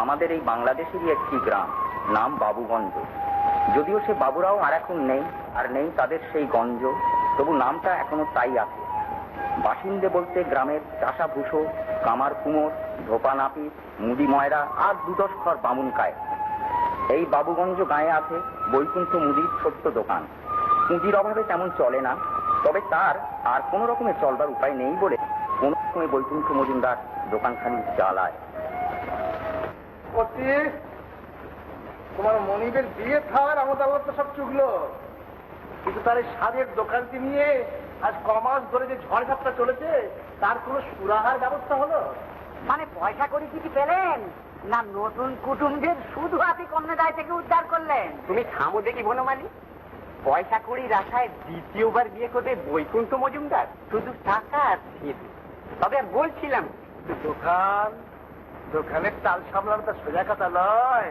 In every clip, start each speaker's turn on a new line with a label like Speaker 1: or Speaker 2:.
Speaker 1: আমাদের এই বাংলাদেশেরই একটি গ্রাম, নাম বাবুগঞ্জ। যদিও সে বাবুরাও আর এখন নেই, আর নেই তাদের সেই গঞ্জ, তবু নামটা এখনো তাই আছে। বাসিন্দে বলতে গ্রামের চাষা ভুষো, কামার কুমোর, ধোপা নাপিত, মুদি ময়রা আর দুদশখর বামুন কায়। এই বাবুগঞ্জ গাঁয়ে আছে বৈকুণ্ঠ মুদির ছোট্ট দোকান। পুঁজির অভাবে তেমন চলে না, তবে তার আর কোন রকমের চলবার উপায় নেই বলে কোন রকমে বৈকুণ্ঠ মজুমদার দোকানখানি চালায়।
Speaker 2: তোমার মনিবের বিয়ে থাকার আমাদের তো সব চুকলো, কিন্তু তার এই সারের দোকানটি নিয়ে আজ কমাস ধরে যে ঝড় ঝাপটা চলেছে তার কোন সুরাহার ব্যবস্থা হলো?
Speaker 3: মানে পয়সা করে কিছু পেলেন না নতুন কুটুমদের শুধু হাতে কন্যাদায় থেকে উদ্ধার করলেন?
Speaker 1: তুমি থামো দেখি বনমালী, পয়সা কড়ির আশায় দ্বিতীয়বার বিয়ে করবে বৈকুণ্ঠ মজুমদার? শুধু টাকা আর স্মৃতি। তবে বলছিলাম
Speaker 2: দোকানের চাল সামলানো তো সোজা কথা নয়।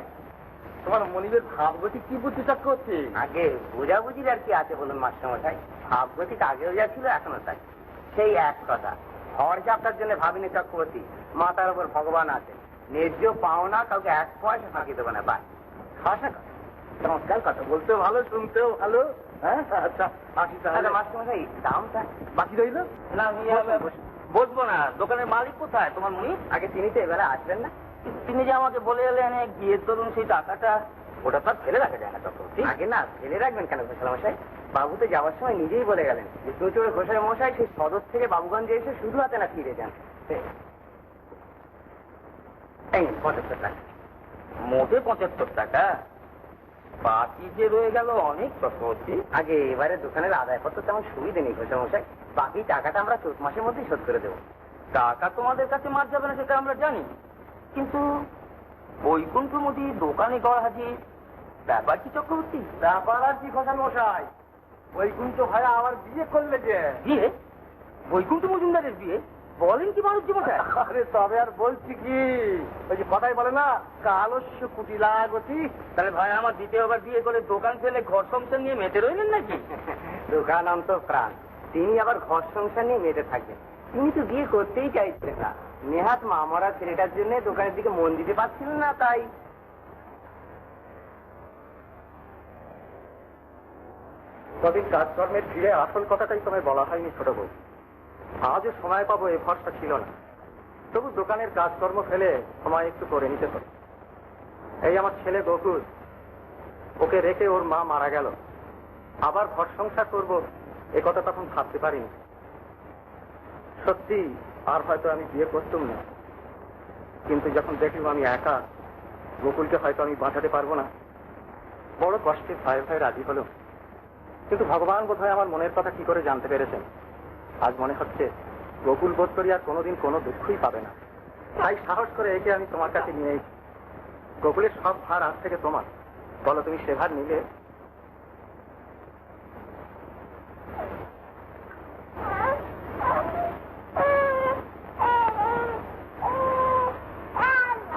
Speaker 2: তোমার মনিবের ভাবগতি কি বুদ্ধি চক্রবর্তী?
Speaker 1: আগে বোঝাবুঝির আর কি আছে বলুন মাস্টারমশাই, ভাবগতি আগেও যা ছিল এখনো তাই। সেই এক কথা, ঝড় ঝাপটার জন্য ভাবিনি চক্রবর্তী, মাথার উপর ভগবান আছে, ন্যায্য পাওনা কাউকে এক পয়সা ফাঁকি দেবো না। বাই খাসা কথা, চমৎকার কথা, বলতেও ভালো শুনতেও ভালো। হ্যাঁ আচ্ছা আসি তাহলে। মাস্টারমশাই দামটা বাকি রইল না? বসবো না, দোকানের মালিক কোথায় তোমার মুনি? আগে তিনি তো এবারে আসবেন না। তিনি যে আমাকে বলে এলেন গিয়ে ধরুন সেই টাকাটা, ওটা তো ফেলে রাখা যায় না চক্রবর্তী। আগে না ফেলে রাখবেন কেন ঘোষামশাই? বাবু তো যাওয়ার সময় নিজেই বলে গেলেন যে চোর ঘোষায় মশাই সেই সদর থেকে বাবুগঞ্জে এসে শুধু হাতে না ফিরে যান। 75 টাকা। মোটে 75 টাকা, বাকি যে রয়ে গেল অনেক চক্রবর্তী। আগে এবারে দোকানের আদায়পত্র তেমন সুবিধে নেই ঘোষামশাই, বাকি টাকাটা আমরা চৈত মাসের মধ্যেই শোধ করে দেবো। টাকা তোমাদের কাছে মার যাবে না সেটা আমরা জানি, কিন্তু বৈকুণ্ঠ মুদি দোকানে গড় হাজির, ব্যাপার কি চক্রবর্তী?
Speaker 2: ব্যাপার আর কি ঘোষামশাই, বৈকুণ্ঠ ভাইয়া আমার বিয়ে করলে যে।
Speaker 1: বিয়ে? বৈকুণ্ঠ মজুমদারের বিয়ে? বলেন কি মানুষ জীবনটা?
Speaker 2: আরে তবে আর বলছি কি, ওই যে কথাই বলে না কালস্য কুটিলাগতি।
Speaker 1: তাহলে ভাই আমার দ্বিতীয়বার বিয়ে করে দোকান ফেলে ঘর সংসার নিয়ে মেতে রইলেন নাকি? দোকান অন্ত প্রাণ, তিনি আবার ঘর সংসার নিয়ে মেতে থাকবেন। তিনি তো বিয়ে করতেই চাইছেন না, নেহাত মামরা ছেলেটার জন্য দোকানের দিকে মন দিতে পারছিলেন না, তাই।
Speaker 2: তবে কাজকর্মের ফিরে আসল কথাটাই তোমায় বলা হয়নি ছোট বউ। আজও সময় পাবো এ ভরসা ছিল না, তবু দোকানের কাজকর্ম ফেলে সময় একটু করে নিতে হবে। এই আমার ছেলে গকুল, ওকে রেখে ওর মা মারা গেল, আবার ঘর সংসার করবো এ কথা তখন ভাবতে পারিনি। সত্যি আর হয়তো আমি বিয়ে করতাম না, কিন্তু যখন দেখলাম আমি একা, গোকুলকে হয়তো আমি বাঁচাতে পারবো না, বড় কষ্টে ভয়ে ভয়ে রাজি হলো। কিন্তু ভগবান বোধহয় আমার মনের কথা কি করে জানতে পেরেছেন। আজ মনে হচ্ছে গোকুল বোধ করি আর কোনোদিন কোনো দুঃখই পাবে না। তাই সাহস করে একে আমি তোমার কাছে নিয়ে এসেছি। গোকুলের সব ভার আজ থেকে তোমার। বলো, তুমি সে ভার নিলে?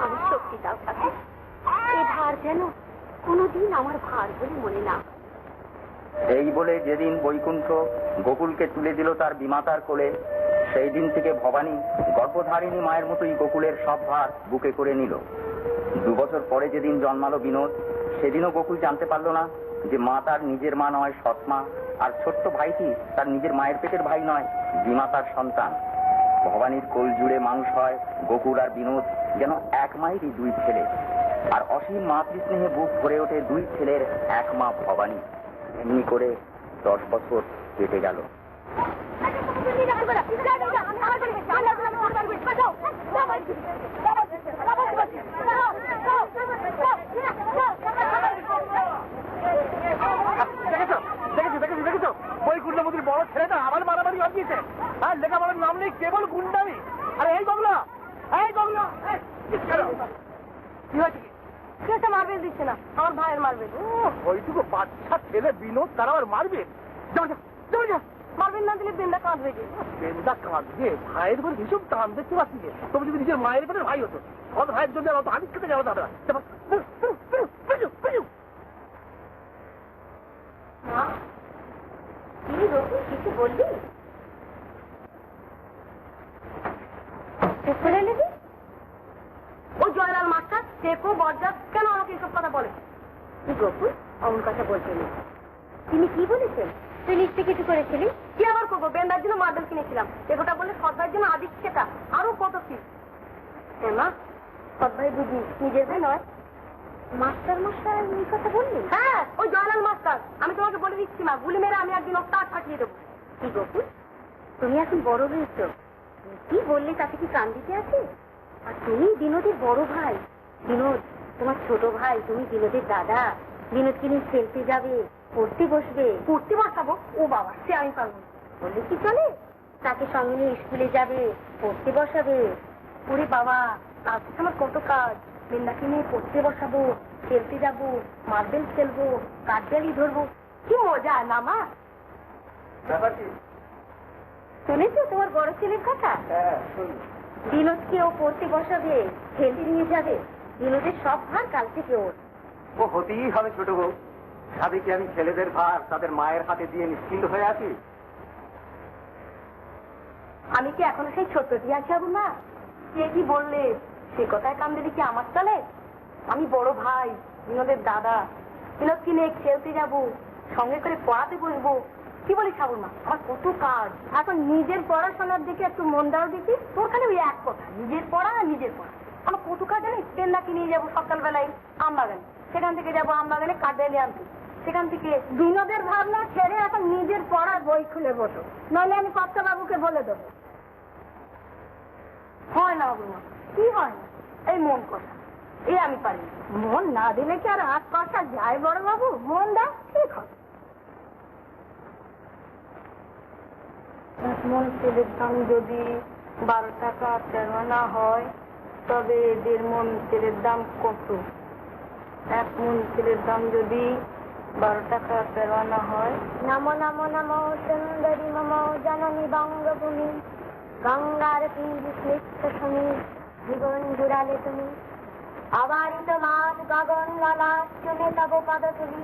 Speaker 4: আমি সত্যি দাও ঠাকুর, এ ভার যেন কোনোদিন আমার ভার বলে মনে না।
Speaker 1: এই বলে যেদিন বৈকুণ্ঠ গোকুলকে তুলে দিল তার বিমাতার কোলে, সেই দিন থেকে ভবানী গর্ভধারিণী মায়ের মতোই গোকুলের সব ভার বুকে করে নিল। 2 বছর পরে যেদিন জন্মালো বিনোদ, সেদিনও গোকুল জানতে পারল না যে মা তার নিজের মা নয়, সৎমা, আর ছোট্ট ভাইটি তার নিজের মায়ের পেটের ভাই নয়, বিমাতার সন্তান। ভবানীর কোল জুড়ে মানুষ হয় গোকুল আর বিনোদ যেন এক মায়েরই 2 ছেলে, আর অসীম মাতৃস্নেহে বুক ভরে ওঠে 2 ছেলের এক মা ভবানী। এমনি করে 10 বছর কেটে গেল।
Speaker 2: দেখেছো বৈকুণ্ঠমতির বড় ছেলেটা আবার মারামারি হচ্ছে, আর লেখাপড়ার নাম নেই, কেবল গুন্ডামি। আরে এই বগলা, এই বগলা, কি হয়েছে?
Speaker 4: কেউ মারবেল দিচ্ছে না, আমার ভাইয়ের মারবেল।
Speaker 2: ওইটুকু বাচ্চা ছেলে বিনোদ তারা আবার মারবে?
Speaker 4: মারবেল না দিলে বেন্দা কাঁদবে যে।
Speaker 2: বেন্দা কাঁদবে? ভাইয়ের উপর ভীষণ টান দেখতে পাচ্ছি। তুমি যদি নিজের মায়ের উপরে ভাই হতো, সব ভাইয়ের জন্য অত আদিত খেতে যাওয়া যাবে না।
Speaker 4: কিছু বললি? ও জয়লাল মাস্টার দেখো বরজাত কেন আমাকে এসব কথা বলে? গোকুল অমন কথা বলছেন। তিনি কি বলেছেন? তুই নিশ্চয় কিছু করেছিলি? কি আবার করবো? বেন্দার জন্য মার্বেল কিনেছিলাম। এগোটা বললে সৎভাইয়ের জন্য আদিত সেটা আরো কত কি। মা, সৎভাই বুঝি নিজের ভাই নয়? মাস্টার মশাই এই কথা বললি? হ্যাঁ, ওই জয়লাল মাস্টার। আমি তোমাকে বলে দিচ্ছি মা, গুলি মেরে আমি একদিন ওস্তাদ পাঠিয়ে দেবো। কি গোকুল, তুমি এখন বড় হয়েছ, কি বললে তাতে কি কান দিতে আছে? আর তুমি বিনোদের বড় ভাই। বিনোদ তোমার ছোট ভাই, তুমি বিনোদের দাদা। বিনোদকে নিয়ে খেলতে যাবে, পড়তে বসবে। পড়তে বসাবো? ও বাবা, সে আমি পারবো না। বললে কি চলে? তাকে সঙ্গে নিয়ে স্কুলে যাবে, পড়তে বসাবে। ওরে বাবা, আজকে আমার কত কাজ। বেন্দাকে নিয়ে পড়তে বসাবো, খেলতে যাবো, মার্বেল খেলবো, কাঠবেলি ধরবো। কি মজা না মা? শুনেছো তোমার বড় ছেলের কথা? বিনোদকে ও পড়তে বসাবে, খেলতে নিয়ে যাবে। বিনোদের সব ভার কাল থেকে ওর।
Speaker 2: ও হতেই হবে ছোট বউ। সাথে কি আমি ছেলেদের ভার তাদের মায়ের হাতে দিয়ে নিশ্চিন্ত হয়ে আছি?
Speaker 4: আমি কি এখনো সেই ছোট্টটি আছি না? কে কি বললে সে কথায় কান দিলে কি আমার চলে? আমি বড় ভাই, বিনোদের দাদা। বিনোদকে নিয়ে খেলতে যাবো, সঙ্গে করে পড়াতে বসবো। কি বলি ঠাকুর মা, আমার কত কাজ। এখন নিজের পড়াশোনার দিকে একটু মন দাও দেখি। তোর খালি ওই এক কথা, নিজের পড়া আর নিজের পড়া। আমার কত কাজ জানিস? পেন্দাকে নিয়ে যাবো সকালবেলায় আমবাগানে, সেখান থেকে যাবো আমবাগানে কাঠবেলি আনতে, সেখান থেকে বিনোদের ভাবনা ছেড়ে এখন নিজের পড়ার বই খুলে বসো, নইলে আমি কর্তা বাবুকে বলে দেবো। হয় না বাবু, কি হয় না? এই মন কথা, এই আমি পারি। মন না দিলে কি আর হাত কথা যায় বড় বাবু? মন দাও, ঠিক হয়। মন তেলের দাম যদি 12 টাকা 13 আনা হয়, তবে এদের মন তেলের দাম কত? 1 মন তেলের দাম যদি 12 টাকা 13 আনা হয়। নমো নমো নমো সুন্দরী মম জননী বঙ্গভূমি, গঙ্গার তীর স্নিগ্ধ সমীর, জীবন জুড়ালে তুমি। অবারিত মাঠ গগন ললাট চলে তব পদতুলি,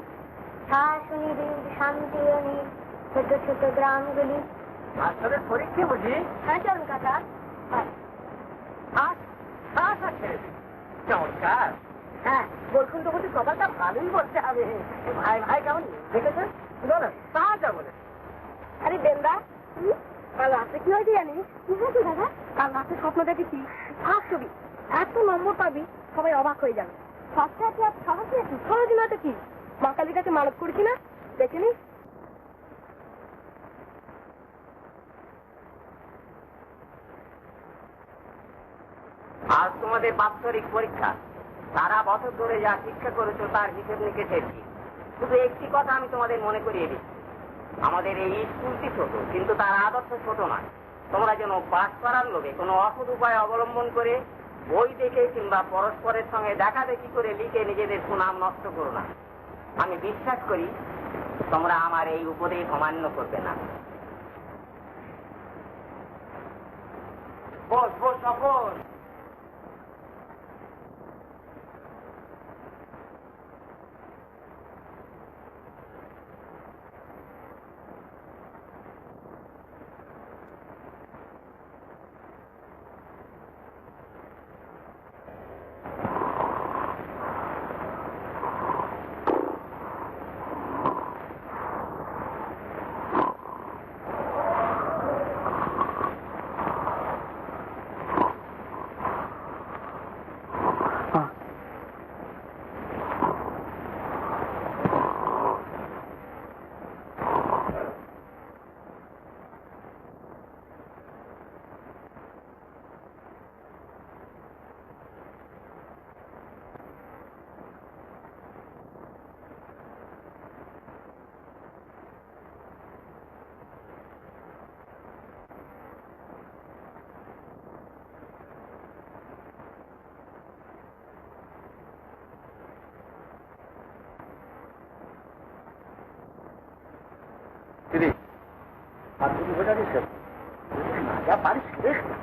Speaker 4: শাসনী বীর শান্তি অনির ছোট ছোট গ্রামগুলি।
Speaker 2: মাস্টারের পরীক্ষা বুঝি?
Speaker 4: হ্যাঁ চলুন কাকা।
Speaker 2: চমৎকার।
Speaker 4: হ্যাঁ, বলুন তো বলছি সকালটা ভালোই বলতে হবে।
Speaker 2: ভাই ভাই কেমন দেখেছেন? বলেন তাহলে বলে।
Speaker 4: আরে বেন্দা, কাল রাতে কি হয়েছে জানিস? কি হয়েছে দাদা? কাল রাতে স্বপ্ন দেখেছি, ফার্স্ট ছবি, এত নম্বর পাবি সবাই অবাক হয়ে যাবে। সপ্তাহে কি আর সহজ হয়েছি? সহজ নয় তো কি? মা কালীর কাছে মানত করেছি না, দেখে নিস।
Speaker 1: আজ তোমাদের বাৎসরিক পরীক্ষা। সারা বছর ধরে যা শিক্ষা করেছো তার হিসেব নিকেশের কি? শুধু একটি কথা আমি তোমাদের মনে করিয়ে দিচ্ছি, আমাদের এই স্কুলটি ছোট, কিন্তু তার আদর্শ ছোট নয়। তোমরা যেন পাস করার লোভে কোনো অসৎ উপায় অবলম্বন করে বই দেখে কিংবা পরস্পরের সঙ্গে দেখাদেখি করে লিখে নিজেদের সুনাম নষ্ট করো না। আমি বিশ্বাস করি তোমরা আমার এই উপদেশ অমান্য করবে না। বস বস বস।
Speaker 2: দিদি আর তুমি বোঝা গেছেন না যা পারিস দেখ না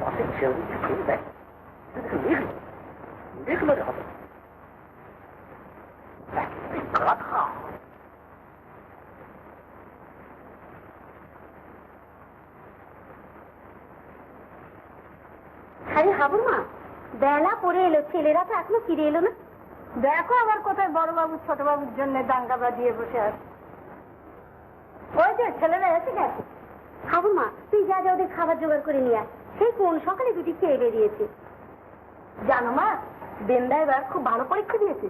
Speaker 2: পাশে ছেলে খেয়ে দেয় লিখলো লিখলো হবে গাধা।
Speaker 4: আরে হাবুর মা, বেলা পড়ে এলো, ছেলেরা তো এখনো ফিরে এলো না। দেখো আবার কোথায় বড় বাবু ছোট বাবুর জন্য দাঙ্গা বাঁধিয়ে বসে আছে। ওই যে ছেলেরা এসে গেছে। হাবুর মা, তুই যা যা ওদের খাবার জোগাড় করে নিয়ে আয়, সেই কোন সকালে দুটি খেয়ে বেরিয়েছে। জানো মা, বেন্দা এবার খুব ভালো পরীক্ষা দিয়েছে,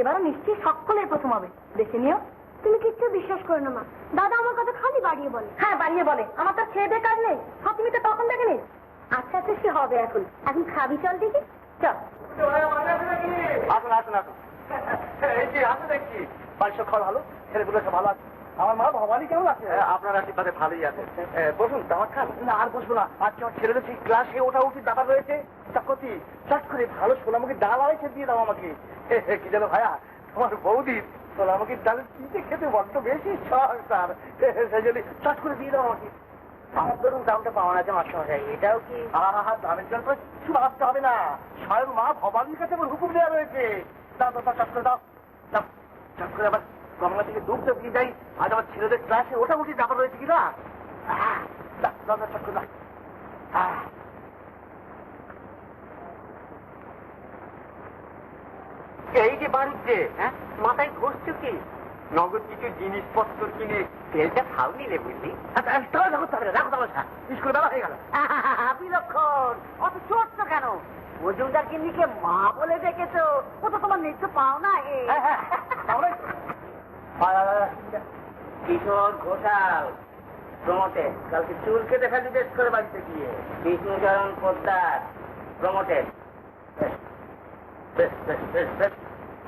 Speaker 4: এবারও নিশ্চয়ই সকলের প্রথম হবে, দেখে নিও। তুমি কিচ্ছু বিশ্বাস করো না মা, দাদা আমার কথা খালি বাড়িয়ে বলে। হ্যাঁ বাড়িয়ে বলে, আমার তো ছেড়ে দিয়ে কাজ নেই, সব তুমি তো তখন দেখে নিস। আচ্ছা আচ্ছা সে হবে, এখন এখন খাবি চল দেখি, চল।
Speaker 2: আসুন আসুন আসুন, এই যে আসুন দেখছি বাড়ির সব খাওয়া ভালো, ছেলেগুলো সব ভালো আছে। আমার মা ভবানী কেমন আছে? আপনার আশীর্বাদে ভালোই আছে। বসুন, দাওয়াত খান। না আর বসবো না, আজকে আমার ছেলেদের সেই ক্লাসে ওঠা উঠির ব্যাপার রয়েছে। চাকতি চাট করে ভালো সোনামুখী ডাল আড়াইছে দিয়ে দাও আমাকে। কি জানো ভাইয়া, তোমার বৌদির সোনামুখীর ডালের চিনতে খেতে বড্ড বেশি শখ তার, সেই জন্য চাট করে দিয়ে দাও আমাকে।
Speaker 1: আমার ধরুন দামটা পাওয়া আছে মাস্টারমশাই, এটাও কি?
Speaker 2: দামের জন্য কিছু ভাবতে হবে না, স্বয়ং মা ভবানীর কাছে আমার হুকুম দেওয়া রয়েছে। দাও দাও চাট করে দাও, চাট করে আবার গঙ্গা থেকে দুধ তো দিয়ে যাই। আজ আমার ছেলেদের ক্লাসে ওটা উঠি ব্যাপার রয়েছে কিনা। চাট করে দাও।
Speaker 1: এই যে বাড়িতে মাথায় ঘষছো কি? নগদ কিছু জিনিসপত্র কিনে তেলটা খাও নিলে বুঝলি?
Speaker 2: রাখো তামাশা, স্কুলে বেলা হয়ে গেল।
Speaker 3: বিলক্ষণ, অত ছোট্ট কেন? মজুমদার কিন্নিকে মা বলে ডেকেছো, ও তো তোমার নিত্য পাও না।
Speaker 1: কিশোর ঘোষাল প্রমোটেড, কালকে চুল কেটে ফেলি বেশ করে বাড়িতে গিয়ে। Bishnucharan Poddar promoted.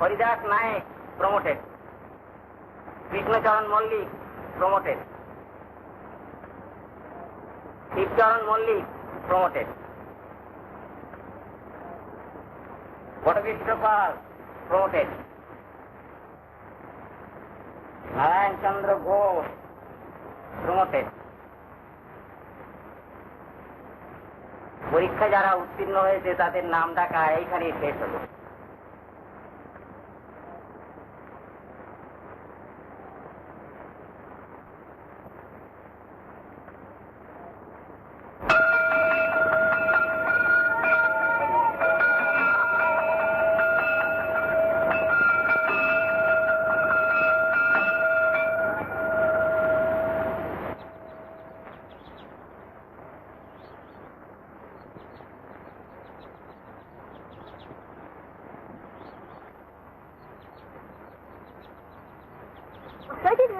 Speaker 1: Haridas Nayek promoted. Krishnacharan Mallick promoted. Shibcharan Mallick promoted. Batakrishna Pal promoted. Narayan Chandra Ghosh promoted. পরীক্ষা যারা উত্তীর্ণ হয়েছে তাদের নাম ডাকা এইখানেই শেষ হলো।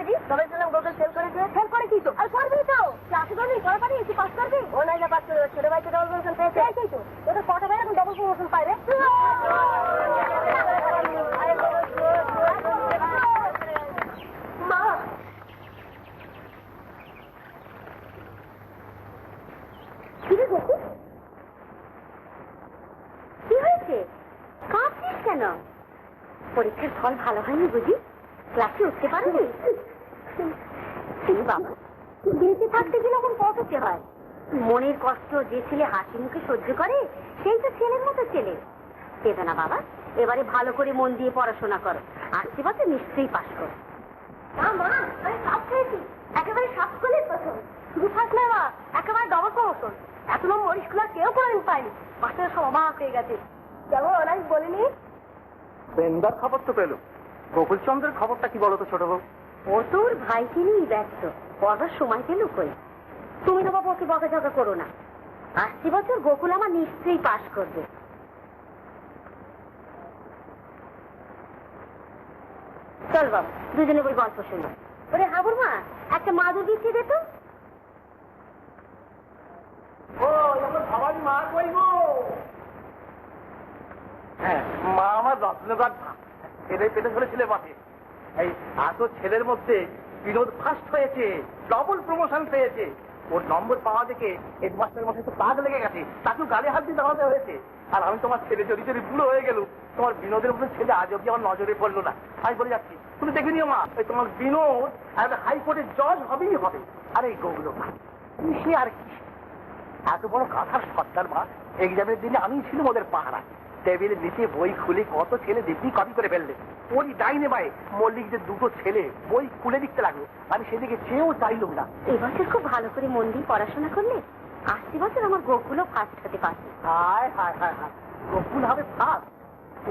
Speaker 4: দিদি তবে শুনলাম গোকুল সেল করেছে। সেল করেছি তো, আর করবি তো। চাকরি করবি, পড়া পারি, একটু পাস করবি। ও নাই না পাস করবে, ছোট ভাইকে ডবল প্রমোশন পেয়েছে। সেই তো ওদের কটা ভাই এখন ডবল প্রমোশন পাই রে। মা কি গোকুল, কি হয়েছে? কাঁদছিস কেন? পরীক্ষার ফল ভালো হয়নি বুঝি? ক্লাসে উঠতে পারবি? বাবা, বেঁচে থাকতে গেলে এখন কততে হয়। মনের কষ্ট যে ছেলে হাসি মুখে সহ্য করে সেই তো ছেলের মতো ছেলে। দেবে না বাবা, এবারে ভালো করে মন দিয়ে পড়াশোনা করো, আসতে পারতে নিশ্চয়ই পাস করো। মা আমি সব খেয়েছি, একেবারে সব স্কুলের প্রথম। শুধু থাকলে মা একেবারে ডবল প্রমোশন। এত নম্বর স্কুল আর কেউ করে পাইনি। মাস্টার সব অবাক হয়ে গেছে। কেমন আমি বলিনি?
Speaker 2: বেন্দার খবর তো পেল, গোকুলচন্দ্রের খবরটা কি বলো তো ছোট বউ?
Speaker 3: ও তোর ভাইকে নিয়ে ব্যস্ত, পড়ার সময় পেল কই। তুমি তো বাবা ওকে বকাঝকা করো না। আসছে বছর গোকুল আমার নিশ্চয়ই পাস করবে। চল বাবা, দুজনে বই গল্প শুনো। ওরে হাবুর মা, একটা মাদুর বিছিয়ে দে তো।
Speaker 2: ও এখন সবাই মা কইব। হ্যাঁ, মা আমার রত্নগর ছেলে পেটে ধরেছিল বাপে। এই এত ছেলের মধ্যে বিনোদ ফার্স্ট হয়েছে, ডবল প্রমোশন পেয়েছে। ওর নম্বর পাওয়া দেখে হেডমাস্টারের মধ্যে তো পাগ লেগে গেছে, তাকেও গালে হাত দিয়ে দাঁড়াতে হয়েছে। আর আমি তোমার ছেলে চরি চরি বুড়ো হয়ে গেল, তোমার বিনোদের মধ্যে ছেলে আজ অব্দি আমার নজরে পড়লো না। আমি বলে যাচ্ছি, তুমি দেখে নিও মা, ওই তোমার বিনোদ একটা হাইকোর্টের জজ হবেই হবে। আর এই গৌরব কিসে আর কি, এত বড় কাঁথার সর্দার মা। এক্সামের দিনে আমি ছিলাম ওদের পাহারা। টেবিলের নিচে বই খুলে কত ছেলে দিব্যি কপি করে ফেললে। ওই ডাইনে বাই মল্লিক যে দুটো ছেলে বই খুলে লিখতে লাগলো, আমি সেদিকে চেয়েও চাইলুম না।
Speaker 3: এবছর খুব ভালো করে মন দিয়ে পড়াশোনা করলে আসছে বছর আমার গোকুলও ফার্স্ট হতে পারবে।
Speaker 2: হায় হায় হায় হায়, গোকুল হবে ফার্স্ট,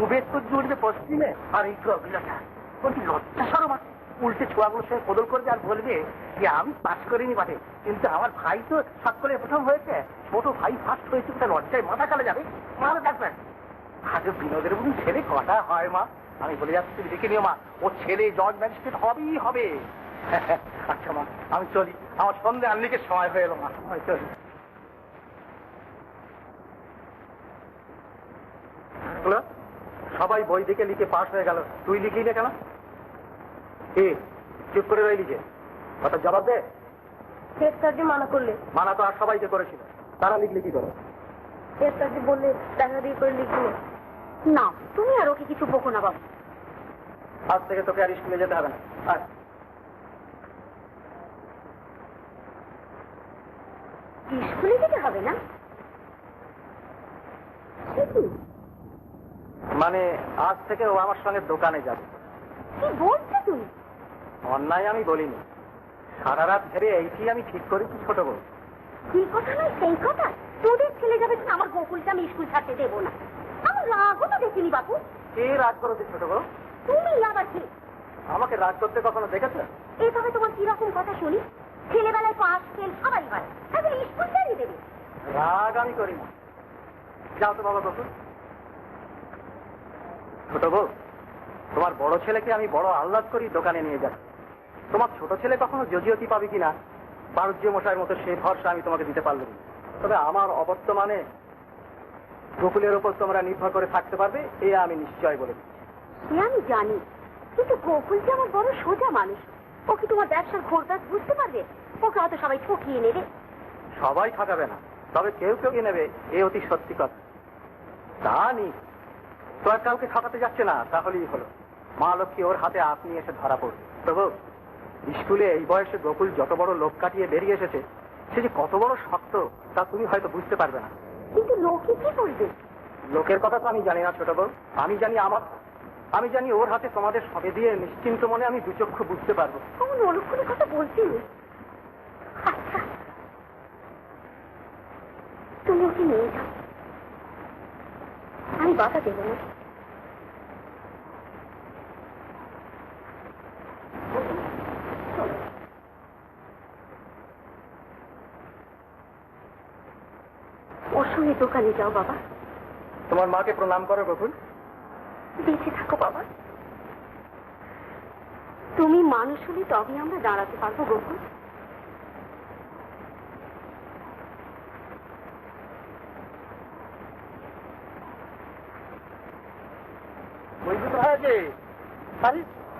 Speaker 2: উবের তো জুড়বে পশ্চিমে। আর এই গবিলাটা বলছি লজ্জা সরম আছে। উল্টে ছোঁয়াগুলোর সঙ্গে বদল করবে আর বলবে যে আমি পাস করিনি বাটে, কিন্তু আমার ভাই তো সকলে প্রথম হয়েছে, ছোট ভাই ফার্স্ট হয়েছে, ওটা লজ্জায় মাথা কালে যাবে। মারা দেখবেন আগে বিনোদের মতন ছেলে কটা হয় মা। আমি বলে যাচ্ছি, তুমি দেখে নিও মা, ও ছেলে জজ ম্যাজিস্ট্রেট হবেই হবে। আচ্ছা মা, আমি চলি, আমার সন্ধ্যে আনলিকের সময় হয়ে এলো মা, আমি চলি। সবাই বই দেখে লিখে পাস হয়ে গেল, তুই লিখলি না কেন? এ চুপ করে রইলি যে, কথা জবাব দে।
Speaker 4: হেড স্যার যে মানা করলে।
Speaker 2: মানা তো আর সবাইকে করেছিল, তারা লিখলি কি করে?
Speaker 4: হেড স্যার যে বললে দেখা দিয়ে করে লিখলে।
Speaker 3: না, তুমি আর ওকে কিছু বকো না বাবা।
Speaker 2: আজ থেকে তোকে আর স্কুলে যেতে হবে না। আর
Speaker 3: স্কুলে যেতে হবে না
Speaker 2: মানে আজ থেকে ও আমার সঙ্গে দোকানে যাবে।
Speaker 3: কি বলছো তুমি?
Speaker 2: অন্যায় আমি বলিনি, সারা রাত ভেবে এইটি আমি ঠিক করেছি ছোট বউ।
Speaker 3: কি কথা নয় সেই কথা, তোদের ছেলে যাবে, আমার গোকুলকে আমি স্কুল ছাড়তে দেবো না। আমার রাগও তো দেখিনি বাপু।
Speaker 2: কে রাগ করেছে ছোট বউ?
Speaker 3: তুমি আবার কি?
Speaker 2: আমাকে রাগ করতে কখনো দেখেছো?
Speaker 3: এইভাবে তোমার কিরকম কথা শুনি? ছেলেবেলায় পাস ফেল সবাই হয়, তাহলে স্কুল ছাড়িয়ে দেবে।
Speaker 2: রাগ আমি করি না। যাও তো বাবা বসুন। ছোট বউ, তোমার বড় ছেলেকে আমি বড় আহ্লাদ করি দোকানে নিয়ে যাচ্ছি। তোমার ছোট ছেলে কখনো জজিয়তি পাবে কিনা বাণিজ্য মশাইয়ের মতো সেই ভরসা আমি তোমাকে দিতে পারলাম না। তবে আমার অবর্তমানে গোকুলের উপর তোমরা নির্ভর করে থাকতে পারবে, এ আমি নিশ্চয় বলে দিচ্ছি।
Speaker 3: সে আমি জানি, কিন্তু গোকুল যে আমার বড় সোজা মানুষ, ও কি তোমার ব্যবসার ঘোরদাস বুঝতে পারবে? ওকে হয়তো সবাই ঠকিয়ে নেবে।
Speaker 2: সবাই ঠকাবে না, তবে কেউ কেউ নেবে, এ অতি সত্যি কথা। তা নি তো আর কাউকে ঠকাতে যাচ্ছে না, তাহলেই হলো। মা লক্ষ্মী ওর হাতে আপনি এসে ধরা পড়বে। প্রভু, স্কুলে এই বয়সে গোকুল যত বড় লোক কাটিয়ে বেরিয়ে এসেছে, সে যে কত বড় শক্ত তা তুমি হয়তো বুঝতে পারবে না।
Speaker 3: কিন্তু লোকে কি বলবে?
Speaker 2: লোকের কথা তো আমি জানি না ছোট বউ, আমি জানি ওর হাতে তোমাদের সবে দিয়ে নিশ্চিন্ত মনে আমি দুচক্ষু বুঝতে পারবো।
Speaker 3: আমার অলক্ষণের কথা বলছি। আচ্ছা, তুমি ওকে নিয়ে যাও, আমি বাধা দেবো না। ওর সঙ্গে দোকানে যাও বাবা।
Speaker 2: তোমার মাকে প্রণাম করো গোকুল।
Speaker 3: বেঁচে থাকো বাবা। তুমি মানুষ হলে তবে আমরা দাঁড়াতে পারবো গোকুল।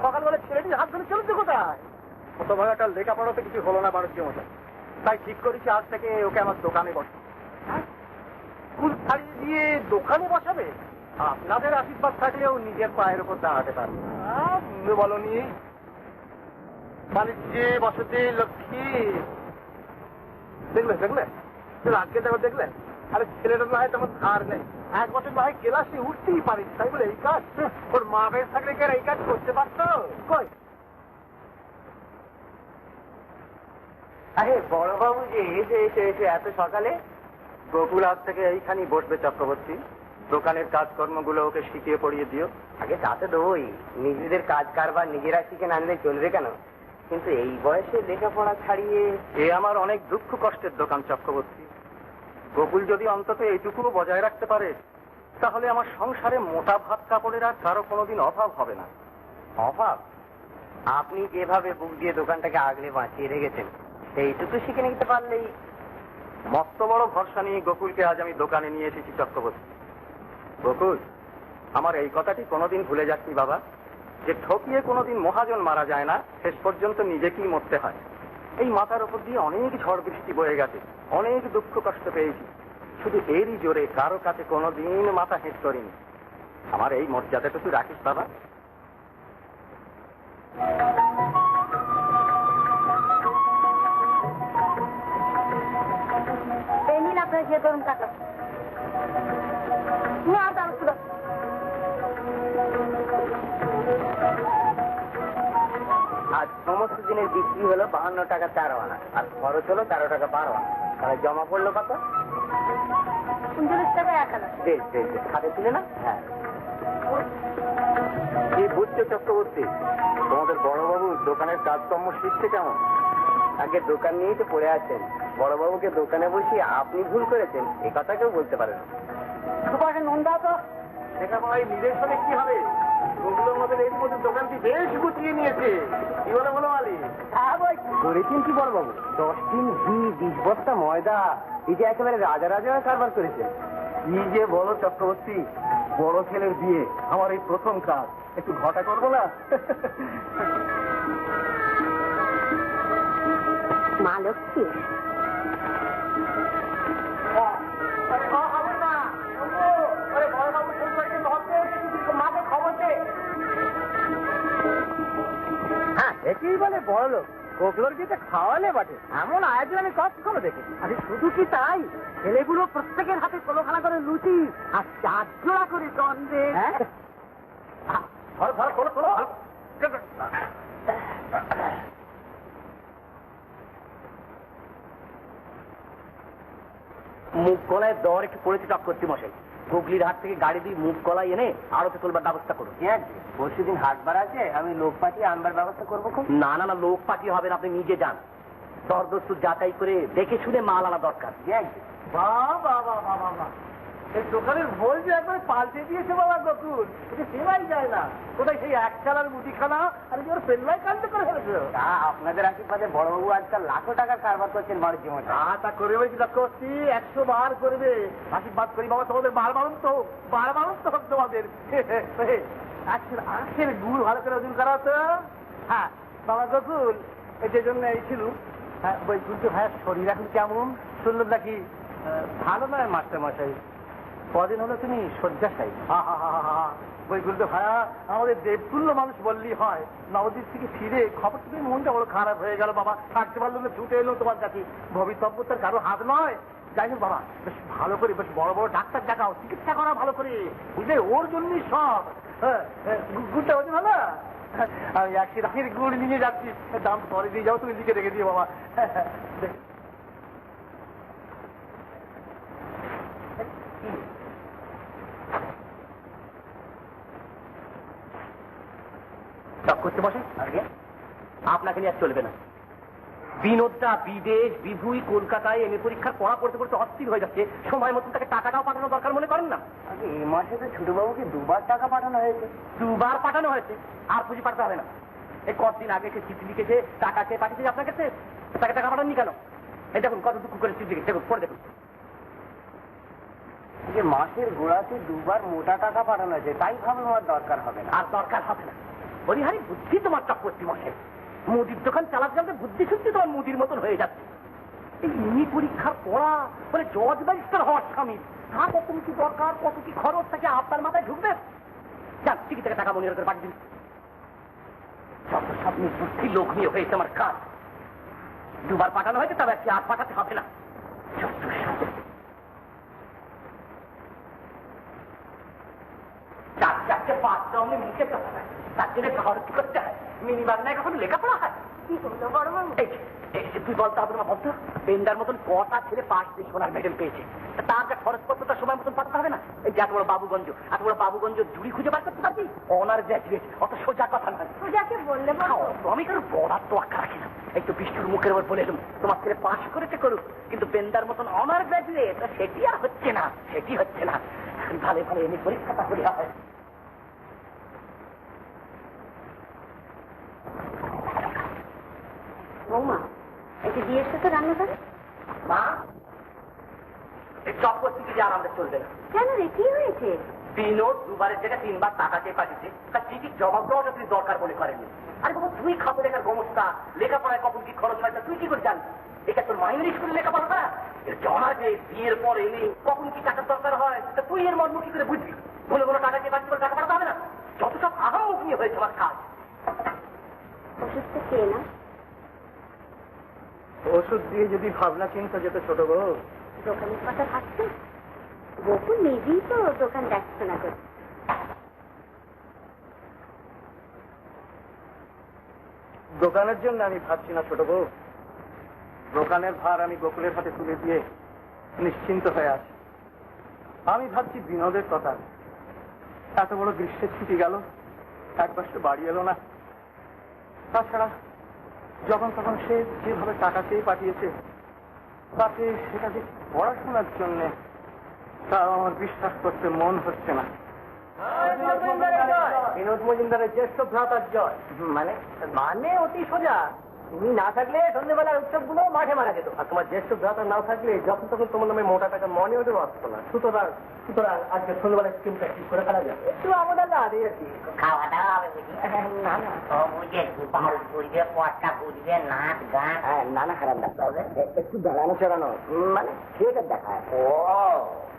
Speaker 2: সকালবেলা ছেলেটির হাত ধরে চলেছে কোথায়? প্রথমে একটা লেখাপড়াতে কিছু হলো না বাণিজ্য মশাই, তাই ঠিক করেছি আজ থেকে ওকে আমার দোকানে বসে। স্কুল ছাড়িয়ে দিয়ে দোকানে বসাবে? আপনাদের আশীর্বাদ থাকলেও নিজের পায়ের উপর দাঁড়াতে পারবে। বলনি বাণিজ্যে বসতে লক্ষ্মী দেখলে দেখলে আজকে দেখো দেখলে। আরে ছেলেটা না হয় তেমন ধার নেই, 1 বছর না হয় ক্লাসে উঠতেই পারিস, তাই বলে এই কাজ? ওর মা বেশ থাকলে কি আর এই কাজ করতে পারতো? কই
Speaker 1: আরে বড়বাবু যে এসে এসে এসে এত সকালে?
Speaker 2: গোকুল আজ থেকে এইখানেই বসবে চক্রবর্তী। দোকানের কাজকর্মগুলো ওকে শিখিয়ে পড়িয়ে দিও।
Speaker 1: আগে তাতে দই, নিজেদের কাজ কারবার নিজেরা শিখে না আনলে চলবে কেন? কিন্তু এই বয়সে লেখাপড়া ছাড়িয়ে।
Speaker 2: এ আমার অনেক দুঃখ কষ্টের দোকান চক্রবর্তী। গোকুল যদি অন্তত এইটুকুও বজায় রাখতে পারে তাহলে আমার সংসারে মোটা ভাত কাপড়ের আর কারো কোনোদিন অভাব হবে না।
Speaker 1: অভাব? আপনি যেভাবে বুক দিয়ে দোকানটাকে আগলে বাঁচিয়ে রেখেছেন সেইটুকু শিখে নিতে পারলেই।
Speaker 2: মস্ত বড় ভরসা নিয়ে গোকুলকে আজ আমি দোকানে নিয়ে এসেছি চক্রবর্তী। গোকুল, আমার এই কথাটি কোনোদিন ভুলে যাচ্ছি বাবা, যে ঠকিয়ে কোনোদিন মহাজন মারা যায় না, শেষ পর্যন্ত নিজেকেই মরতে হয়। এই মাথার উপর দিয়ে অনেক ঝড় বৃষ্টি বয়ে গেছে, অনেক দুঃখ কষ্ট পেয়েছি, শুধু এরই জোরে কারো কাছে কোনোদিন মাথা হেঁট করিনি। আমার এই মর্যাদাটুকু রাখিস বাবা।
Speaker 4: এই নিন আপনার যে ধরুন টাকা। না দাঁড়ো শুধু
Speaker 1: আজ সমস্ত দিনের বিক্রি হলো 52 টাকা 4 আনা, আর খরচ হলো 13 টাকা 12 আনা। তাহলে জমা পড়লো কত?
Speaker 4: 39 টাকা 1 আনা।
Speaker 1: বেশ বেশ বেশ, খাতে ছিল না? হ্যাঁ।
Speaker 2: কি বুঝছো চক্রবর্তী, তোমাদের বড়বাবু দোকানের কাজকর্ম শিখছে কেমন?
Speaker 1: আগে দোকান নিয়েই তো পড়ে আছেন, বড়বাবুকে দোকানে বসিয়ে আপনি ভুল করেছেন এ কথা কেউ বলতে পারে না।
Speaker 2: সুপারে নুন দাও তো। লেখাপড়ায় নিজের সঙ্গে কি হবে? ওগুলোর মধ্যে এর মধ্যে দোকানটি বেশ গুছিয়ে নিয়েছে। কি বলে বলো আলী?
Speaker 1: করেছেন কি বড়বাবু? 10 দিন ঘি, 20 বস্তা ময়দা, এই যে একেবারে রাজা রাজা কারবার করেছেন।
Speaker 2: কি যে বলো চক্রবর্তী, বড় ছেলের বিয়ে, আমার এই প্রথম কাজ, একটু ঘটা করবো না?
Speaker 3: মা লক্ষ্মী,
Speaker 1: হ্যাঁ, একই বলে বড় লোক, গোকুলোর বিয়েতে খাওয়ালে বটে, এমন আয়োজন আমি কখনো দেখি।
Speaker 3: আরে শুধু কি তাই, ছেলেগুলো প্রত্যেকের হাতে 16খানা করে লুচি আর 4 জোড়া করে সন্দেশ।
Speaker 1: মুখ গলায় দর একটু পড়েছে চক্রবর্তী মশাই। হুগলির হাট থেকে গাড়ি দিয়ে মুখ গলায় এনে আরতে তোলবার ব্যবস্থা করুন। ঠিক আছে, পরশুদিন হাট বার আছে, আমি লোক পাঠিয়ে আনবার ব্যবস্থা করবো। না না না, লোক পাঠিয়ে হবে না, আপনি নিজে যান। দরদস্তুর যাচাই করে দেখে শুনে মাল আনা দরকার। ঠিক আছে?
Speaker 2: বাবা, এই দোকানের ভোল যে একবার পাল্টে দিয়েছে বাবা গোকুল, এটা চেনাই যায় না। কোথায় সেই 1 চালার মুদিখানা আর ওর পেল্লাই কাণ্ড করে ফেলেছে।
Speaker 1: তা আপনাদের আশীর্বাদে বড়বাবু আজকাল লাখো টাকার কারবার করছেন বাণিজ্য মশাই।
Speaker 2: তা করবে বলছি চক্রবর্তী, 100 বার করবে। আশীর্বাদ করি বাবা, তোমাদের বার তো হোক তোমাদের। আখের গুড় ভালো করে ওজন করা তো। হ্যাঁ বাবা গোকুল, যে জন্য এই ছিল, বৈকুণ্ঠ ভাইয়ের শরীর এখন কেমন শুনলাম নাকি? ভালো নয় মাস্টার মশাই, কদিন হলো তুমি শয্যাশায়ী। বৈকুণ্ঠ ভাইয়া আমাদের দেবতুল্য মানুষ বললেই হয়। নবদ্বীপ থেকে ফিরে খবর তুমি মনটা বড় খারাপ হয়ে গেল বাবা, থাকতে পারলো না, ছুটে এলো তোমার কাছে। ভবিতব্য তার কারো হাত নয়। যাই হোক বাবা, বেশ ভালো করে, বেশ বড় বড় ডাক্তার দেখাও, চিকিৎসা করা ভালো করে, বুঝলে? ওর জন্যই সব। গুড়টা ওজন হলো? আমি 100 টাকার গুড় নিয়ে যাচ্ছি, দাম পরে দিয়ে যাও, তুমি লিখে রেখে দিও বাবা।
Speaker 1: করতে বসে আগে আপনাকে নিয়ে আর চলবে না। বিনোদটা বিদেশ বিভুই কলকাতায় এমএ পরীক্ষার পড়া পড়তে পড়তে অস্থির হয়ে যাচ্ছে, সময় মতন তাকে টাকাটাও পাঠানো দরকার মনে করেন না? আগে এই মাসে তো ছোটবাবুকে 2 বার টাকা পাঠানো হয়েছে। 2 বার পাঠানো হয়েছে, আর পুঁজি পাঠাতে হবে না। এই কতদিন আগে সে চিঠি লিখেছে, টাকা চেয়ে পাঠিয়েছে আপনার কাছে, তাকে টাকা পাঠাননি কেন? এই দেখুন কত দুঃখ করে চিঠি লিখেছে, দেখুন পড়ে দেখুন। যে মাসের গোড়াতে দুবার মোটা টাকা পাঠানো আছে, তাই ভাবে আমার দরকার হবে না। আর দরকার হবে না? বলিহারি বুদ্ধি তোমার চক্রবর্তী মশাই, মুদির দোকান চালাতে চালাতে বুদ্ধি শুদ্ধি তোমার মুদির মতন হয়ে যাচ্ছে। এই ইনি পরীক্ষার পড়া বলে জজ ব্যারিস্টার হওয়ার স্বামী, তা কত কি দরকার, কত কি খরচ থাকে আপনার মাথায় ঢুকবে? যান টিকি থেকে টাকা মনে করে পাঠিয়ে দিন। যত সব বুদ্ধি লোক নিয়ে হয়েছে আমার কাজ। দুবার পাঠানো হয়েছে, তবে আজকে আর পাঠাতে হবে না। চার চারটে পাঁচটা অমনি মুখে কথা হয়, তার জন্য খরচ করতে হয়। মিনি বাংলায় কখনো লেখাপড়া হয়?
Speaker 4: কি করলো বড় বাবু?
Speaker 1: তুই বলতে হবে না, বলতো পেন্ডার মতন কটা ছেলে পাশ দিয়ে সোনার মেডেল পেয়েছে, তার যা খরচপত্রটা সময় মতন পাঠাতে হবে না? এই যে এত বড় বাবুগঞ্জ জুড়ি খুঁজে বার করতে পারবি? অনার গ্র্যাজুয়েট, অত সোজা কথা নয়।
Speaker 4: পূজাকে বললে
Speaker 1: আমি কারো বড়ার তো আঁকা রাখি না। একটু বিষ্ণুর মুখের ওপর বলে এলাম, তোমার ছেলে পাশ করেছে করুক, কিন্তু পেন্ডার মতন অনার গ্র্যাজুয়েট সেটি আর হচ্ছে না, সেটি হচ্ছে না। ভালো ভালো এমনি পরীক্ষাটা করি হয়।
Speaker 3: বৌমা, একটু দিয়ে এসে তো রান্না করে।
Speaker 1: মা, এই চক্রবর্তীকে যে আর আমাদের চলবে না।
Speaker 3: কেন রে, কি হয়েছে?
Speaker 1: বিনোদ দুবারের জায়গায় তিনবার টাকা চেয়ে পাঠিয়েছে, তার চিঠির জবাব দেওয়াটা তুই দরকার বলে করেনি। আরে বাবা, তুই খাপে লেখার গোমস্তা, লেখাপড়ায় কখন কি খরচ হয় তুই কি করে জানবি? এটা তোর মাইনের স্কুলে লেখাপড়া করা? জমা যে বিয়ের পর এলে কখন কি টাকার দরকার হয়, তা তুই এর মর্ম কি করে বুঝবি? বলে কোনো টাকা চেয়ে পাঠিয়ে টাকা পাঠাতে হবে না। যত সব আহামুখ নিয়ে হয়েছে আমার কাজ।
Speaker 3: ওষুধটা খেয়ে না।
Speaker 2: ওষুধ দিয়ে যদি ভাবনা চিন্তা যেত ছোট বউ।
Speaker 3: দোকানের কথা ভাবছো? বকুল নিজেই তো দোকান দেখাশোনা করে।
Speaker 2: দোকানের জন্য আমি ভাবছি না ছোট বউ, দোকানের ভার আমি গোকুলের হাতে তুলে দিয়ে নিশ্চিন্ত হয়ে আছি। আমি ভাবছি বিনোদের কথা। এত বড় গ্রীষ্মের ছুটি গেল, একবার সে বাড়ি এলো না। তাছাড়া যখন তখন সে যেভাবে টাকা চেয়ে পাঠিয়েছে, তাকে সেটা যে পড়াশোনার জন্য, তাও আমার বিশ্বাস করতে মন হচ্ছে না। বিনোদ মজুমদারের জ্যেষ্ঠ ভ্রাতার জয়। মানে অতি সোজা, তুমি না থাকলে সন্ধ্যেবেলার উৎসবগুলো মাঠে মারা যেত, আর তোমার জ্যেষ্ঠ ভ্রাতা না থাকলে যখন তখন তোমার নামে মোটা টাকা মনেও দেওয়া আসতো না। সুতরাং আজকে সন্ধ্যেবেলার স্কিমটা ঠিক করে ফেলা যাবে। একটু আমাদের না দিয়ে আর কি
Speaker 5: খাওয়া দাওয়া হবে বুঝি? না না, বুঝে বাল বুঝবে, পটকা বুঝবে, নাচ গান।
Speaker 1: না না হারান্দা, একটু দাঁড়ানো চড়ানো, মানে থিয়েটার দেখায়।
Speaker 5: ও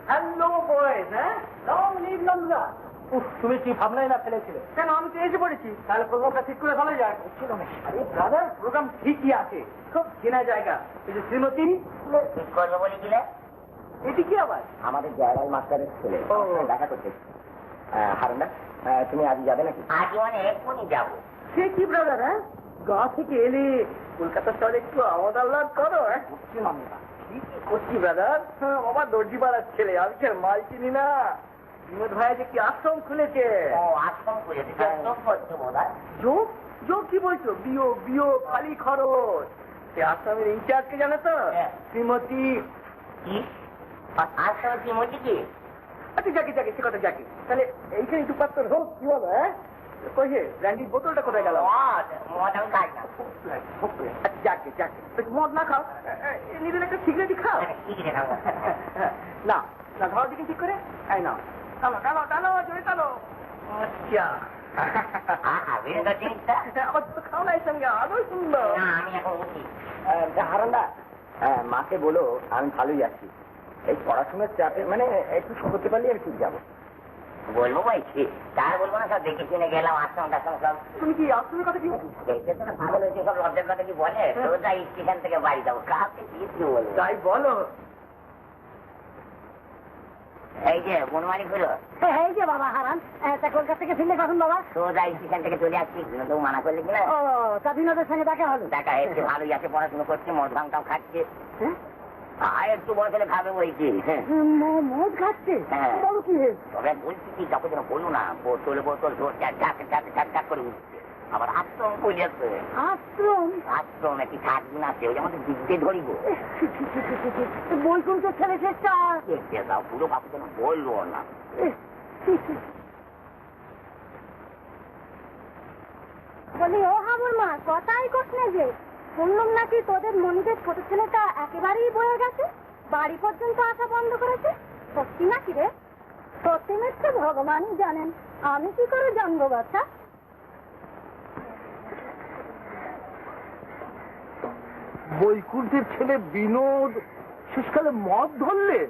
Speaker 2: হ্যালো বয়েজ, হ্যাঁ, লং লিভ লংরা। তুমি কি ভাবনাই না ফেলেছিলে? কেন, আমি তো এসে পড়েছি, তাহলে প্রোগ্রামটা ঠিক করে ফেলা যায়। আরে ব্রাদার, প্রোগ্রাম ঠিকই আছে, খুব চেনা জায়গা। এই যে শ্রীমতী
Speaker 5: ঠিক করবো বলেছিলে?
Speaker 2: এটি কি আবার?
Speaker 1: আমাদের জয়লাল মাস্টারের ছেলে, দেখা করতে। হারান্দা, তুমি আজ যাবে নাকি?
Speaker 5: আজ মানে এক্ষুনি যাবো।
Speaker 2: সে কি ব্রাদার, হ্যাঁ, গা থেকে এলে কলকাতা শহরে একটু আওয়াজ আল্লাহ করো। কি করছি ব্রাদার, আমার দর্জি পাড়ার ছেলে, আমি কি আর মাল চিনি না? বিনোদ ভাই যে কি আশ্রম খুলেছে।
Speaker 5: ও আশ্রম খুলেছে, যোগ করছো বোধ হয়।
Speaker 2: যোগ? যোগ কি বলছো? বিয়োগ খালি খরচ। সে আশ্রমের ইনচার্জকে জানো তো?
Speaker 5: হ্যাঁ।
Speaker 2: শ্রীমতী।
Speaker 5: কি আশ্রম শ্রীমতী কি?
Speaker 2: আচ্ছা যাকে সে কথা যাকে, তাহলে এইখানে দু পাত্র হোক, কি বলো? হ্যাঁ, কই হে ব্র্যান্ডির বোতলটা কোথায় গেল?
Speaker 5: মদ আমি খাই না।
Speaker 2: যাকে মদ না খাও, নিজের একটা সিগারেট খাও।
Speaker 5: ঠিক আছে খাবো।
Speaker 2: না না, ধর দিকে ঠিক করে। এই নাও, টানো জোরে টানো। আচ্ছা,
Speaker 5: বিনোদ জিনিসটা
Speaker 2: খাও না, এর সঙ্গে আরো সুন্দর।
Speaker 5: না, আমি এখন উঠি।
Speaker 1: হারান্দা, মাকে বলো আমি ভালোই আছি, এই পড়াশোনার চাপে মানে একটু করতে পারলে আর ঠিক যাবো।
Speaker 5: বলবো বলছি, তার বলবো না, সব দেখে শুনে গেলাম আশ্রম টাশ্রম সব
Speaker 2: তুমি কি আশ্রমের কথা কি?
Speaker 5: দেখতে তো না ভালো হয়েছে, সব লজ্জার কথা কি বলে? সোজা স্টেশন থেকে বাড়ি যাবো, কাউকে কিছু বলবো।
Speaker 2: তাই বলো।
Speaker 5: এই যে বনমালি হলো,
Speaker 3: এই যে বাবা হারান, তা কলকাতা থেকে ফিরলে কখন বাবা?
Speaker 5: সোজা স্টেশন থেকে চলে আসছি, তো মানা করলে কিনা?
Speaker 3: ও, তা বিনোদের সঙ্গে দেখা হলো?
Speaker 5: দেখা এসছে, ভালোই আছে, পড়াশোনা করছে, মদ ভাঙটাও খাচ্ছে।
Speaker 3: হ্যাঁ?
Speaker 5: আর একটু বড় ছেলে খাবে বলছি।
Speaker 3: মদ খাচ্ছে?
Speaker 5: হ্যাঁ।
Speaker 3: বলো কি হয়েছে?
Speaker 5: তবে বলছি কি, যখন যেন বলো না, বোতল জোর চাক করে উঠছে। আবার আশ্রম করিয়াছে। আশ্রম একটি থাকবি না, ওই আমাদের দিকে ধরিব।
Speaker 3: বই কোনটা ছেলে চেষ্টা?
Speaker 5: দেখতে দাও, পুরো বাপু যেন বললো না।
Speaker 3: বলি ও হাবু,
Speaker 4: মা কথাই কস না যে শুনলাম নাকি তোদের মনিদের ছোট ছেলেটা একেবারেই বয়ে গেছে, বাড়ি পর্যন্ত আসা বন্ধ করেছে। সত্যি নাকি রে? সত্যি মিথ্যে ভগবানই জানেন, আমি কি করে জানবো বাচ্চা?
Speaker 2: বৈকুণ্ঠের ছেলে বিনোদ শেষকালে মদ ধরলে?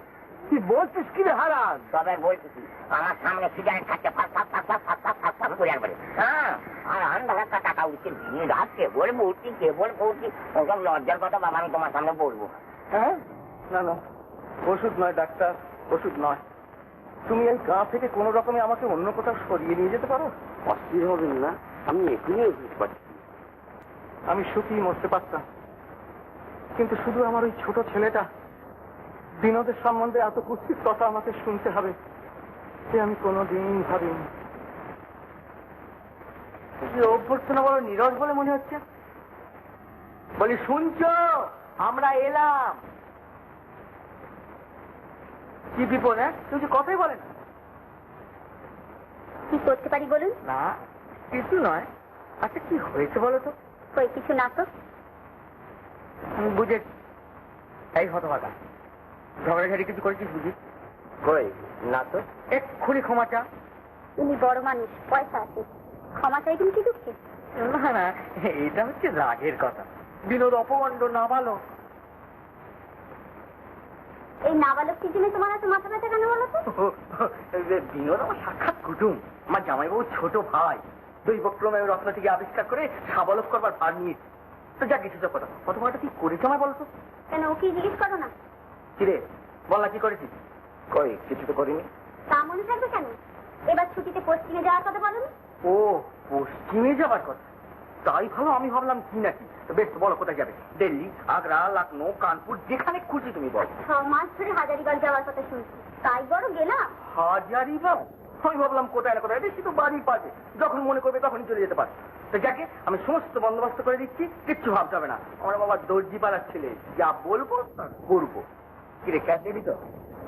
Speaker 2: কি বলছিস কি রে হারান?
Speaker 5: তবে বলতেছি আমার সামনে সিগারেট খাচ্ছে ফাঁস ফাঁস ফাঁস ফাঁস ফাঁস ফাঁস ফাঁস ফাঁস করে একবারে। হ্যাঁ, আর আন্দাজ একটা টাকা উঠছে দিন রাত কেবল বলছি ওসব লজ্জার কথা বাবা আমি তোমার সামনে বলবো।
Speaker 2: হ্যাঁ, না না, ওষুধ নয় ডাক্তার, ওষুধ নয়। তুমি এই গা থেকে কোনো রকমে আমাকে অন্য কোথাও সরিয়ে নিয়ে যেতে পারো?
Speaker 1: অস্থির হবেন না, আমি এখনই ওষুধ পাচ্ছি।
Speaker 2: আমি সুখী মরতে পারতাম, কিন্তু শুধু আমার ওই ছোট ছেলেটা বিনোদের সম্বন্ধে এত কুৎসিত কথা আমাকে শুনতে হবে যে আমি কোনোদিন ভাবিনি।
Speaker 1: অভ্যর্থনা বড় নীরস বলে মনে হচ্ছে। বলি শুনছ, আমরা এলাম। কি বিপদ? হ্যাঁ, কিছু কথাই বলেন
Speaker 3: কি করতে পারি বলুন?
Speaker 1: না, কিছু নয়। আচ্ছা কি হয়েছে বলো তো?
Speaker 3: কই কিছু না তো।
Speaker 1: আমি বুঝেছি, এই হতভাগা ঝগড়াঝাড়ি কিছু করেছিস বুঝি? কই না তো। এক্ষুনি ক্ষমা চা।
Speaker 3: উনি বড় মানুষ, পয়সা আছে, ক্ষমা চাইবেন কি দুঃখে?
Speaker 1: না না, এটা হচ্ছে রাগের কথা। বিনোদ অপমণ্ড নাবালক।
Speaker 3: এই নাবালকটির জন্য তোমার এত মাথা ব্যথা কেন বলো তো?
Speaker 1: বিনোদ আমার সাক্ষাৎ কুটুম, আমার জামাইবাবু ছোট ভাই। দৈবক্রমে রত্নটিকে আবিষ্কার করে সাবালক করবার ভার নিয়েছি। তো যা কিছু তো কথা কতটা কি করেছে আমায় বলতো?
Speaker 3: কেন ও কি জিজ্ঞেস করো না?
Speaker 1: কিরে বল না, কি করেছিস? কই কিছু তো করিনি।
Speaker 3: তা মনে থাকবে কেন? এবার ছুটিতে পশ্চিমে যাওয়ার কথা বলো না?
Speaker 1: ও পশ্চিমে যাবার কথা, তাই ভালো। আমি ভাবলাম কি নাকি। বেশ বলো কোথায় যাবে? দিল্লি, আগ্রা, লখনৌ, কানপুর, যেখানে খুশি তুমি বল।
Speaker 3: 6 মাস ধরে হাজারিবাগ যাওয়ার কথা শুনছি, তাই বড় গেলাম।
Speaker 1: হাজারিবাগ? আমি ভাবলাম কোথায় না কোথায়, বেশি তো বাড়ির পাশে, যখন মনে করবে তখনই চলে যেতে পারে। তো যাকে আমি সমস্ত বন্দোবস্ত করে দিচ্ছি, কিচ্ছু ভাবতে হবে না। আমার বাবা দর্জি পাড়ার ছেলে, যা বলবো তা করবো। কিরে ক্যাশ দিবি তো?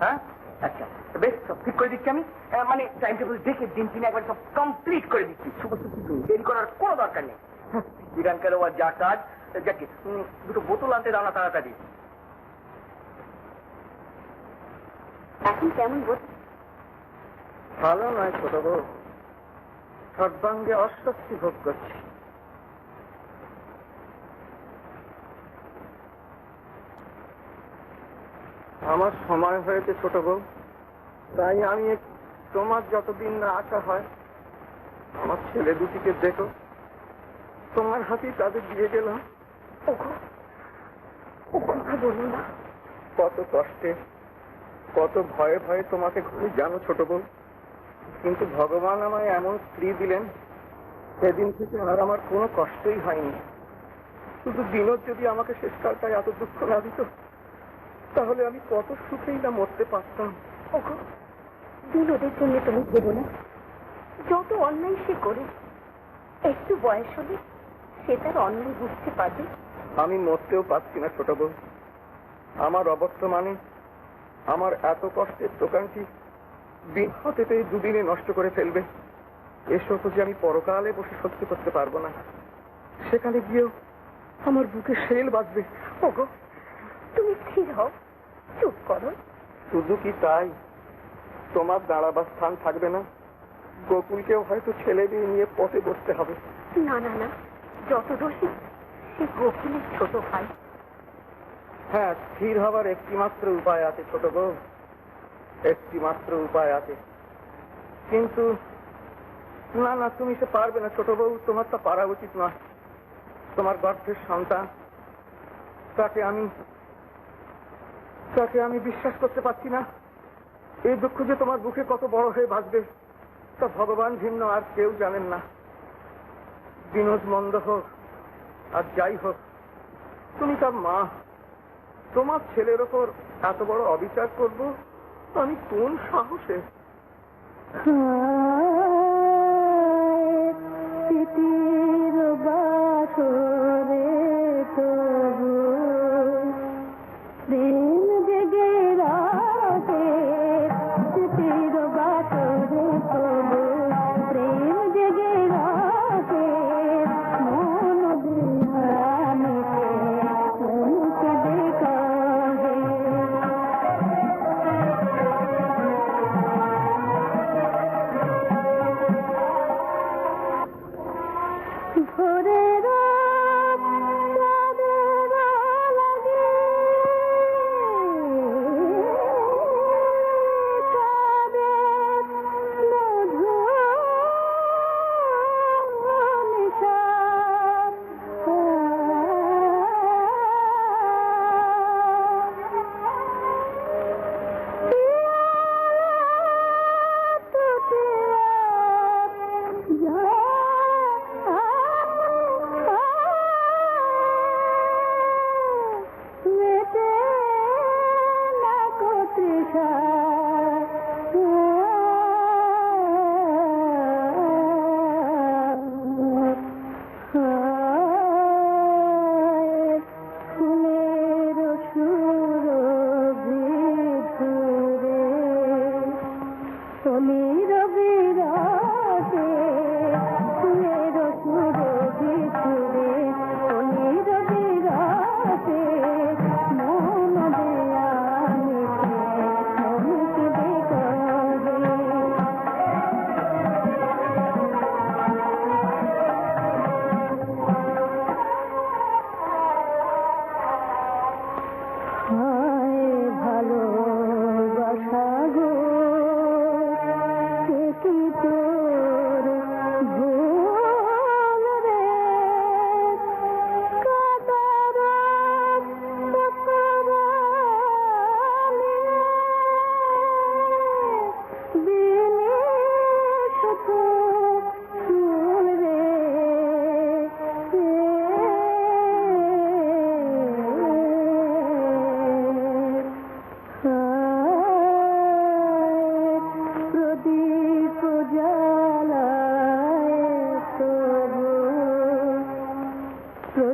Speaker 1: হ্যাঁ আচ্ছা, বেশ সব ঠিক করে দিচ্ছি আমি। মানে টাইম টেবিল দেখে দিন দিন একবার সব কমপ্লিট করে দিচ্ছি। সমস্ত কিছু দেরি করার কোনো দরকার নেই। ইরানকার ওর যা কাজ, যাকে দুটো বোতল আনতে দাও না তাড়াতাড়ি।
Speaker 3: এখন কেমন বোধ?
Speaker 2: ভালো নয় ছোট বউ, সর্বাঙ্গে অস্বস্তি ভোগ করছি। আমার সময় হয়েছে ছোট বউ, তাই আমি তোমার যতদিন না আসা হয় আমার ছেলে দুটিকে দেখো, তোমার হাতেই তাদের দিয়ে গেলাম। ও কথা বলো না। কত কষ্টে, কত ভয়ে ভয়ে তোমাকে ঘুরে জানো ছোট বউ, কিন্তু ভগবান আমায় এমন স্ত্রী দিলেন, সেদিন থেকে আর আমার কোনো কষ্টই হয়নি। শুধু বিনোদ যদি আমাকে শেষকালটায় এত দুঃখ না দিত, তাহলে আমি কত সুখেই না মরতে পারতাম।
Speaker 3: ওগো, বিনোদের জন্য তুমি ভেবো না। যত অন্যায় সে করে, একটু বয়স হলে সে তার অন্যায় বুঝতে পারবে।
Speaker 2: আমি মরতেও পারছি না ছোট বউ। আমার অবর্তমানে আমার এত কষ্টের দোকানটি হাতে পেয়ে দুদিনে নষ্ট করে ফেলবে। এসব যে আমি পরকালে বসে সহ্য করতে পারবো না। সেখানে গিয়েও আমার বুকে শেল বাজবে।
Speaker 3: ওগো, তুমি স্থির হও, চুপ করো।
Speaker 2: শুধু কি তাই, তোমার দাঁড়াবার স্থান থাকবে না। গোকুলকেও হয়তো ছেলে মেয়ে নিয়ে পথে বসতে হবে।
Speaker 3: না না না, যত দোষী সে গোকুলের ছোট ভাই।
Speaker 2: হ্যাঁ, স্থির হবার একটি মাত্র উপায় আছে ছোট বউ, একটি মাত্র উপায় আছে। কিন্তু না না, তুমি সে পারবে না ছোট বউ, তোমার তা পারা উচিত নয়। তোমার গর্ভের সন্তান, তাকে আমি বিশ্বাস করতে পারছি না। এই দুঃখ যে তোমার বুকে কত বড় হয়ে বাঁচবে তা ভগবান ভিন্ন আর কেউ জানেন না। বিনোদ মন্দ হোক আর যাই হোক, তুমি তার মা। তোমার ছেলের ওপর এত বড় অবিচার করবো আমি কোন সাহসে?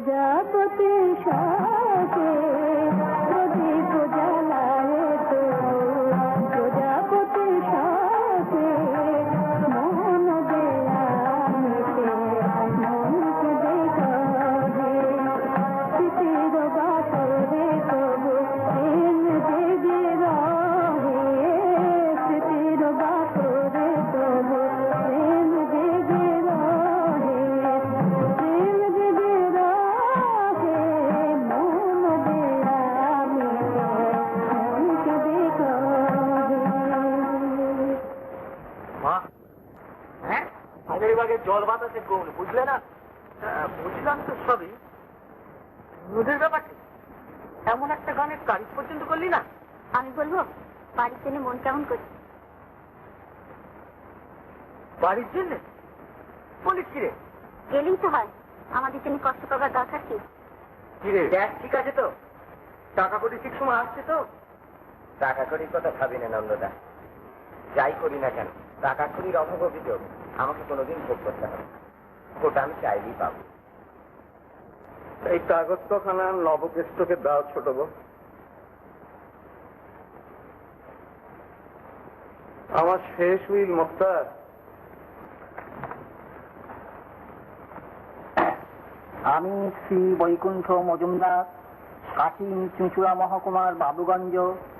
Speaker 3: প্রজাপতি শাকে প্রদীপ জ্বালায় তো প্রজাপতি শাকে মন দেয়া মিশে মনকে দেখা হে স্মৃতির বাসরে তবু প্রেম জেগে রহে স্মৃতির বাসরে তবু প্রেম জেগে রহে প্রেম জেগে রহে মন দেয়া মিশে মনকে দেখা হে।
Speaker 2: মা,
Speaker 5: হ্যাঁ
Speaker 2: আগের বাগে জল বাতাসে গৌণ, বুঝলে না? বুঝলাম তো সবই। নদীর ব্যাপারটা এমন একটা গানের তারিখ পর্যন্ত করলি না?
Speaker 3: আমি বলবো বাড়ির জন্য মন কেমন করছে?
Speaker 2: বাড়ির জন্য বলিস কিরে?
Speaker 3: গেলেই তো হয়, আমাদের জন্য কষ্ট করার দরকার কি?
Speaker 2: কিরে দেখ, ঠিক আছে তো? টাকা করি ঠিক সময় আসছে তো?
Speaker 1: টাকা করির কথা ভাবি না নন্দদা। যাই করি না কেন, টাকা করির অভাব অভিযোগ আমাকে কোনোদিন ভোগ করতে হবে না। ওটা আমি চাইলেই পাবো।
Speaker 2: এই কাগজখানা নবকেষ্টকে দাও ছোট বউ। আমার শেষ উইল মুক্তার।
Speaker 5: আমি শ্রী বৈকুণ্ঠ মজুমদার, কাশিম চুঁচুড়া মহকুমার বাবুগঞ্জ,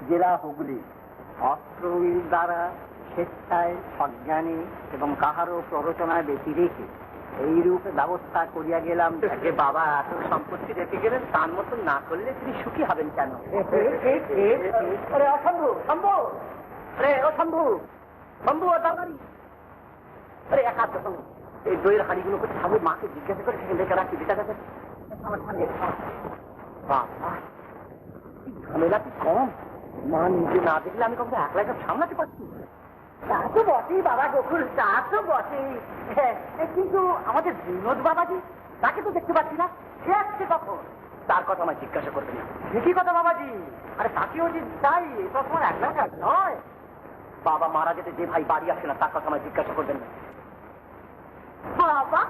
Speaker 5: জেলা হুগলি, অস্ত্রবিল দ্বারা স্বেচ্ছায় সজ্ঞানী এবং কাহারও প্ররোচনায় বেশি রেখে এইরূপ ব্যবস্থা করিয়া গেলাম।
Speaker 1: যে বাবা এত সম্পত্তি রেখে গেলেন, তার মতন না করলে তিনি সুখী হবেন কেন?
Speaker 5: আরে অশম্ভু, শম্ভু, আরে ও শম্ভু, শম্ভু ও দাদারি, আরে এক হাত শম্ভু, এই দইয়ের হাঁড়িগুলো করে ঠাকুর মাকে জিজ্ঞাসা করে সেখান থেকে রাখি দিতে গেছে। বাবা ঝামেলা কি কম, মা নিজে না দেখলে আমি কখনো একলা সব সামলাতে পারছি। তা তো বটেই বাবা গোকুল, তা তো বটেই, কিন্তু আমাদের বিনোদ বাবাজি তাকে তো দেখতে পাচ্ছি না। সে আসছে কখন? তার কথা আমায় জিজ্ঞাসা করবেন না। কি কথা বাবাজি? আরে তাকেও যে চাই, এটা তোমার একলা কাজ নয়। বাবা মারা যেতে যে ভাই বাড়ি আসে না, তার কথা আমায় জিজ্ঞাসা করবেন না।
Speaker 3: বাবা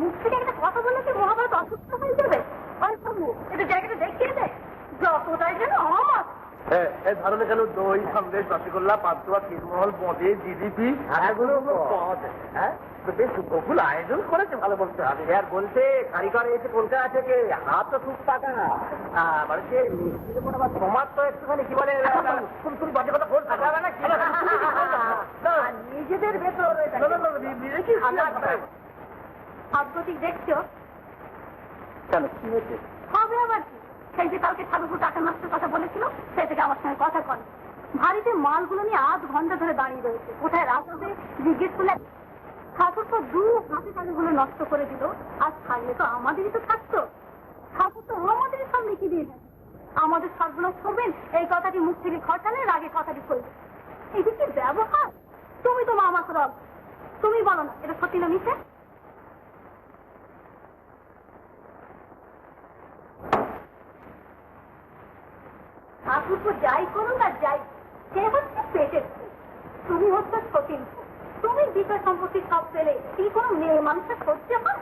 Speaker 3: মুখ থেকে একটা কথা বললে কি মহাভারত অসুস্থ হয়ে যাবে? অনেক প্রভু এটা জায়গাটা দেখিয়ে দেয় যতটাই যেন আমার
Speaker 2: ধরলে গেল দই, সন্দেশ, রসগোল্লা, পান্তুয়া, ক্ষীরমহল, বোঁদে, জিলিপি, বেশ বহুল আয়োজন করেছে, ভালো বলতে হবে। আর বলতে কারিগর এসে কলকাতা থেকে হাত তো খুব টাকা বাড়িতে তোমার তো একটুখানি কি বলে তুমি বাজে কথা বলতে পারবে না।
Speaker 3: নিজেদের ভেতর ভাগ্যটিক দেখছো
Speaker 5: কেন কি হয়েছে?
Speaker 3: হবে আবার কি? সেই যে কালকে ঠাকুর টাকা নষ্টের কথা বলেছিল, সে থেকে আমার সঙ্গে কথা কন। ভারীতে মালগুলো নিয়ে 8 ঘন্টা ধরে দাঁড়িয়ে রয়েছে। কোথায় রাখবে জিজ্ঞেস করলে ঠাকুর তো 2 হাতে টাকাগুলো নষ্ট করে দিল। আর থাকলে তো আমাদেরই তো থাকতো। ঠাকুর তো আমাদেরই সামনে কি দিয়ে গেছে। আমাদের সর্বনাশ করবেন এই কথাটি মুখ থেকে খসালে রাগে কথাটি করবে। এটা কি ব্যবহার? তুমি তো মা আমার রব, তুমি বলো না এটা সত্যি না মিথ্যে? ঠাকুর তো যাই করুন আর যাই, সে হচ্ছে পেটের ফুল, তুমি হচ্ছে সতীন ফুল। তুমি বিষয় সম্পত্তি সব পেলে কি কোনো মেয়ে মানুষের সহ্য হয়?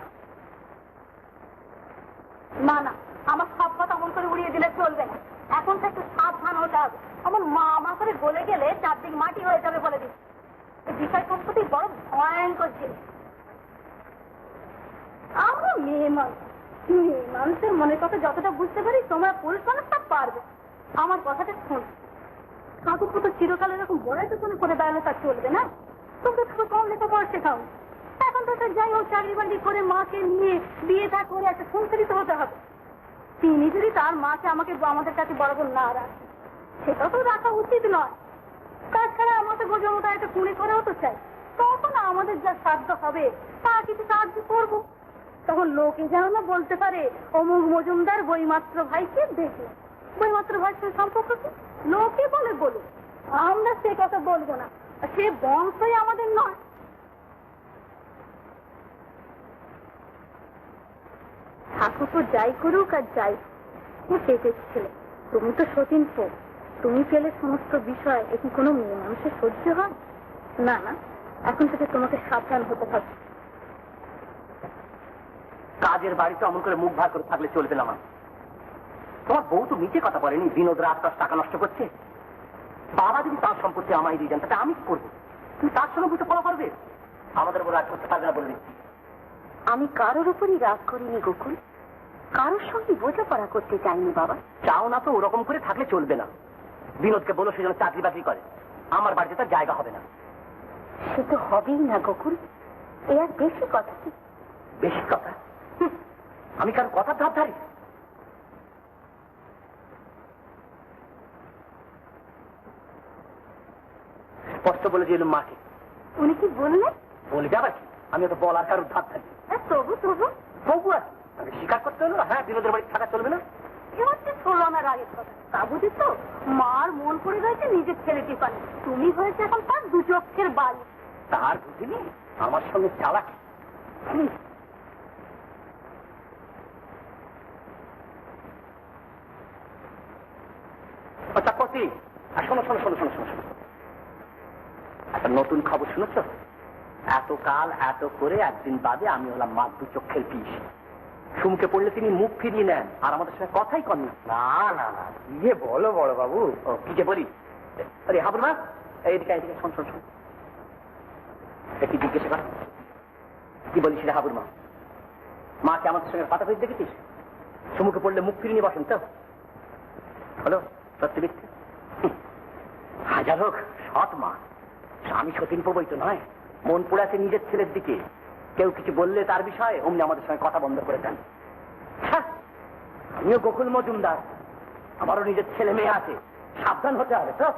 Speaker 3: না না, আমার সব কথা অমন করে উড়িয়ে দিলে চলবে না। এখন তো একটু সাবধান হতে হবে। আমার মা আমার করে গলে গেলে চারদিক মাটি হয়ে যাবে বলে দিচ্ছি। বিষয় সম্পত্তি বড় ভয়ঙ্কর জিনিস। আমরা মেয়ে মানুষ, মেয়ে মানুষের মনের কথা যতটা বুঝতে পারি তোমরা পুরুষ মানুষ তা পারবে। আমার কথাটা শোন, ঠাকুর তো চিরকাল এরকম বড়াই তো করে বেড়ালে তা চলবে না। তোমরা তো কম লেখাপড়া শেখাও। এখন তো যাই হোক চাকরি বাকরি করে মাকে নিয়ে বিয়ে থা করে একটা সংসারিত হতে হবে। তিনি যদি তার মাকে আমাকে আমাদের কাছে বরাবর না রাখে, সেটাও তো রাখা উচিত নয়। তাছাড়া আমাকে বোঝার মতো একটা কুড়ি করেও তো চাই। তখন আমাদের যা সাধ্য হবে তা কিছু সাহায্য করবো। তখন লোকে যেন না বলতে পারে অমুক মজুমদার বইমাত্র ভাইকে দেখে। বইমাত্র ভাইয়ের সঙ্গে সম্পর্ক কি? লোকে বলে বলুক, আমরা সে কথা বলবো না। সে বংশই আমাদের নয়। ঠাকুর তো যাই করুক আর যাই, পেটের ছেলে, তুমি তো সতীন ফোক, তুমি পেলে সমস্ত বিষয় এটি কোনো মেয়ে মানুষের সহ্য হয় না। না, এখন থেকে তোমাকে সাবধান হতে হবে।
Speaker 5: কাজের বাড়িতে অমন করে মুখ ভার করে থাকলে চলবে না মা। তোমার বউ তো নিচে কথা বলেনি বিনোদ রাস্তার টাকা নষ্ট করছে। বাবা যদি তার সম্পত্তি আমায় দিয়ে যান তাতে আমি কি করবো? তুমি তার সঙ্গে বুঝতে ফলো করবে? আমাদের উপর রাগ করতে পারবে না বলে দিচ্ছি।
Speaker 4: আমি কারোর উপরই রাগ করিনি গোকুল, কারোর সঙ্গে বোঝাপড়া করতে চাইনি বাবা।
Speaker 5: চাও না তো ওরকম করে থাকলে চলবে না। বিনোদকে বলো সে যেন চাকরি বাকরি করে, আমার বাড়িতে তার জায়গা হবে না।
Speaker 4: সে তো হবেই না গোকুল, এ আর বেশি কথা কি?
Speaker 5: বেশি কথা? আমি কারো কথা ধার ধারি? স্পষ্ট বলে দিলাম মাকে।
Speaker 4: উনি কি বললেন?
Speaker 5: বলবে আবার কি? আমি তো বলার কারোর ধার ধারি।
Speaker 4: তবু তবু
Speaker 5: তবু আর আমি স্বীকার করতে হলো না। হ্যাঁ, বিনোদের বাড়ি থাকা চলবে না।
Speaker 3: এবার তো ছোড়ানোর আগের কথা। তা বুঝি তো মার মন পড়ে গেছে নিজের ছেলেকে পালে, তুমি হয়েছে এখন তার দু চোখের বালি।
Speaker 5: তার বুঝিনি আমার সঙ্গে চালাকি। আচ্ছা কতি, শোনো শোনো শোনো শোনো শোনো শোনো, একটা নতুন খবর শুনেছ? এতকাল এত করে একদিন বাদে আমি হলাম মার দু চোখের পিস। সুমকে পড়লে তিনি মুখ ফিরিয়ে নেন আর আমাদের সঙ্গে কথাই কন না।
Speaker 1: না না না, কি যে বলো বড় বাবু।
Speaker 5: ও কি যে বলি? আরে হাবুর মা, এইদিকে এইদিকে শোন শোন শোন, কি জিজ্ঞেস কর, কি বলিস রে হাবুর মা? মাকে আমাদের সঙ্গে কথা বলতে দেখেছিস? সুমুখে পড়লে মুখ ফিরিয়ে নিয়ে বসেন তো? হলো সত্যি মিথ্যে? হাজার হোক সৎ মা, স্বামী সতীন প্রবই তো নয়। মন পড়ে আছে নিজের ছেলের দিকে, কেউ কিছু বললে তার বিষয়ে অমনি আমাদের সঙ্গে কথা বন্ধ করে দেন। আমিও গোকুল মজুমদার, আমারও নিজের ছেলে মেয়ে আছে, সাবধান হতে হবে তো।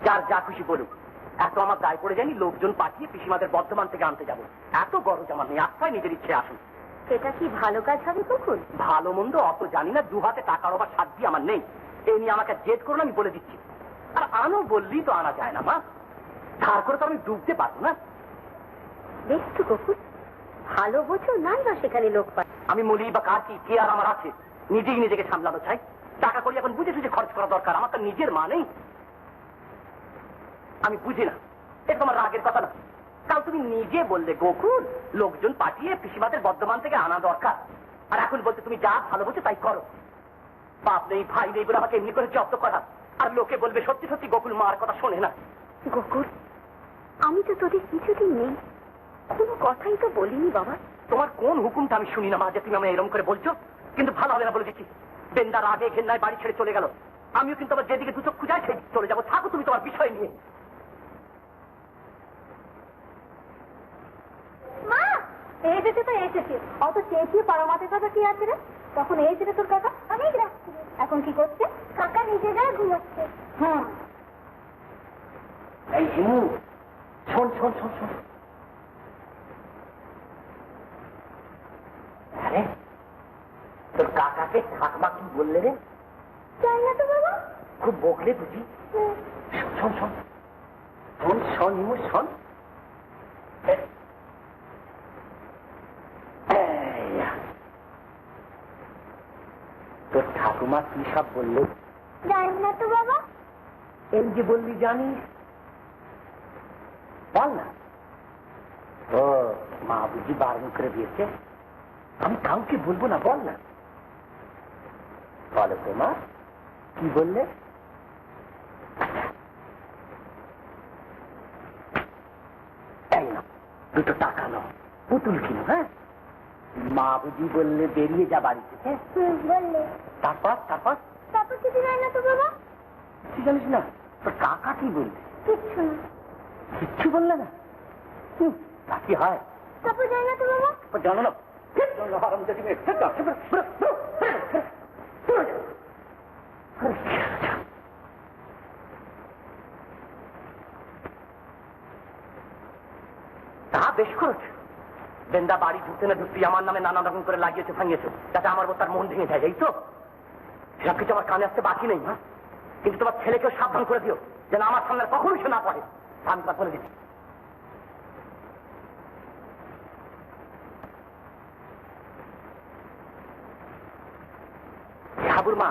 Speaker 5: যার যা খুশি বলুক, এত আমার দায় পড়ে যায়নি লোকজন পাঠিয়ে পিসিমাদের বর্ধমান থেকে আনতে যাব। এত গরজ আমার নেই, আস্থায় নিজের ইচ্ছে আসুন।
Speaker 4: সেটা কি ভালো কাজ হবে গোকুল?
Speaker 5: ভালো মন্দ অত জানি না, দু হাতে টাকার অভাব সাধ্য আমার নেই। এই নিয়ে আমাকে জেদ করুন, আমি বলে দিচ্ছি। আর আনো বললেই তো আনা যায় না মা, ধার করে তো আমি ডুবতে পারবো না।
Speaker 4: বেশ তো গোকুল, ভালো বোঝো নাই বা সেখানে লোক পায়।
Speaker 5: আমি মলি বা কার কি আর আমার আছে? নিজেই নিজেকে সামলানো চাই। টাকা করি এখন বুঝে সুঝে খরচ করা দরকার, আমার তো নিজের মা নেই। আমি বুঝি না, এটা তোমার রাগের কথা না। কাল তুমি নিজে বললে গোকুল লোকজন পাঠিয়ে পিসিমাদের বর্ধমান থেকে আনা দরকার, আর এখন বলতে তুমি যা ভালো বলছো তাই করো। বাপ নেই ভাই নেই বলে আমাকে এমনি করে জব্দ করা, আর লোকে বলবে সত্যি সত্যি গোকুল মার কথা শোনে না।
Speaker 4: গোকুল, আমি তো তোদের কিছুদিন নেই, কোনো কথাই তো বলিনি বাবা।
Speaker 5: তোমার কোন হুকুমটা আমি শুনি না মা যে তুমি আমায় এরকম করে বলছো? কিন্তু ভালো হবে না বলে দিচ্ছি। বেন্দার আগে ঘেন্নায় বাড়ি ছেড়ে চলে গেল, আমিও কিন্তু আবার যেদিকে দু চোখ খুঁজায় সেই চলে যাবো। থাকো তুমি তোমার বিষয় নিয়ে।
Speaker 3: মা এসেছে তো এসেছে, অত চেয়েছিয়ে পারমাতের কথা কি আছে রে? তখন এসেছে তোর কাকা, অনেক রাখছি। এখন কি করছে? কাকা নিজে যায় ঘুমাচ্ছে।
Speaker 5: এই হিমু, শোন শোন শোন শোন। আরে তোর কাকাকে ঠাকমা কি বললে রে?
Speaker 3: জানি না তো বাবা।
Speaker 5: খুব বকলে বুঝি? শোন শোন শোন শোন হিমু শোন। তোর ঠাকুমা কি সব বললে?
Speaker 3: জানি না তো বাবা।
Speaker 5: এই যে বললি জানিস, বল না। ও মা বুঝি বারণ করে দিয়েছে? আমি কাউকে বলবো না, বল না। বলো তো মা, কি বললে? এই না, দুটো টাকা নাও, পুতুল কিনো। হ্যাঁ, মা বুঝি বললে বেরিয়ে যা বাড়ি থেকে।
Speaker 3: বললে।
Speaker 5: তারপর তারপর
Speaker 3: তারপর কিছু জানি না তো বাবা।
Speaker 5: তুই জানিস না? তোর কাকা কি বললে?
Speaker 3: কিচ্ছু না।
Speaker 5: কিচ্ছু বললে না? তা কি হয়?
Speaker 3: তারপর জানি না তো বাবা।
Speaker 5: জানো না? তা বেশ করেছে। বেন্দা বাড়ি ঢুকতে না ঢুকতে আমার নামে নানা রকম করে লাগিয়েছে ভাঙিয়েছে, যাতে আমার তার মন ভেঙে যায়। এই তো সব কিছু আমার কানে আসতে বাকি নেই। হ্যাঁ, কিন্তু তোমার ছেলেকেও সাবধান করে দিও যেন আমার সামনে কখনোই সে না পড়ে। আমি তা বলে দিচ্ছি। হাবুর মা,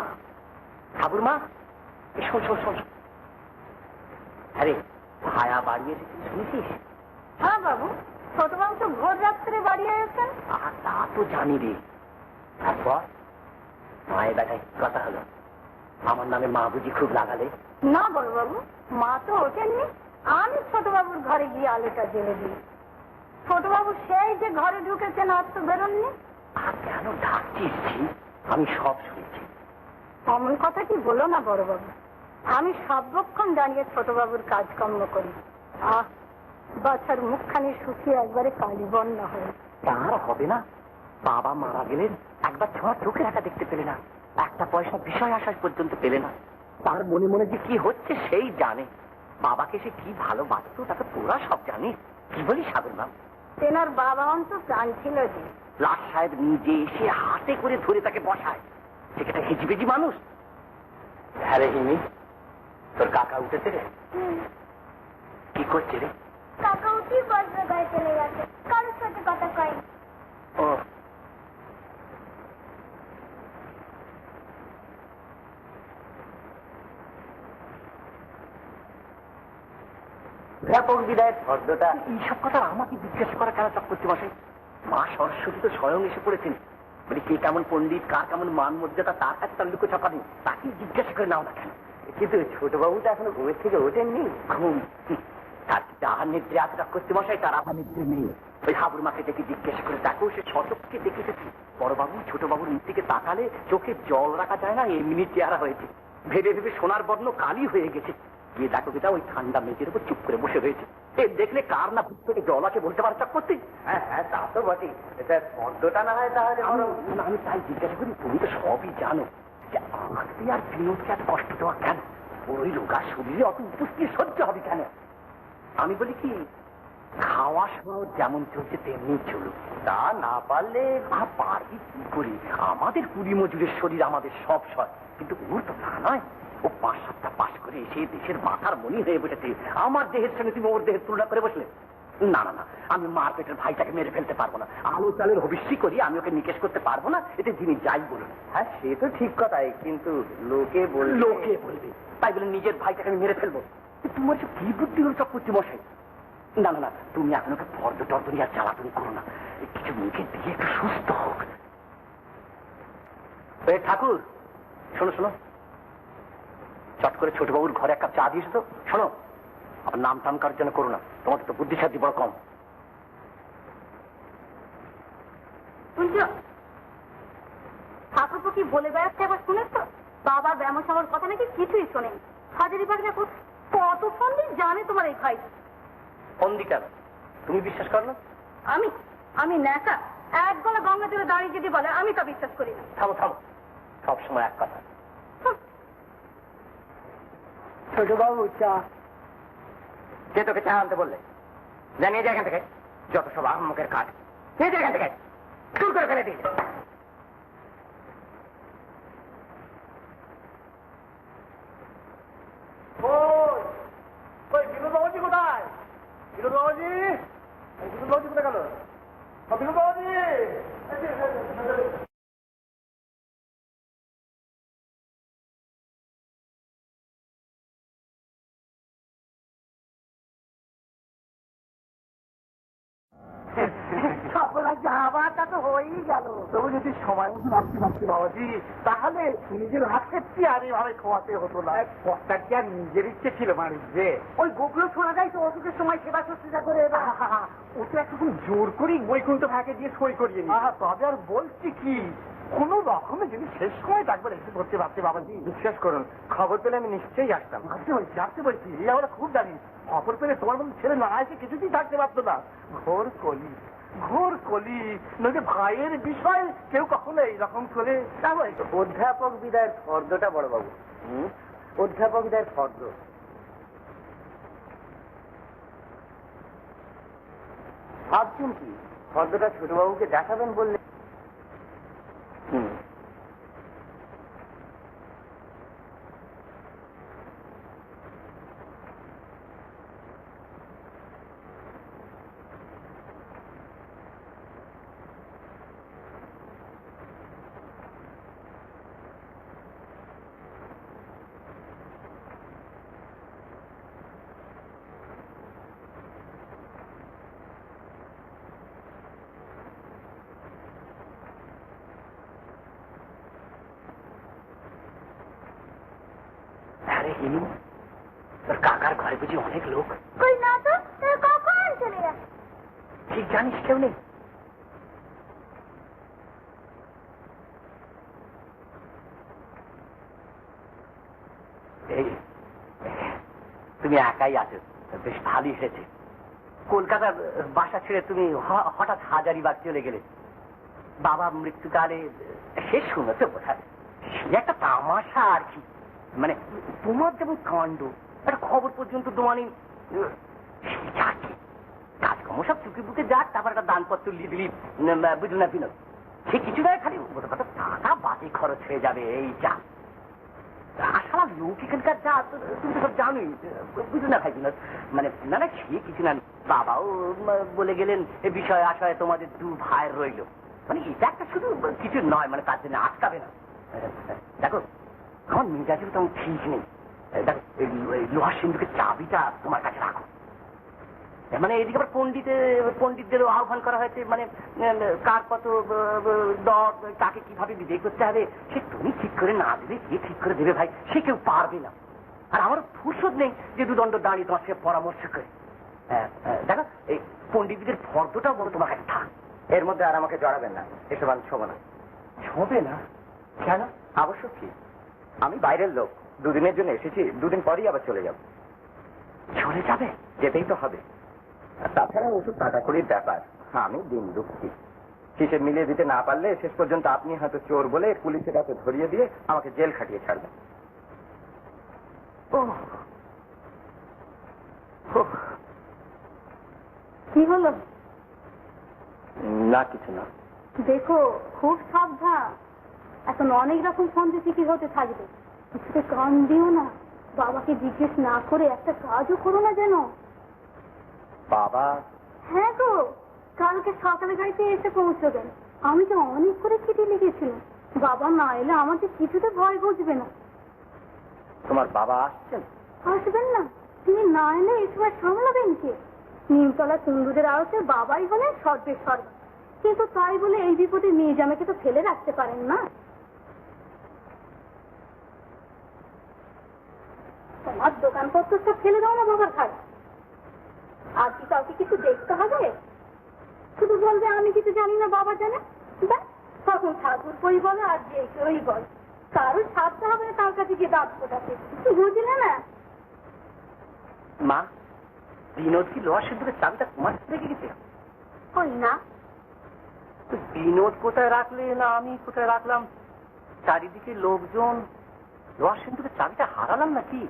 Speaker 5: হাবুর মা, শোন শোন শোন। আরে ভায়া বাড়িয়ে শুনেছিস?
Speaker 3: হ্যাঁ বাবু, ছোটবাবু তো ভোর রাত্রে বাড়ি এসেছেন।
Speaker 5: তা তো জানি রে। তারপর মায়ের বেটায় কথা হলো, আমার নামে মা বুঝি খুব লাগালে?
Speaker 3: না বড়বাবু, মা তো ওঠেননি, আমি ছোটবাবুর ঘরে গিয়ে আলোটা জ্বেলে দিই। ছোটবাবু সেই যে ঘরে ঢুকেছেন আর তো বেরোননি।
Speaker 5: আর কেন ডাকছিস? আমি সব শুনেছি।
Speaker 3: অমন কথা কি বলো না বড়বাবু, আমি সর্বক্ষণ দাঁড়িয়ে ছোটবাবুর কাজকর্ম করি। বাচ্চার মুখখানি শুকিয়ে একবারে কালি বন্য হয়ে।
Speaker 5: তার হবে না, বাবা মারা গেলেন, একবার ছোঁয়া চোখে রাখা দেখতে পেলে না, একটা পয়সা বিষয় আসার পর্যন্ত পেলে না। তার মনে মনে যে কি হচ্ছে সেই জানে। বাবাকে সে কি ভালোবাসতো তাকে তোরা সব জানিস। কি বলি সাগর নাম?
Speaker 3: তেনার বাবা অন্ত প্রাণ ছিল যে।
Speaker 5: লাট সাহেব নিজে এসে হাতে করে ধরে তাকে বসায়। সেটা হিজিবেজি মানুষ। হ্যাঁ রে হিমি, তোর কাকা উঠেছে রে? কি করছে রে?
Speaker 4: কাকা উঠি বজ্র গায়ে চলে গেছে, কারোর সাথে কথা কয়।
Speaker 5: ও
Speaker 1: ব্যাপক বিদায়ের ফর্দটা।
Speaker 5: এইসব কথা আমাকে জিজ্ঞেস করা কেন চক্রবর্তী মশাই? মা সরস্বতী তো স্বয়ং এসে পড়েছেন। বলি কে কেমন পণ্ডিত, কার কেমন মান মর্যাদা, তার কাছে তার লুকো চাপা নেই। তাকে জিজ্ঞাসা করে নাও না কেন?
Speaker 1: কিন্তু ছোটবাবু তো এখনো ঘুমের থেকে ওঠেননি।
Speaker 5: ঘুম? তার যদি আহার নিদ্রে আছে চক্রবর্তী মশাই, তার আহার নিদ্রে নেই। ওই হাবুর মাকে ডেকে জিজ্ঞাসা করে দেখো, সে ছটককে দেখেছে। বড়বাবু ছোটবাবুর মুখ থেকে তাকালে চোখে জল রাখা যায় না, এমনি চেহারা হয়েছে। ভেবে ভেবে সোনার বর্ণ কালি হয়ে গেছে। গিয়ে দেখো বেটা ওই ঠান্ডা মেঝের উপর চুপ করে বসে রয়েছে। দেখলে কার না ভূত থেকে জল আছে বলতে পারে চক্রবর্তী?
Speaker 1: হ্যাঁ হ্যাঁ, তা তো বটেই। এটা ফর্দটা না হয় তাহলে
Speaker 5: আমি তাই জিজ্ঞাসা করি, তুমি তো সবই জানো যে আমাকে আর বিনোদকে এত কষ্ট দেওয়া কেন? ওই রোগা শরীরে অত উপস্থিত সহ্য হবে কেন? আমি বলি কি, খাওয়া সময় যেমন চলছে তেমনি চলুক।
Speaker 1: তা না পারলে
Speaker 5: পারবি কি করি? আমাদের কুড়ি মজুরের শরীর আমাদের সব সয়, কিন্তু ওর তো তা নয়। ও 5-7টা পাশ করে এসে দেশের মাথার মনি হয়ে বসেছে। আমার দেহের সঙ্গে তুমি ওর দেহের তুলনা করে বসলে? না না না, আমি মার পেটের ভাইটাকে মেরে ফেলতে পারবো না। আলো চালের ভবিষ্যৎ করি, আমি ওকে নিকেশ করতে পারবো না। এতে যিনি যাই বলুন।
Speaker 1: হ্যাঁ, সে তো ঠিক কথাই, কিন্তু লোকে বলবে।
Speaker 5: লোকে বলবে তাই বলে নিজের ভাইটাকে আমি মেরে ফেলবো? তোমার সে কি বুদ্ধি হল চক্রবর্তী মশাই? না না না, তুমি এখন ওকে ফর্দ টর্দ নিয়ে আর জ্বালাতন করো না। কিছু মুখে দিয়ে একটু সুস্থ হোক। ঠাকুর, শোনো শোনো, চট করে ছোটবাবুর ঘরে এক কাপ চা দিস তো। শোনো, আবার নাম টাম করার জন্য করো না, তোমাদের তো বুদ্ধি সাধ্য বড় কম।
Speaker 3: ঠাকুরপো কি বলে বেড়াচ্ছে একবার শুনেছ তো? বাবা ব্যামস আমার কথা নাকি কিছুই শোনেন। হাজারি বাড়ি দেখো কত ফন্দি জানে তোমার এই ভাই।
Speaker 5: ফন্দি কেন? তুমি বিশ্বাস করো না?
Speaker 3: আমি ন্যাকা এক গলা গঙ্গা জলে দাঁড়িয়ে যদি বলে আমি তা বিশ্বাস করি না।
Speaker 5: থামো থামো, সবসময় এক কথা।
Speaker 1: ছোটবাবু চা। কে তোকে চা আনতে বললে? জানিয়ে যায় এখান থেকে। যত সব আহম্মকের কাজ, নিয়ে যায় এখান থেকে, দূর করে ফেলে দিই।
Speaker 2: বিনোদ বাবাজি কোথায়? বিনোদ বাবাজি, বিনোদ বাবাজি কোথায় গেল? বিনোদ বাবাজি,
Speaker 5: যাওয়াটা তো হয়েই গেল।
Speaker 2: তবু যদি সময় মতো রাখতে পারছি বাবাজি, তাহলে নিজের হাতে আর এভাবে খোয়াতে হতো না। কর্তার কি আর নিজের ইচ্ছে ছিল মানুষ যে?
Speaker 5: ওই গোকুল শোনা যায় তো অসুখের সময় সেবা শুশ্রূষা করে।
Speaker 2: ও তো একটু জোর করেই বৈকুণ্ঠ ভাইকে দিয়ে সই করিয়ে নি। তবে আর বলছি কি, কোন রকমে যদি শেষ সময় একবার এসে করতে পারতে বাবাজি।
Speaker 1: বিশ্বাস করুন, খবর পেলে আমি নিশ্চয়ই আসতাম।
Speaker 2: আসতে বলছি এই আমরা খুব জানি। খবর পেলে তোমার মতো ছেলে না এসে কিছুতেই থাকতে পারতো না। ঘোর কলি, ঘোর কলি। নইলে ভাইয়ের বিষয় কেউ কখনো এইরকম করে।
Speaker 1: অধ্যাপক বিদায়ের ফর্দটা বড়বাবু। অধ্যাপক বিদায়ের ফর্দ। ভাবছেন কি ফর্দটা ছোটবাবুকে দেখাবেন বললে?
Speaker 5: ইনি তোর কাকার ঘরে বুঝি অনেক লোক?
Speaker 3: কই না তো, কখন চলে গেছে?
Speaker 5: ঠিক জানিস কেউ নেই? এই তুমি একাই আছো, বেশ ভালোই এসেছে। কলকাতার বাসা ছেড়ে তুমি হঠাৎ হাজারিবাগ চলে গেলে। বাবা মৃত্যুকালে শেষ শুনেছো বোধহয়, সে একটা তামাশা আর কি। মানে তোমার যেমন কাণ্ড, একটা খবর পর্যন্ত দোয়ানি, কাজকর্ম সব চুকি বুকে যাক, তারপর একটা দানপত্র লিখলি বুঝল না বিনোদ, সে কিছু নয়, খালি টাকা বাতি খরচ হয়ে যাবে এই যা। আসলে লোক এখানকার যা তুমি তো সব জানোই, বুঝো না ভাই বিনোদ। মানে না না, সে কিছু না, বাবাও বলে গেলেন এ বিষয়ে আশায় তোমাদের দু ভাইয়ের রইল। মানে এটা একটা শুধু কিছু নয়, মানে তার জন্য আটকাবে না। দেখো আমার মেজাজের তেমন ঠিক নেই। দেখো লোহার সিন্ধুকের চাবিটা তোমার কাছে রাখো। মানে এদিকে আবার পণ্ডিতদেরও আহ্বান করা হয়েছে, মানে কার কত দর, কাকে কিভাবে বিদায় করতে হবে সে তুমি ঠিক করে না দেবে, কে ঠিক করে দেবে ভাই, সে কেউ পারবে না। আর আমার ফুরসত নেই যে দুদণ্ড দাঁড়িয়ে তোমার সাথে পরামর্শ করে। দেখো এই পণ্ডিতদের ফর্দটাও বড় তোমার কাছে থাক।
Speaker 1: এর মধ্যে আর আমাকে জড়াবেন না, এসব আমি ছোব না।
Speaker 5: ছবে না কেন?
Speaker 1: আবশ্যক কি, আমি বাইরের লোক, দুদিনের জন্য এসেছি, দুদিন পরেই আবার চলে যাব।
Speaker 5: চলে যাবে?
Speaker 1: যেতেই তো হবে। তাছাড়া ওষুধ টাকা করির ব্যাপার, আমি দিন দুঃখী। হিসেব মিলিয়ে দিতে না পারলে শেষ পর্যন্ত আপনি হয়তো চোর বলে পুলিশের কাছে ধরিয়ে দিয়ে আমাকে জেল খাটিয়ে ছাড়বেন।
Speaker 3: কি হলো?
Speaker 1: না কিছু না।
Speaker 3: দেখো খুব সাবধান, এখন অনেক রকম সন্দেহ কি হতে থাকবে। কিছুতে কান দিও না, বাবাকে জিজ্ঞেস না করে একটা কাজও করো না যেন।
Speaker 1: বাবা?
Speaker 3: হ্যাঁ গো, কালকে সকালে গাড়িতে এসে পৌঁছবেন। আমি তো অনেক করে চিঠি লিখেছিলাম, বাবা না এলে আমাকে কিছুতে ভয় বুঝবে না।
Speaker 1: তোমার বাবা আসছেন?
Speaker 3: আসবেন না, তিনি না এলে এই সময় সামলাবেন কে? নিমতলা কুণ্ডুদের আড়তে বাবাই হলেন সর্বে সর্ব, কিন্তু তাই বলে এই বিপদে মেয়ে জামাকে তো ফেলে রাখতে পারেন না। তোমার দোকানপত্র সব ফেলে দাও না বাবার ঘাড়ে। আর কি কাউকে কিছু দেখতে হবে? শুধু বলবে আমি কিছু জানি না, বাবা জানে, তখন ঠাকুর বই বলো আর যে কেউই বল, কারোর ছাড়তে হবে না তার কাছে গিয়ে দাঁত ফোটাতে, বুঝলে না?
Speaker 5: মা, বিনোদ কি লোহার সিন্ধুকের চাবিটা তোমার রেখে গেছে?
Speaker 3: ওই না,
Speaker 5: বিনোদ কোথায় রাখলে না আমি কোথায় রাখলাম, চারিদিকে লোকজন, লোহার সিন্ধুকের চাবিটা হারালাম নাকি?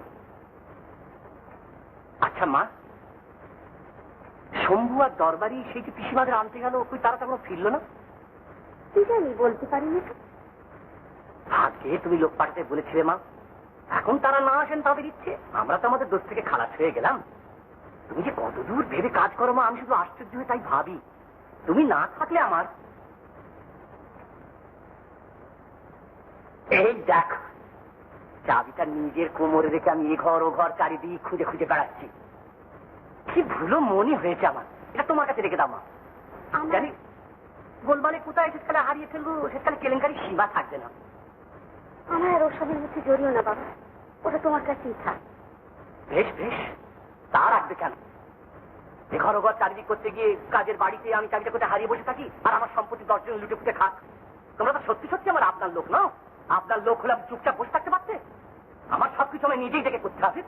Speaker 5: আচ্ছা মা, শম্ভু আর দরবারি সেই যে পিসিমাদের আনতে গেল, ওই তারা তখন ফিরল না?
Speaker 3: ঠিক আমি বলতে পারিনি।
Speaker 5: আগে তুমি লোক পাঠাতে বলেছিলে মা, এখন তারা না আসেন তাদের ইচ্ছে, আমরা তো আমাদের দোষ থেকে খালাস হয়ে গেলাম। তুমি যে কতদূর ভেবে কাজ করো মা, আমি শুধু আশ্চর্য হয়ে তাই ভাবি। তুমি না থাকলে আমার এই দেখ, চাবিটা নিজের কোমরে রেখে আমি এ ঘর ও ঘর চারিদিক খুঁজে খুঁজে বেড়াচ্ছি। কি ভুলো মনে হয়েছে আমার, এটা তোমার কাছে রেখে দাও মা। জানি গোলমালে কোথায় শেষকালে হারিয়ে ফেলবো, শেষকালে কেলেঙ্কারি সীমা থাকবে না।
Speaker 3: আমার ওসবের মধ্যে জড়িও না বাবা, ওটা তোমার কাছেই থাক।
Speaker 5: বেশ বেশ, তা রাখবে কেন? এ ঘর ও ঘর চারিদিক করতে গিয়ে কাজের বাড়িতে আমি চাবিটা কোথায় হারিয়ে বসে থাকি, আর আমার সম্পত্তি 10 জন লুটে ফুটে খাক। তোমরা তো সত্যি সত্যি আমার আপনার লোক নাও। আপনার লোক হলে আমি চুপচাপ বসে থাকতে পারতে? আমার সবকিছু আমি নিজেই দেখে করতে হবে।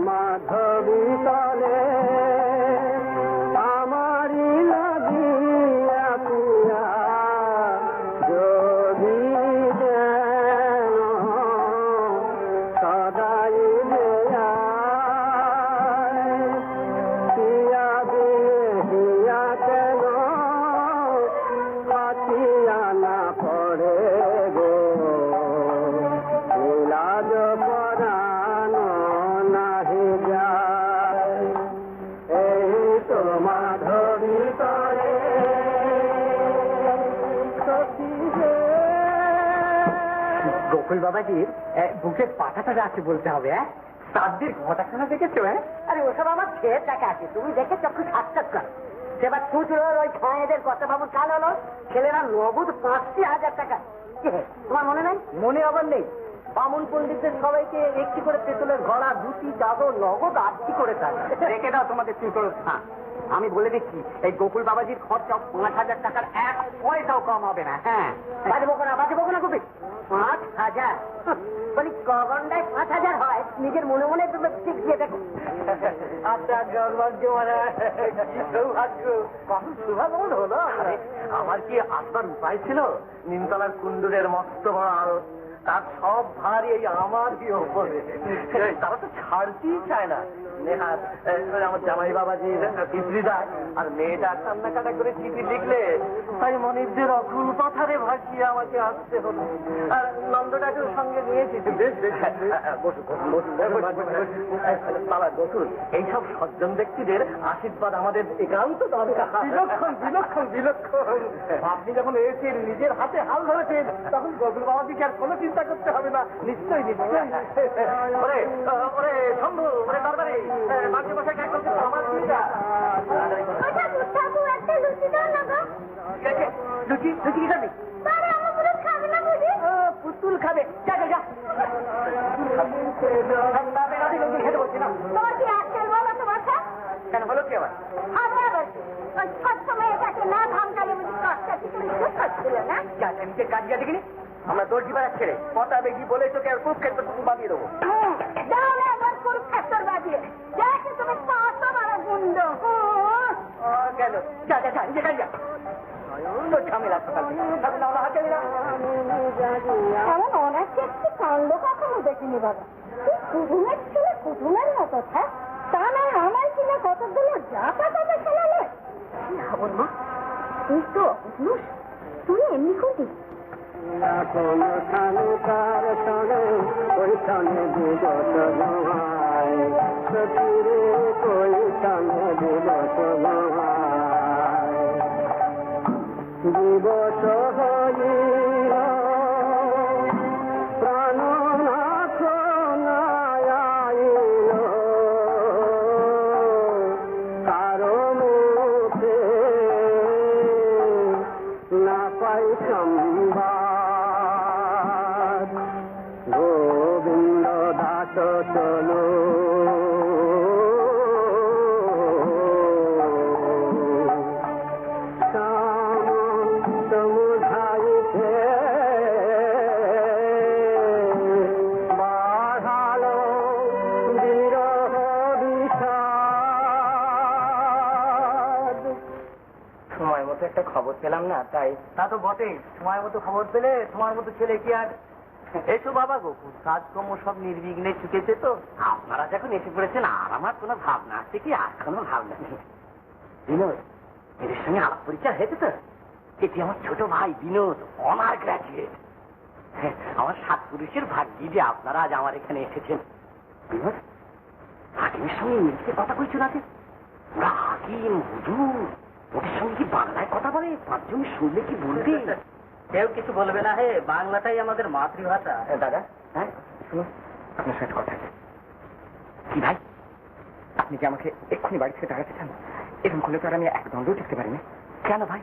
Speaker 2: মাধবী তলে
Speaker 5: গোকুল বাবাজির বুকের পাটাটা আছে বলতে হবে। হ্যাঁ, সাতদিন ঘটাখানা দেখেছো? হ্যাঁ, আরে ওসব আমার খেয়ে টাকা আছে, তুমি দেখে চক্ষু সাক্ষাৎ করো। সেবার খুচরোর ওই খাঁয়েদের কথা বাবুর কাল হলো, ছেলেরা নগদ ৫০০০ টাকা। তোমার মনে নাই? মনে আবার নেই। বামুন পণ্ডিতদের সবাইকে একটি করে পেতলের ঘড়া, ধুতি, চাদর নগদ ৮টি করে থাকে। রেখে দাও তোমাদের চুটোর থাক। আমি বলে দিচ্ছি, এই গোকুল বাবাজির খরচা ৫০০০ টাকার ১ পয়সাও কম হবে না। হ্যাঁ, বাজবো না কবি। ৫০০০ বলি কগন্ডায় ৫০০০ হয়, নিজের মনে মনে তুমি ঠিক দিয়ে দেখো। আপনার সৌভাগ্য সুভাগমন হলো।
Speaker 2: আমার কি আসবার উপায় ছিল? নিমতলার কুণ্ডুরের মস্ত মাল, তার সব ভারী এই আমারই ওপরে। তারা তো ছাড়তেই চায় না। নেহাত আমার জামাই বাবাজির পিতৃ দেয়, আর মেয়েটা কান্নাকাটা করে চিঠি লিখলে তাই মনিরদের অকুল পাথারে ভাসিয়ে আমাকে আসতে হলো। আর নন্দটাকেও সঙ্গে নিয়েছি। বসুন। এইসব সজ্জন ব্যক্তিদের আশীর্বাদ আমাদের একান্ত দরকার। বিলক্ষণ বিলক্ষণ বিলক্ষণ। আপনি যখন এসে নিজের হাতে হাল ধরেছেন, তখন গোকুল বাবাজিকে আর কোনো চিন্তা করতে হবে না। নিশ্চয়ই নিশ্চয়ই। শম্ভু, দরবারে মাঝে বসে লুচি লুচি কি খাবি? পুতুল খাবে। যা যা যা, খেতে বলছি না। কেন হলো কি আবার? নিজের কাজ গিয়ে দেখিনি আমরা দর্জি বাজার ছেড়ে পটা বেগি বলে তোকে আর খুব ক্ষেত্রে বানিয়ে দেবো। গেল যা যা যা, নিজে কাজ যা। ঝামেলা
Speaker 3: এমন অনেক একটি কাণ্ড কখনো দেখিনি বাবা। কুটুমের ছিল কুটুমের মতো থাক, তা নয় আমার ছিল কতগুলো জাপা কথা খেলালে।
Speaker 4: বলবো তুই তো বুঝলুস, তুই এমনি করবি?
Speaker 5: দিবস হইল প্রাণনাথ নায়াইল, কারো মুখে না পাই সংবাদ। গোবিন্দ দাস চলো
Speaker 1: একটা খবর পেলাম না, তাই। তা তো বটেই, সময় মতো খবর পেলে তোমার মতো ছেলে কি আর। এসো বাবা গোকুল, কাজকর্ম সব নির্বিঘ্নে চুকেছে তো। আপনারা যখন এসে পড়েছেন আর আমার কোনো ভাবনা আছে কি? আর কোনো ভাবনা নেই। বিনোদ, এদের সঙ্গে আলাপ পরিচয় হয়েছে তো? এটি আমার ছোট ভাই বিনোদ, অনার গ্র্যাজুয়েট। আমার 7 পুরুষের ভাগ্যি যে আপনারা আজ আমার এখানে এসেছেন। বিনোদ, হাকিমের সঙ্গে ইংরেজিতে কথা কইছো না? ওরা হাকিম হুজুর, ওদের সঙ্গে কি বাংলায় কথা বলে? 5 জন শুনলে কি বলবে? কেউ কিছু বলবে না। হে, বাংলাটাই আমাদের মাতৃভাষা। দাদা, হ্যাঁ শুনুন, আপনার সাথে কথা আছে। কি ভাই, আপনি কি আমাকে এক্ষুনি বাড়ি থেকে দাঁড়াতে চান? এরকম করলে তো আর আমি এক দণ্ডও টিকতে পারি না। কেন ভাই?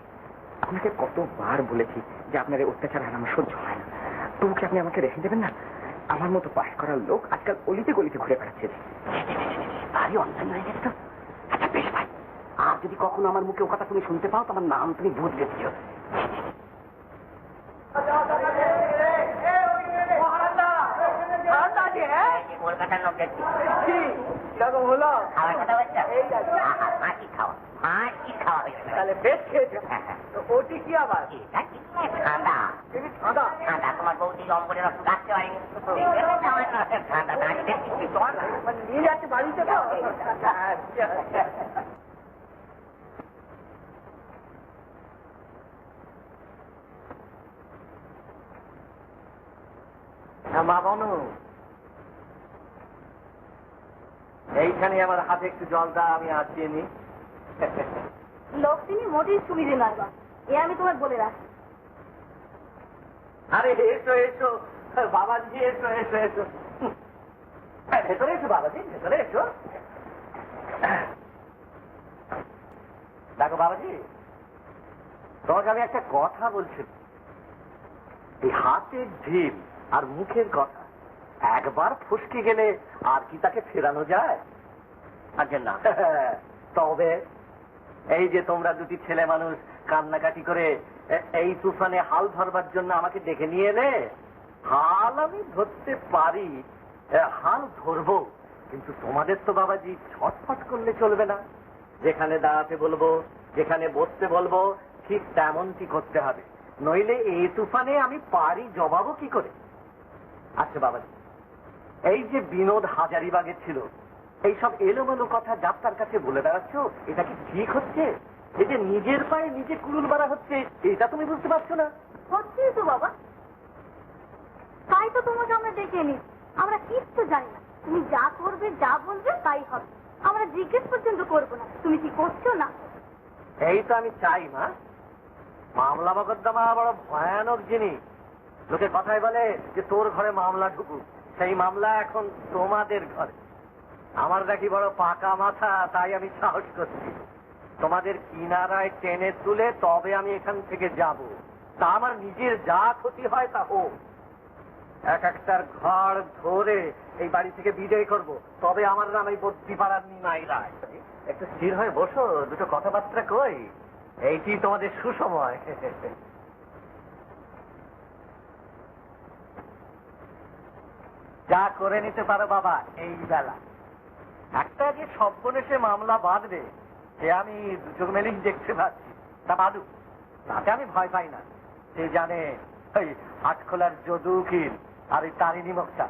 Speaker 1: আপনাকে কতবার বলেছি যে আপনার এই অত্যাচার আর আমার সহ্য হয় না। তবু কি আপনি আমাকে রেখে দেবেন না? আমার মতো পাশ করার লোক আজকাল অলিতে গলিতে ঘুরে বেড়াচ্ছে। ভারী অন্যায় হয়ে গেছে তো। আচ্ছা বেশ ভাই, আর যদি কখনো আমার মুখে ও কথা তুমি শুনতে পাও, তোমার নাম তুমি বদলে দিও। কলকাতার লোক দেখছি হলো মাটি খাওয়া, মাটি খাওয়া হয়েছে। তাহলে বেশ খেয়েছো। ওটি কি আবার? ঠান্ডা ঠান্ডা ঠান্ডা। তোমার বৌদি লম্বরের রক্ত রাখতে পারিনি। ঠান্ডা নিয়ে যাচ্ছে বাড়িতে। মা বনু, এইখানে আমার হাতে একটু জল দা, আমি আসিয়ে নি।
Speaker 3: লোক তিনি মোটেই সুবিধে নয় বা, এ আমি তোমার বলে রাখি।
Speaker 1: আরে এসো এসো,
Speaker 5: বাবাজি এসো এসো এসো, ভেতরে এসো বাবাজি, ভেতরে এসো। দেখো বাবাজি, তোমাকে আমি একটা কথা বলছি। এই হাতের ঢিল আর মুখের কথা একবার ফসকে গেলে আর কি তাকে ফেরানো যায়? আগে না। তবে এই যে তোমরা দুটি ছেলে মানুষ কান্নাকাটি করে এই তুফানে হাল ধরবার জন্য আমাকে ডেকে নিয়ে এলে, হাল আমি ধরতে পারি, হাল ধরবো, কিন্তু তোমাদের তো বাবাজি ছটফট করলে চলবে না। যেখানে দাঁড়াতে বলবো, যেখানে বসতে বলবো, ঠিক তেমনটি করতে হবে, নইলে এই তুফানে আমি পারি জবাবও কি করে? আচ্ছা বাবাজি, এই যে বিনোদ হাজারিবাগে ছিল, এইসব এলোমেলো কথা যাত্রার কাছে বলে বেড়াচ্ছ, এটা কি ঠিক হচ্ছে? এই যে নিজের পায়ে নিজে কুড়ুল মারা হচ্ছে, এটা তুমি বুঝতে পারছো না?
Speaker 3: সত্যি তো বাবা, তাই তো তোমাকে আমরা ডেকে নি। আমরা কিচ্ছু জানি না, তুমি যা করবে যা বলবে তাই হবে, আমরা জিজ্ঞেস পর্যন্ত করবো না তুমি কি করছো না।
Speaker 5: এই তো আমি চাই মা। মামলা মকদ্দমা বড় ভয়ানক জিনিস। লোকে কথায় বলে যে তোর ঘরে মামলা ঢুকুক, সেই মামলা এখন তোমাদের ঘরে। আমার নাকি বড় পাকা মাথা, তাই আমি সাহস করছি। তোমাদের কিনারায় টেনে তুলে তবে আমি এখান থেকে যাব, তা আমার নিজের যা ক্ষতি হয় তা হোক। এক একটার ঘর ধরে এই বাড়ি থেকে বিদায় করব, তবে আমার নাম এই বদ্যিপাড়ার নিমাই রায়। একটু স্থির হয়ে বসো, দুটো কথাবার্তা কই, এইটি তোমাদের সুসময়। যা করে নিতে পারো বাবা এই বেলা। একটা যে সর্বনেশে মামলা বাঁধবে সে আমি দু চোখ মেলেই দেখতে পাচ্ছি, তা বাদু, তাতে আমি ভয় পাই না। সে জানে ওই হাটখোলার যদু উকিল আর ওই তারিণী মুক্তা,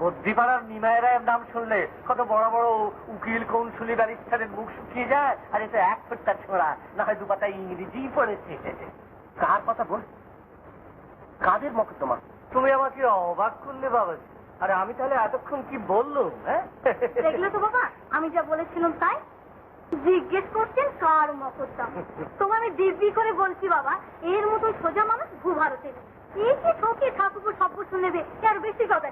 Speaker 5: বদ্যিপাড়ার নিমাই রায়ের নাম শুনলে কত বড় বড় উকিল কৌশলী ব্যারিস্টারের মুখ শুকিয়ে যায়, আর এতে এক ফুটটা ছোড়া না হয় দুপাতা ইংরেজি পড়েছে। কার কথা বল, কাদের মকদ্দমা? তুমি আমাকে অবাক করলে বাবাজি। আরে আমি তাহলে এতক্ষণ কি বললুম? হ্যাঁ,
Speaker 3: দেখলে তো বাবা, আমি যা বলেছিলাম তাই। জিজ্ঞেস করছেন কার মকদ্দমা, তোমার আমি দিব্যি করে বলছি বাবা, এর মতো সোজা মানুষ ভূভারতে নেই। এই কি ঠকে ঠাকুর সব শুনেবে, আর বেশি কথা।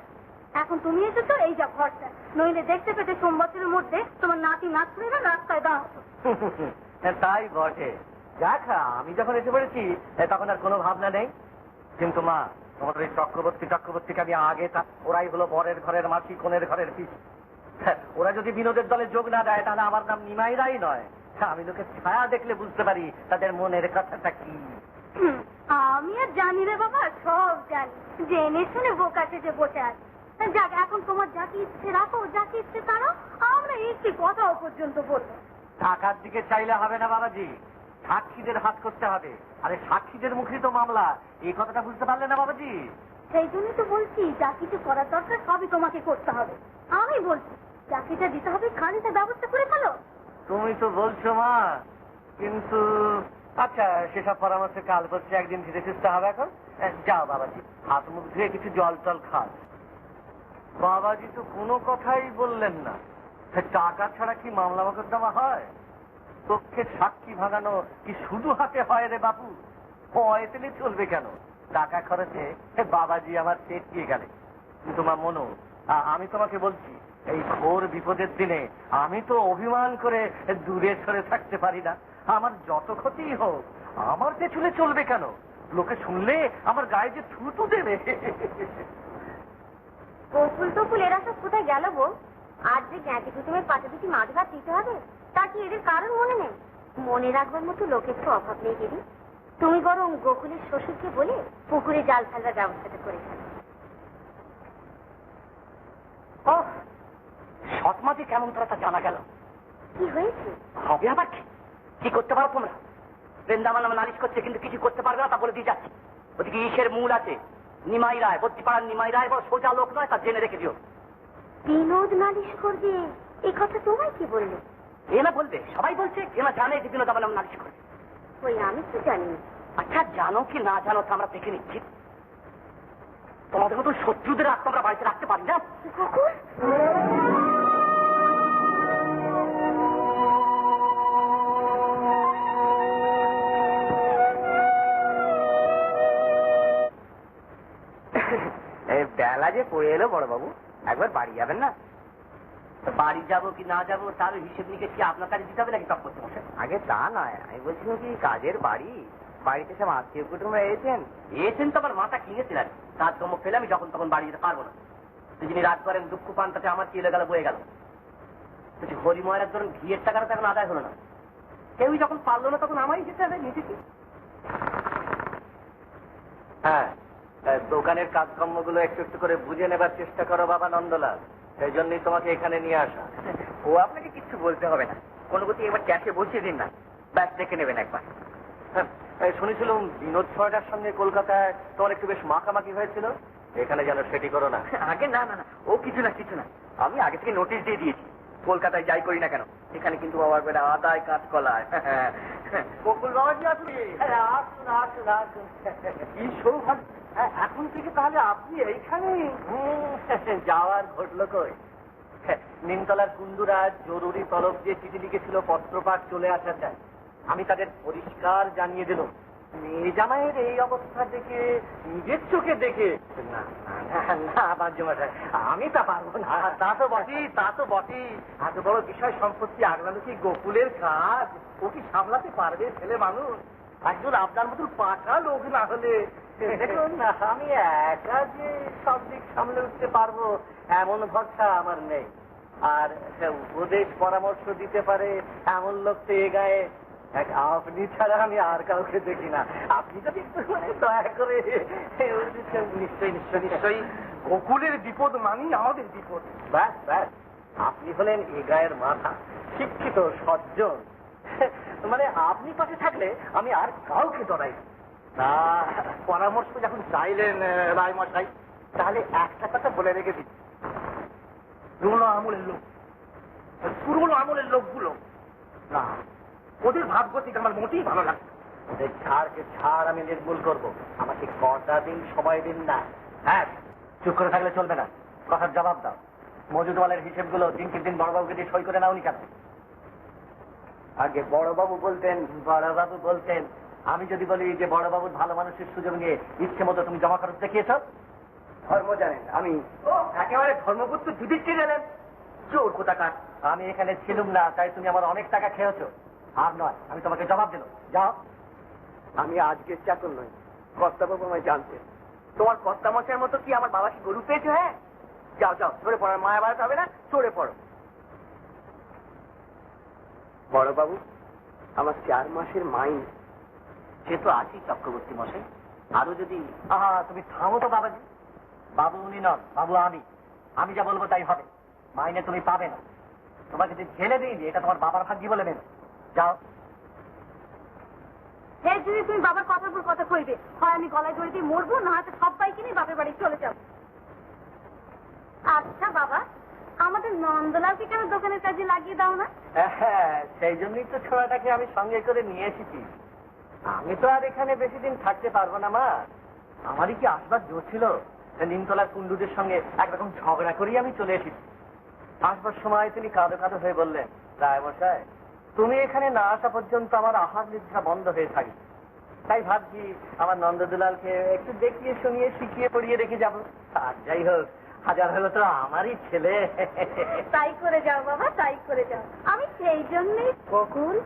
Speaker 3: এখন তুমি এসেছো, এই যা ভরসা, নইলে দেখতে পেতে সোমবারের মধ্যে তোমার নাতি নাতনিরা রাস্তায় দাঁড়াতো।
Speaker 5: তাই বটে। যাক, আমি যখন এসে পড়েছি তখন আর কোনো ভাবনা নেই। কিন্তু মা, তোমাদের এই চক্রবর্তীকে আমি আগে, ওরাই হলো বরের ঘরের মাসি, কোনের ঘরের পিসি। ওরা যদি বিনোদের দলে যোগ না দেয় তাহলে আমার নাম নিমাই রায় নয়। আমি লোকের ছায়া দেখলে বুঝতে পারি তাদের মনের কথাটা কি।
Speaker 3: আমি আর জানি রে বাবা, সব জানি, জেনে শুনে বোকা সেজে বসে আছে। যাক, এখন তোমার যাকে ইচ্ছে রাখো, যাকে ইচ্ছে তারও, আমরা একটি কথাও পর্যন্ত বলবো।
Speaker 5: টাকার দিকে চাইলে হবে না বাবাজি, সাক্ষীদের হাত করতে হবে। আরে সাক্ষীদের মুখে তো মামলা, এই কথাটা বুঝতে পারলে না বাবাজি?
Speaker 3: সেই জন্যই তো বলছি, যা কিছু করার দরকার সবই তোমাকে করতে হবে। আমি বলছি চাকরিটা দিতে হবে, খানিটা ব্যবস্থা করে ফেলো।
Speaker 5: তুমি তো বলছো মা, কিন্তু আচ্ছা, সেসব পরামর্শে কাল করছে, একদিন ধীরে সুস্থ হবে। এখন যাও বাবাজি, হাত মুখ ধুয়ে কিছু জল টল খান। বাবাজি তো কোনো কথাই বললেন না। টাকা ছাড়া কি মামলা মকদ্দমা হয়? পক্ষের সাক্ষী ভাঙানো কি শুধু হাতে হয় রে বাবু? এতে চলবে কেন? টাকা খরচে বাবাজি আমার চেটিয়ে গেলে। কিন্তু মা মনো, আমি তোমাকে বলছি, এই ঘোর বিপদের দিনে আমি তো অভিমান করে দূরে সরে থাকতে পারি না। আমার যত ক্ষতিই হোক আমার পেছনে চলবে কেন? লোকে শুনলে আমার গায়ে যে থুতু দেবে।
Speaker 4: গোকুল টকুল এরা সব কোথায় গেল গো? আর যে জ্ঞাতি কুটুমের পাশে দুটি মাছ ভাত দিতে হবে, তা কি এদের কারণ মনে নেই? মনে রাখবার মতো লোকের তো অভাব নেই দিদি। তুমি বরং গোকুলের শ্বশুরকে বলে পুকুরে জাল ফেলার ব্যবস্থাটা করে ফেলো।
Speaker 5: সৎমাতে কেমন তোরা তা জানা গেল?
Speaker 4: কি হয়েছে?
Speaker 5: হবে আবার কি করতে পারো তোমরা? বৃন্দাবন নামে নালিশ করছে, কিন্তু কিছু করতে পারবে না, তা বলে দিয়ে যাচ্ছে। ওদিকে ইসের মূল আছে নিমাই রায়, বদ্যিপাড়ার নিমাই রায় বড় সোজা লোক নয়, তা জেনে রেখে দিও।
Speaker 4: বিনোদ নালিশ করবে, এই কথা তোমায় কি বললো?
Speaker 5: এ না বলবে, সবাই বলছে, এ না জানে যে বিনোদ আমার নাম নালিশ করবে।
Speaker 4: ওই আমি তো জানি।
Speaker 5: আচ্ছা, জানো কি না জানো তা আমরা দেখে নিচ্ছি। তোমাদের মতো শত্রুদের আত্মা আমরা বাড়িতে রাখতে পারি না।
Speaker 1: বেলা যে পড়ে এলো বড়বাবু, একবার বাড়ি যাবেন না?
Speaker 5: বাড়ি যাবো কি না যাবো তার হিসেব নিকেশ কি আপনার কাছে দিতে হবে নাকি টপ করতে মশাই?
Speaker 1: আগে তা নয়, আমি বলছিলাম কি কাজের বাড়ি, বাড়িতে সব আত্মীয় কুটুমরা
Speaker 5: এসেন তো আমার মাথা কিনেছিলেন, কাজকর্ম ফেলে আমি যখন তখন বাড়ি যেতে পারবো না। যিনি রাত করেন দুঃখ পান তাতে আমার কি এলে গেল বয়ে গেল। হরিময়ের ধরুন ঘিয়ের টাকাটা তখন আদায় হলো না, কেউই যখন পারলো না তখন আমারই যেতে হবে নিজে কি।
Speaker 2: হ্যাঁ, দোকানের কাজকর্মগুলো একটু একটু করে বুঝে নেবার চেষ্টা করো বাবা নন্দলাল, সেই জন্যই তোমাকে এখানে নিয়ে আসা।
Speaker 1: ও আপনাকে কিচ্ছু বলতে হবে না, কোনো গতি এবার ক্যাশে বসিয়ে দিন না, ব্যাস দেখে নেবেন একবার।
Speaker 2: হ্যাঁ, শুনেছিলাম বিনোদ ছয়টার সঙ্গে কলকাতায় তোমার একটু বেশ মাখামাখি হয়েছিল, এখানে যেন সেটি করো না।
Speaker 1: আগে না না না, ও কিছু না কিছু না, আমি আগে থেকে নোটিশ দিয়ে দিয়েছি, কলকাতায় যাই করি না কেন এখানে কিন্তু বাবার বেড়া আদায় কাজ কলায়।
Speaker 2: বকুল বাবাজি আপনি আসুন আসুন আসুন, কি সৌভাগ্য। এখন থেকে তাহলে আপনি এইখানে যাওয়ার ঘটলো কই? নিমতলার কুন্দুরা জরুরি তলব যে চিঠি লিখেছিল পত্রপাঠ চলে আসা যায়, আমি তাদের পরিষ্কার জানিয়ে দিলাম মেয়ে জামাইয়ের এই অবস্থা দেখে নিজের চোখে দেখে না না বাঞ্জমাশাই, আমি তা পারবো না। তা তো বটেই, তা তো বটেই, এত বড় বিষয় সম্পত্তি আগলানো কি গোকুলের কাজ? ও কি সামলাতে পারবে ছেলে মানুষ? একজন আপনার মতো পাকা লোক না হলে দেখুন না, আমি একা যে সব দিক সামলে উঠতে পারবো এমন ভরসা আমার নেই। আর উপদেশ পরামর্শ দিতে পারে এমন লোক তো এ গায়ে আপনি ছাড়া আমি আর কাউকে দেখি না। আপনি যদি একটু দয়া করে নিশ্চয়ই নিশ্চয়ই নিশ্চয়ই গোকুলের বিপদ মানি আমাদের বিপদ। ব্যাস ব্যাস, আপনি হলেন এ গায়ের মাথা, শিক্ষিত সজ্জন, মানে আপনি পাশে থাকলে আমি আর কাউকে ডরাই না। পরামর্শ যখন চাইলেন রায়মশাই, তাহলে একটা কথা বলে রেখে দিই, পুরোনো আমলের লোক, পুরোনো আমলের লোকগুলো না, ওদের ভাবগতিক আমার মোটেই ভালো লাগছে। ওদের ছাড়কে ছাড় আমি নির্মূল করবো, আমাকে কটা দিন সময় দিন না। হ্যাঁ, চুপ করে থাকলে চলবে না, কথার জবাব দাও। মজুদওয়ালের হিসেবগুলো দিনকে দিন বড়বাবুকে দিয়ে সই করে নাওনি কেন? আগে বড়বাবু বলতেন, বড়বাবু বলতেন, আমি যদি বলি যে বড়বাবুর ভালো মানুষের সুযোগ নিয়ে ইচ্ছে মতো তুমি জমা খরচ দেখিয়েছ, ধর্ম জানেন আমি একেবারে ধর্মপুত্র যুধিষ্ঠির গেলেন চোর কোথাকার। আমি এখানে ছিলুম না, তাই তুমি আমার অনেক টাকা খেয়েছো। আর নয়, আমি তোমাকে জবাব দিল, যাও। আমি আজকের চাকর নই, কর্তাবাবু আমায় জানতেন। তোমার কর্তামশাইয়ের মতো কি আমার বাবা কি গরু পেয়েছে? হ্যাঁ, যাও যাও, ধরে পড়ার মায়া বাড়াতে হবে না, চড়ে পড়ো। বড়বাবু, আমার 4 মাসের মাইন।
Speaker 5: সে তো আছি চক্রবর্তী মশাই, আরো যদি। আহা, তুমি থামো তো বাবাজি, বাবু উনি নন, বাবু আমি। আমি যা বলবো তাই হবে, মাইনে তুমি পাবে না। তোমাকে যদি ঝেলে দিই যে এটা তোমার বাবার ভাগ্যি বলে নেবে, যাও।
Speaker 3: এই যদি তুমি বাবার কথার উপর কথা কইবে, হয় আমি গলায় দড়ি দিয়ে মরবো, না হয়তো সবাইকে নিয়ে বাপের বাড়ি চলে যাবো। আচ্ছা বাবা, আমাদের নন্দলালকে কেন দোকানের কাজে লাগিয়ে দাও না?
Speaker 2: হ্যাঁ, সেই জন্যই তো ছোড়াটাকে আমি সঙ্গে করে নিয়ে এসেছি। আমি তো আর এখানে বেশি দিন থাকতে পারবো না মা। আমারই কি আসবার জোর ছিল? নিমতলার কুন্ডুদের সঙ্গে একরকম ঝগড়া করেই আমি চলে এসেছি। আসবার সময় তিনি কাঁদো কাঁদো হয়ে বললেন, রায়মশাই, তুমি এখানে না আসা পর্যন্ত আমার আহার নিদ্রা বন্ধ হয়ে থাকে। তাই ভাবছি আমার নন্দদুলালকে একটু দেখিয়ে শুনিয়ে শিখিয়ে পড়িয়ে রেখে যাবো। আর যাই হোক, হাজার হলো তো আমারই ছেলে।
Speaker 3: তাই করে যাও বাবা, তাই করে যাও। আমি সেই জন্যই।
Speaker 5: বকুল,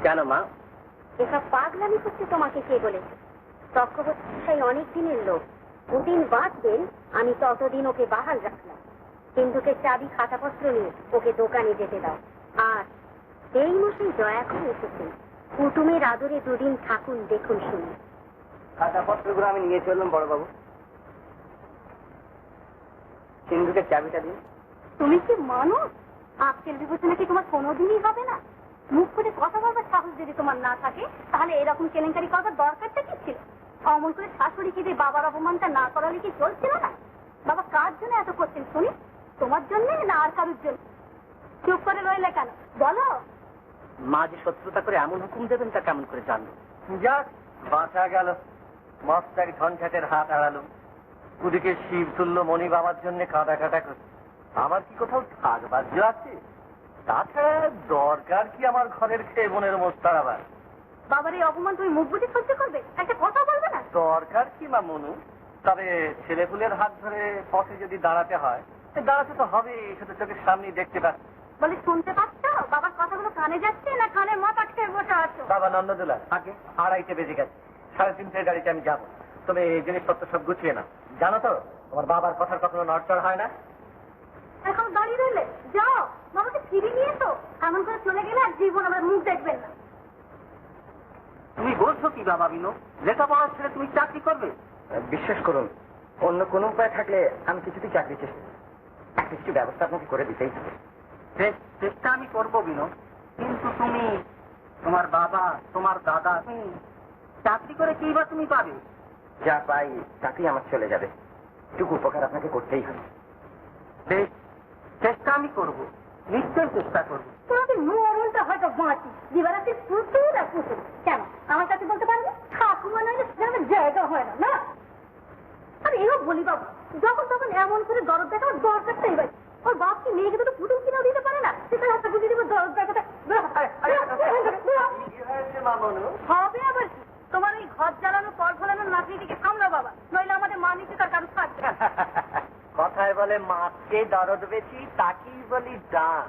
Speaker 5: কেন মা
Speaker 4: এসব পাগলামি করতে তোমাকে কে বলেছে? চক্রবর্তী সেই অনেক দিনের লোক, দুদিন বাঁচবেন, আমি ততদিন ওকে বাহাল রাখলাম। সিন্ধুকের চাবি খাতাপত্র নিয়ে ওকে দোকানে যেতে দাও। আর এই মশাই দয়া করে এসেছেন, কুটুমের আদরে দুদিন থাকুন, দেখুন শুনুন।
Speaker 1: খাতাপত্রগুলো আমি নিয়ে চললাম বড়বাবু, সিন্ধুকের চাবিটা দিন।
Speaker 3: তুমি কি মানুষ? আজকের বিবেচনা কি তোমার কোনোদিনই হবে না? মুখ করে কথা বলবার সাহস যদি তোমার না থাকে, তাহলে এরকম কেলেঙ্কারি করবার দরকারটা কি ছিল? অমন করে শাশুড়িকে দিয়ে বাবার অপমানটা না করালে কি চলছিল না? বাবা কার জন্য এত করছেন শুনি? তোমার জন্য না আর কারোর জন্য? চুপ করে রইলে কেন, বলো।
Speaker 5: মা যে শত্রুতা করে এমন হুকুম দেবেন তা কেমন করে জানলো?
Speaker 2: যাক, বাঁচা গেল, মস্ত এক ঝঞ্ঝাটের হাত হারালো। ওদিকে শিব তুল্য মণি বাবার জন্য কাঁদা কাটা করছে, আমার কি কোথাও থাকবার আছে? তাছাড়া দরকার কি আমার ঘরের খেয়ে বোনের মোস্তার আবার?
Speaker 3: বাবার এই অপমান তুমি মুখ বুঝে সহ্য করবে? একটা কথা বলবে না?
Speaker 2: দরকার কি মা মনু, তবে ছেলেপুলের হাত ধরে পথে যদি দাঁড়াতে হয় দাঁড়াতে তো হবে, শুধু চোখের সামনেই দেখতে পাচ্ছি।
Speaker 3: বলে শুনতে পাচ্ছ বাবার কথাগুলো কানে যাচ্ছে না কানে মা পাঠিয়ে বসে আছো?
Speaker 2: বাবা নন্দদোলা আগে 2:30 বেজে গেছে, 3:30 গাড়িতে আমি যাবো। তবে এই জিনিসপত্র সব গুছিয়ে না, জানো তো তোমার বাবার কথার কখনো নড়চড় হয় না।
Speaker 3: এখন দাঁড়িয়ে রইলে যাও বাবাকে ফিরিয়ে নিয়ে তো, এমন করে চলে গেলে আর জীবন আমার মুখ দেখবেন না।
Speaker 2: তুমি বলছো কি বাবা বিনু, লেখাপড়া ছেড়ে তুমি চাকরি করবে? বিশ্বাস করুন, অন্য কোনো উপায় থাকলে আমি কিছুতেই চাকরি চেষ্টা একটা কিছু ব্যবস্থা আপনাকে করে দিতেই হবে। চেষ্টা আমি করবো বিনু, কিন্তু তুমি, তোমার বাবা, তোমার দাদা, তুমি চাকরি করে কি বা তুমি পাবে? যা পাই তাতেই আমার চলে যাবে, একটু উপকার আপনাকে করতেই হবে। বেশ, চেষ্টা আমি করবো, নিশ্চয় চেষ্টা করবো।
Speaker 3: তোমাদের মরণটা হয়তো বাঁচি, দিবারাত্রি প্রচুর আর প্রচুর। কেন আমার কাছে বলতে পারবে ঠাকুমা নইলে সেখানে জায়গা হয় না না? আর এও বলি বাবা, যখন তখন এমন করে দরদ দেখার দরকারটাই বাড়ি। ওর বাপ কি মেয়েকে দুটো পুতুল কিনেও দিতে পারে না? সেটা হাতে বুঝিয়ে দেবো দরদ দেখাটা হবে। আবার কি তোমার ওই ঘর জ্বালানো পর ফলানোর নাতনিটিকে সামলা বাবা, নইলে আমাদের মা নিচে তার কারো থাকবে।
Speaker 2: কথায় বলে মাছকে দরদ বেশি, তাকেই বলি ডান।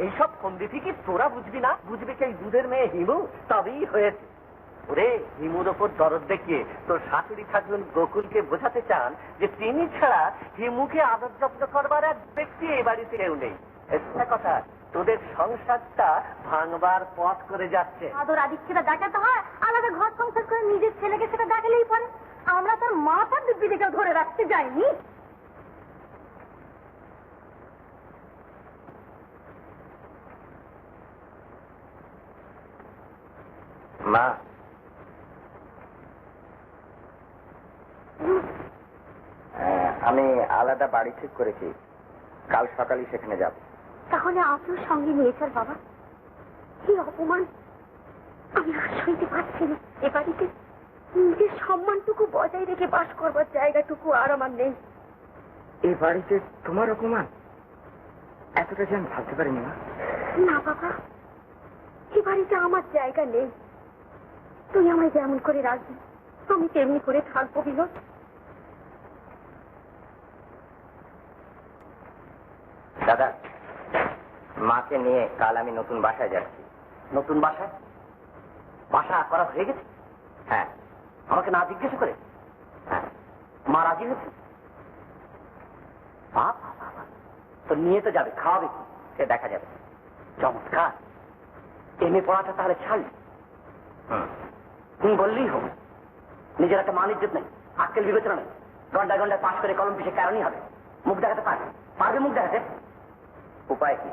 Speaker 2: এইসব ফন্দি কি তোরা বুঝবি না? বুঝবি কি এই দুধের মেয়ে হিমু? তবেই হয়েছে। ওরে, হিমুর ওপর দরদ দেখিয়ে তোর শাশুড়ি ঠাকুর গোকুলকে বোঝাতে চান যে তিনি ছাড়া হিমুকে আদর যত্ন করবার এক ব্যক্তি এই বাড়িতে কেউ নেই। একটা কথা, তোদের সংসারটা ভাঙবার পথ করে যাচ্ছে।
Speaker 3: আদর আদিক্ষেটা দেখাতে হয়, আলাদা ঘর সংসার করে নিজের ছেলেকে সেটা দেখালেই পারে। আমরা তার মাথার দিব্যি দিকে ধরে রাখতে যাইনি।
Speaker 1: মা, আমি আলাদা বাড়ি ঠিক করেছি, কাল সকালেই সেখানে যাব।
Speaker 3: তাহলে আপনিও সঙ্গে নিয়েছেন বাবা? কি অপমান! আমি আর সইতে পারছি না। এ বাড়িতে নিজের সম্মানটুকু বজায় রেখে বাস করবার জায়গাটুকু আর আমার নেই।
Speaker 1: এই বাড়িতে তোমার অপমান? এতটা যে আমি ভাবতে পারিনি মা।
Speaker 3: না বাবা, এ বাড়িতে আমার জায়গা নেই। তুই আমায় যেমন করে রাখবি আমি তেমনি করে থাকবো বিনোদ।
Speaker 1: দাদা, মাকে নিয়ে কাল আমি নতুন বাসায় যাচ্ছি।
Speaker 2: নতুন বাসায়? বাসা করা হয়ে গেছে?
Speaker 1: হ্যাঁ।
Speaker 2: আমাকে না জিজ্ঞেস করে?
Speaker 1: হ্যাঁ।
Speaker 2: মা রাজি হয়েছে? বাবা, তো নিয়ে তো যাবে, খাওয়াবে কি?
Speaker 1: সে দেখা যাবে।
Speaker 2: চমৎকার। এমএ পড়াটা তাহলে ছাড়ি? তুমি বললেই হবে। নিজের একটা মান ইজ্জত নেই, আক্কেল বিবেচনা নেই। ঘন্টায় ঘন্টায় পাশ করে কলম পিছিয়ে কারণই হবে। মুখ দেখাতে পারবে? পারবে মুখ দেখাতে?
Speaker 1: উপায় কি?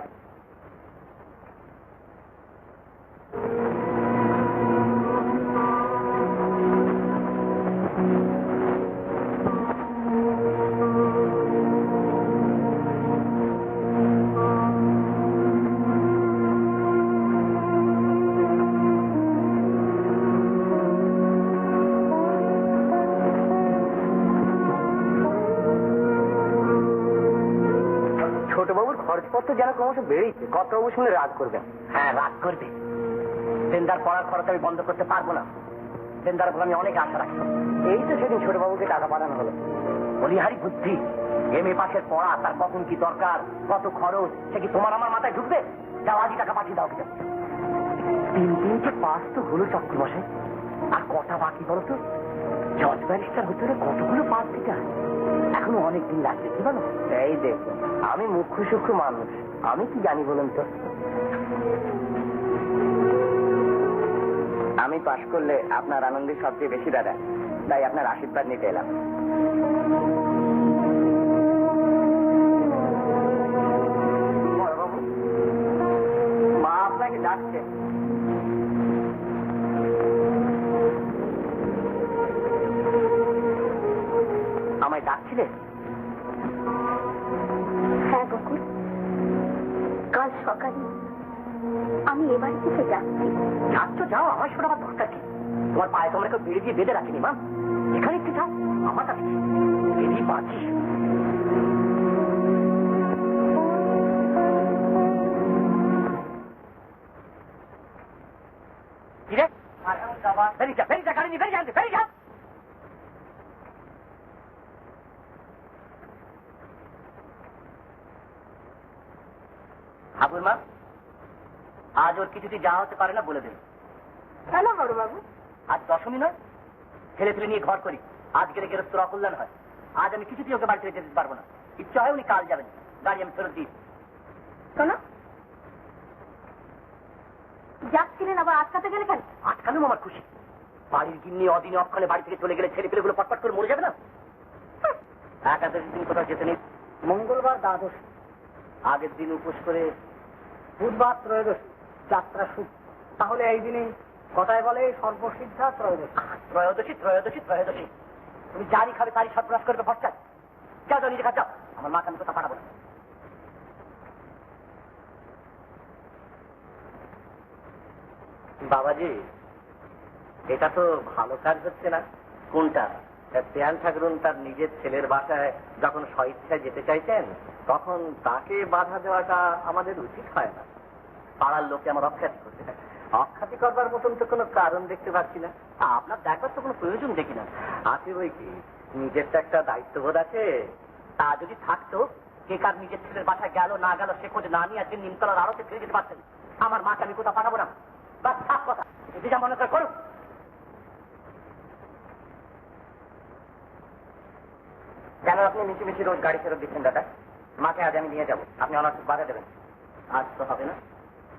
Speaker 2: ছোটবাবুর খরচপত্র যেন ক্রমশ বেড়েছে, কর্তাবাবু শুনে রাগ করবেন। হ্যাঁ, রাগ করবে। দেনদার পড়ার খরচ আমি বন্ধ করতে পারবো না। দেনদার উপর আমি অনেক আশা রাখি। এই তো সেদিন ছোটবাবুকে টাকা পাঠানো হলো। বলিহারি বুদ্ধি, এমএ পাশের পড়া, তার কখন কি দরকার, কত খরচ, সে কি তোমার আমার মাথায় ঢুকবে? যাও, আজই টাকা পাঠিয়ে দাও। 3 পাস তো হলো চক্র মশাই, আর কটা বাকি বলো তো? জজ ব্যারিস্টার হতে হলে কতগুলো পাস দিতে হয়, এখনো অনেক দিন লাগবে। কি বলো?
Speaker 1: এই দেখুন, আমি মুখ্য সূক্ষ্ম মানুষ, আমি কি জানি বলুন তো? আমি পাশ করলে আপনার আনন্দে সবচেয়ে বেশি দাদা, তাই আপনার আশীর্বাদ নিতে এলাম।
Speaker 2: মা আপনাকে ডাকছে। আমায় ডাকছিলে?
Speaker 3: হ্যাঁ গোকুল, কাল সকালে আমি এ বাড়ি থেকে যাচ্ছি।
Speaker 2: যাচ্ছ? যাও, আমার শোনাবার দরকার কি? তোমার পায়ে তোমরা কেউ বেড়ে দিয়ে বেঁধে রাখিনি মা। এখানে একটু যাও, আমার কাছে বেরিয়ে পাচ্ছিস। বেরিয়ে যা, গাড়ি নিয়ে বেরিয়ে যান, বেরিয়ে যান।
Speaker 5: বাবুর মা, আজ ওর কিছুতেই যা হতে পারে না বলে দেবে।
Speaker 3: কেন বড় বাবু?
Speaker 5: আজ দশমী নয়, ছেলে ছেলে নিয়ে ঘর করি, আজকের গেরস্তর অকল্যাণ হয়। আজ আমি কিছুতেই ওকে বাড়ি থেকে যেতে পারবো না। ইচ্ছা হয় উনি কাল যাবেন, গাড়ি আমি ফেরত দিই।
Speaker 3: কেন যাচ্ছিলেন আবার আটকাতে গেলে কেন?
Speaker 5: আটকালেও আমার খুশি। বাড়ির গিন্নি অদিনে অক্ষণে বাড়ি থেকে চলে গেলে ছেলে পেলেগুলো পটপট করে মরে যাবে না। একাদশী দিন কোথাও যেতে নেই।
Speaker 2: মঙ্গলবার দ্বাদশ,
Speaker 5: আগের দিন উপোস করে
Speaker 2: বুধবার ত্রয়োদশী, যাত্রা শুভ। তাহলে এই দিনে কথায় বলে সর্বসিদ্ধা ত্রয়োদশী।
Speaker 5: ত্রয়োদশী ত্রয়োদশী ত্রয়োদশী, তুমি যারই খাবে তারই সর্বনাশ করবে ভরসায়। যাও যাও, নিজে কাজ যাও, আমার মাকে আমি কোথাও পাঠাবো না। বাবাজি, এটা তো ভালো কাজ হচ্ছে না। কোনটা? দেয়াল ঠাকুরুন তার নিজের ছেলের বাসায় যখন স্বইচ্ছায় যেতে চাইছেন, তখন তাকে বাধা দেওয়াটা আমাদের উচিত হয় না। পাড়ার লোকে আমার অখ্যাতি করতে থাকে। অখ্যাতি করবার মতন তো কোনো কারণ দেখতে পাচ্ছি না। আপনার দেখবার তো কোনো প্রয়োজন দেখি না। আছে বই কি, নিজের তো একটা দায়িত্ববোধ আছে। তা যদি থাকতো, কে কার নিজের ছেলের বাসায় গেল না গেল সে খোঁজ না নিয়ে আজকে নিমতলার আড়তে ফিরে যেতে পারতেন। আমার মাকে আমি কোথাও পাঠাবো না। বাস সাফ কথা, যদি যা মনে করে করুন। কেন আপনি মিছিমিছি রোজ গাড়ি ফেরত দিচ্ছেন দাদা? মাকে আজ আমি নিয়ে যাবো, আপনি অনার্থক বাধা দেবেন। আজ তো হবে না,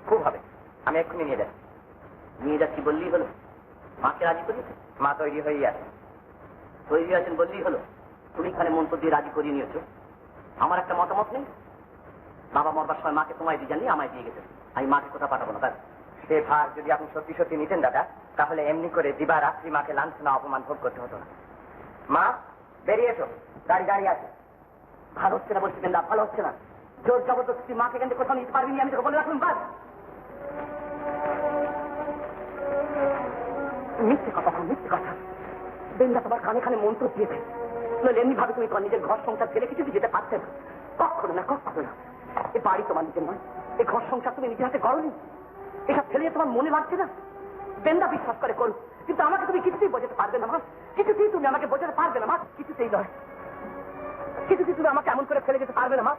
Speaker 5: খুব হবে। আমি এক্ষুনি নিয়ে যাচ্ছি। নিয়ে যাচ্ছি বললেই হলো? মাকে রাজি করিয়েছে? মা তৈরি হয়েই আছে। তৈরি আছেন বললেই হলো? তুমি এখানে মন্ত্র দিয়ে রাজি করিয়ে নিয়েছো। আমার একটা মতামত নেই? বাবা মরবার সময় মাকে তোমায় দিয়ে জানি, আমায় দিয়ে গেছেন। আমি মাকে কোথাও পাঠাবো না। তাই সে ভার যদি আপনি সত্যি সত্যি নিতেন দাদা, তাহলে এমনি করে দিবা রাত্রি মাকে লাঞ্ছনা অপমান ভোগ করতে হতো না। মা বেরিয়ে এসো, গাড়ি গাড়ি আছে। ভালো হচ্ছে না বলছি কেন? ভালো হচ্ছে না। জোর জবরদস্তি মাকে কেন কোথাও নিতে পারবি? আমি তোকে বলে রাখুন। বাস মিথ্যে কথা, মিথ্যে কথা। বেন্দা তোমার কানে কানে মন্ত্র দিয়েছে, এমনি ভাবে তুমি তোমার নিজের ঘর সংসার ছেড়ে কিছু যেতে পারছে না। কখনো না, কখনো না। এ বাড়ি তোমার নিজের নয়, এই ঘর সংসার তুমি নিজের হাতে করনি। এটা ছেলে তোমার মনে লাগছে না? বেন্দা বিশ্বাস করে করুন, কিন্তু আমাকে তুমি কিছুতেই বোঝাতে পারবে না মা। কিছুতেই তুমি আমাকে বোঝাতে পারবে না মা। কিছুতেই নয়, কিছুতেই তুমি আমাকে এমন করে ফেলে যেতে পারবে না মা।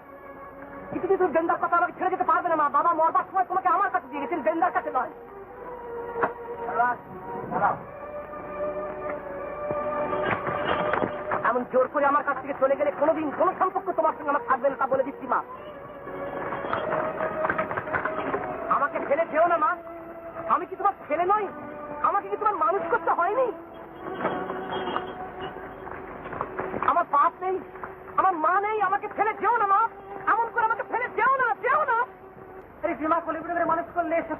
Speaker 5: কিছুতেই তুমি বেন্দার কথা আমাকে ছেড়ে যেতে পারবে না মা। বাবা মরবার সময় তোমাকে আমার কাছে দিয়ে গেছেন, বেন্দার কাছে নয়। এমন জোর করে আমার কাছ থেকে চলে গেলে কোনোদিন কোনো সম্পর্ক তোমার সঙ্গে আমার থাকবে না, তা বলে দিচ্ছি মা। আমাকে ফেলে যেও না মা। আমি কি তোমার ছেলে নই? আমাকে কি তোমার মানুষ করতে হয়নি? আমার বাপ নেই, আমার মা নেই, আমাকে ফেলে যেও না মা। এমন করে আমাকে ফেলে যেও না, যেও না। আরে বিমা কলিপুরে মানুষ করলে শেষ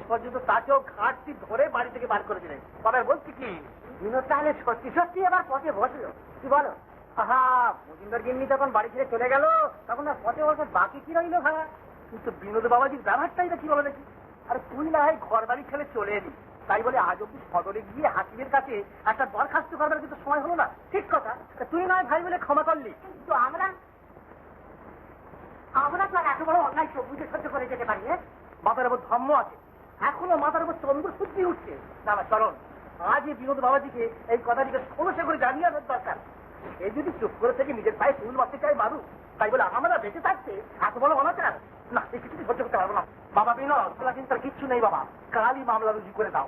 Speaker 5: পর্যন্ত তাকেও ঘাটতি ধরে বাড়ি থেকে বার করে দিলেন। বাবার বলছি কি, বিনোদ তাহলে সত্যি সত্যি এবার পথে বসলো, কি বলো? আহা, মজুমদার গিন্নি তখন বাড়ি ছেড়ে চলে গেল, তখন আর পথে বসে বাকি কি রইল ভাড়া? কিন্তু বিনোদ বাবাজির ব্যাপারটাই না কি বলো নাকি? আরে তুই না হয় ঘর বাড়ি ছেড়ে চলে এলি, তাই বলে আজ অব্দি সদরে গিয়ে হাকিমের কাছে একটা দরখাস্ত করবার কিন্তু সময় হলো না। ঠিক কথা, তুই নয় ভাই বলে ক্ষমা করলি, কিন্তু আমরা তো আর এত বড় অন্যায় বুঝে সহ্য করে যেতে পারি। মাথার উপর ধর্ম আছে, এখনো মাথার উপর চন্দ্র সত্যি উঠছে। না না চলুন, আজ এই বিনোদ বাবাজিকে এই কথাটিকে সমস্যা করে জানিয়ে আসার দরকার। এই যদি চুপ করে থেকে নিজের পায়ে ফুল বাঁচতে চাই মারু, তাই বলে আমরা বেঁচে থাকতে এত বড় অনাচার না, এই কিছুটি সহ্য করতে পারবো না। বাবা বিনোদ, তোলা চিন্তার কিচ্ছু নেই বাবা, কালই মামলা রুজু করে দাও।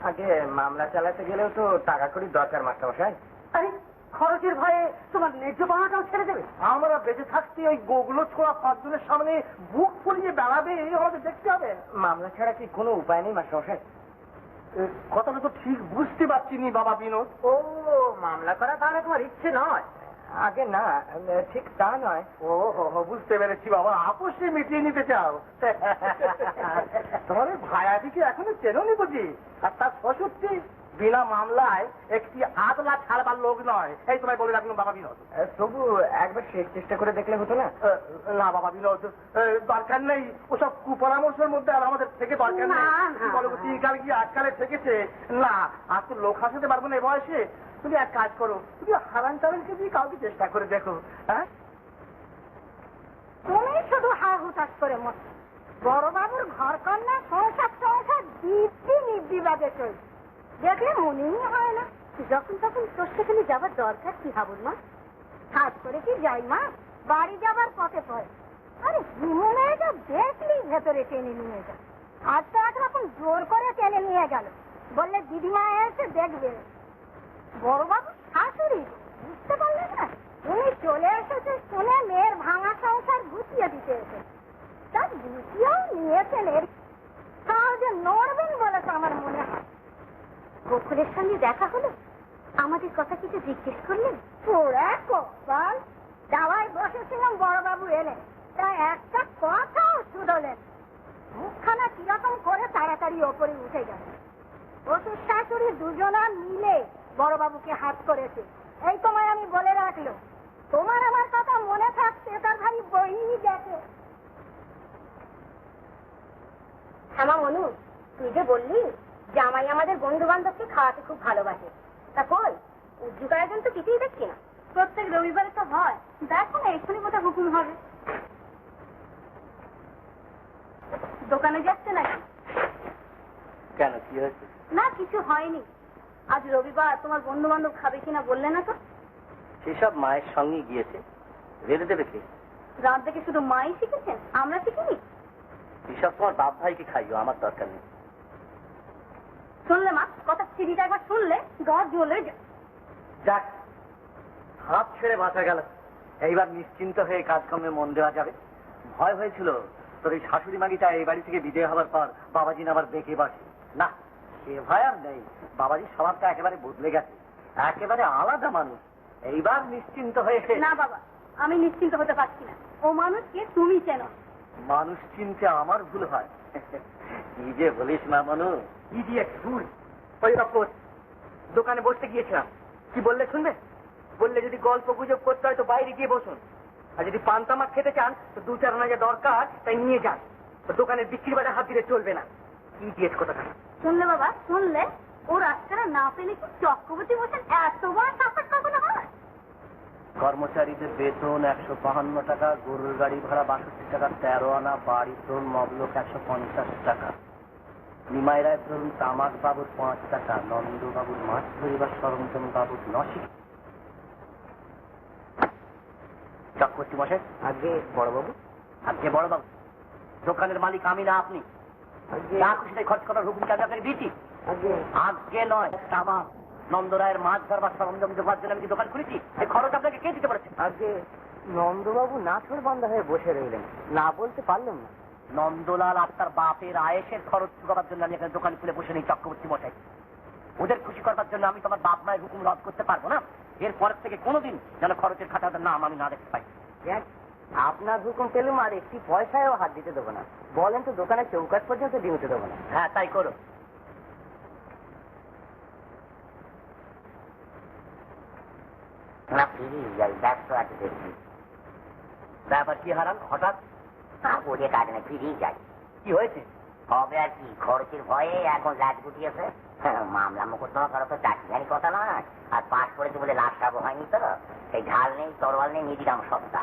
Speaker 5: আগে মামলা চালাতে গেলেও তো টাকা কড়ি দরকার মাস্টারমশাই। আরে খরচের ভয়ে তোমার ন্যায্য পাওয়াটাও ছেড়ে দেবে? আমরা বেঁচে থাকতে ওই গোগুলো ছোড়া পাঁচজনের সামনে বুক ফুলিয়ে বেড়াবে, এই আমাদের দেখতে হবে। মামলা ছাড়া কি কোনো উপায় নেই মাস্টারমশাই? কথাটা তো ঠিক বুঝতে পারছি নি বাবা বিনোদ। ও, মামলা করা তাহলে তোমার ইচ্ছে নয়? আগে না, ঠিক তা নয়। ও বুঝতে পেরেছি বাবা, আপোষে মিটিয়ে নিতে চাও। তোমার ভায়াটিকে এখনো চেনোনি বুঝি? আর তার শ্বশুরটি বিনা মামলায় একটি আদলা ছাড়বার লোক নয়, এই তোমায় বলে রাখলাম বাবা বিনোদ। তবু একবার শেষ চেষ্টা করে দেখলে হতো না? না বাবা বিনোদ, দরকার নেই ওসব কুপরামর্শের মধ্যে, আর আমাদের থেকে দরকার নেই। বলো তিনকাল গিয়ে আজকালে থেকেছে না, আর তো লোক হাসাতে পারবো না এই বয়সে। তুমি এক কাজ করো, তুমি হারান টারানকে দিয়ে কাউকে চেষ্টা করে দেখো। হ্যাঁ,
Speaker 3: তুমি শুধু হা হুতাশ করে মত বড় বাবুর ঘর কন্যা সংসার সংসার দিব্যি নির্দিবাদে চলছে, দেখলে মনেই হয় না। যখন তখন তোর সেখানে যাবার দরকার কি হাবুর মা? কাজ করে কি যাই মা, বাড়ি যাবার পথে পড়ে আরে হিমু মেয়েটা দেখলি ভেতরে টেনে নিয়ে যা। আজ তো এখন জোর করে টেনে নিয়ে গেল, বললে দিদিমা এসে দেখবে। বড়বাবু শাশুড়ি, বুঝতে পারলেন না? উনি চলে এসেছে শুনে মেয়ের ভাঙা সংসার গুছিয়ে দিতে এসে, তার গুছিয়েও নিয়েছেন। এর সহজে নড়বেন বলে তো আমার মনে হয়।
Speaker 4: গোকুলের সঙ্গে দেখা হলো, আমাদের কথা কিছু জিজ্ঞেস করলেন?
Speaker 3: বল, দাওয়ায় বসেছিলাম, বড়বাবু এলেন, তা একটা কথাও শুধলেন। মুখখানা কিরকম করে তাড়াতাড়ি ওপরে উঠে গেল। শ্বশুর শাশুড়ি দুজনা মিলে বড়বাবুকে হাত করেছে। এই তোমায় আমি বলে রাখলো, তোমার আমার কথা মনে থাকছে, তার ভারী বই গেছে।
Speaker 4: শ্যামা মনু, তুই যে বললি জামাই আমাদের বন্ধু বান্ধবকে খাওয়াতে খুব ভালোবাসে, তা কই উজ্জুকার একজন তো কিছুই দেখছি না।
Speaker 3: প্রত্যেক রবিবারে তো হয়, দেখো না এক্ষুনি কোথাও হুকুম হবে। দোকানে যাচ্ছে নাকি?
Speaker 1: কেন, কি হয়েছে?
Speaker 3: না, কিছু হয়নি। আজ রবিবার, তোমার বন্ধু বান্ধব খাবে কিনা বললে না তো?
Speaker 1: সেসব মায়ের সঙ্গে গিয়েছে, রেঁধে দেবে কে?
Speaker 3: রাত দেখে শুধু মাই শিখেছেন, আমরা শিখিনি।
Speaker 1: এসব তোমার বাপ ভাইকে খাইও, আমার দরকার নেই।
Speaker 3: শুনলে মা, কথা চিঠিটা একবার শুনলে গা জ্বলে যায়।
Speaker 1: যাক, হাত ছেড়ে বাঁচা গেল। এইবার নিশ্চিন্ত হয়ে কাজকর্মে মন দেওয়া যাবে। ভয় হয়েছিল তোর এই শাশুড়ি মাগিটা এই বাড়ি থেকে বিদায় হওয়ার পর বাবাজি আবার বেঁকে বসে। না, সে ভয় আর নেই। বাবাজির স্বভাবটা একেবারে বদলে গেছে, একেবারে আলাদা মানুষ। এইবার নিশ্চিন্ত হয়েছে।
Speaker 3: না বাবা, আমি নিশ্চিন্ত হতে পারছি না। ও মানুষকে তুমি চেনো।
Speaker 1: মানুষ চিনতে আমার ভুল হয়? কি যে বলিস না মানু।
Speaker 2: কি দিয়ে ভুল? ওই বাপর দোকানে বসতে গিয়েছিলাম, কি বললে শুনবে? বললে যদি গল্প গুজব করতে হয় তো বাইরে গিয়ে বসুন, আর যদি পান্তামাক খেতে চান তো 2-4 আনা যা দরকার তাই নিয়ে যান। তো দোকানের বিক্রির বাজার হাত দিলে চলবে না। কি দিয়েছ কথা?
Speaker 3: শুনলে বাবা, শুনলে? ওর আজকাল না পেলে কি চক্রবর্তী বসেন এত বড় সাফার কখনো হয়?
Speaker 1: কর্মচারীদের বেতন 152 টাকা, গরুর গাড়ি ভাড়া 62 টাকা, 13 আনা, বাড়ি ধরুন মবলক 150 টাকা, নিমাই রায় ধরুন তামাক বাবুর 5 টাকা, নন্দ বাবুর মাছ ধরিবার সরঞ্জাম বাবুর 9। চক্রবর্তী মশাই। আগে বড়বাবু। আগে বড়বাবু, দোকানের মালিক আমি না আপনি। যা খুশি তাই খরচ করার হুকুম কাজ আপনাকে দিচ্ছি। আগে নয়, তামাক নন্দরায়ের মাছ ধরবার সরঞ্জাম দেওয়ার জন্য আমি কি দোকান খুলেছি? এই খরচ আপনাকে কে দিতে পারছে?
Speaker 5: আগে নন্দবাবু নাছর বান্ধা হয়ে বসে রইলেন, না বলতে পারলেন না।
Speaker 1: নন্দলাল আর তার বাপের আয়েসের খরচ চুকাবার জন্য আমি এখানে দোকান খুলে বসে নেই চক্রবর্তী মশাই। ওদের খুশি করবার জন্য আমি তোমার বাপ মায়ের হুকুম রদ করতে পারবো না। এরপরের থেকে কোনোদিন যেন খরচের খাতাটার নাম আমি না দেখতে পাই।
Speaker 5: আপনার হুকুম পেলুম আর একটি পয়সায়ও হাত দিতে দেবো না। বলেন তো দোকানের চৌকাঠ পর্যন্ত ডিমতে দেবো না।
Speaker 1: হ্যাঁ, তাই করো।
Speaker 5: না ফিরিয়ে যাই, ব্যস্ত আছে দেখছি।
Speaker 1: ব্যাপার কি হারান হঠাৎ?
Speaker 5: ওদের কাজ না, ফিরিয়ে যাই।
Speaker 1: কি হয়েছে?
Speaker 5: হবে আর কি, খরচের ভয়ে এখন লাট গুটিয়েছে। মামলা মোকদ্দমা করা তো চাকরিখানি কথা নয়। আর পাশ করেছে বলে লাশ খাবো হয়নি তো, সেই ঢাল নেই তরোয়াল নেই, নিদিরাম সস্তা।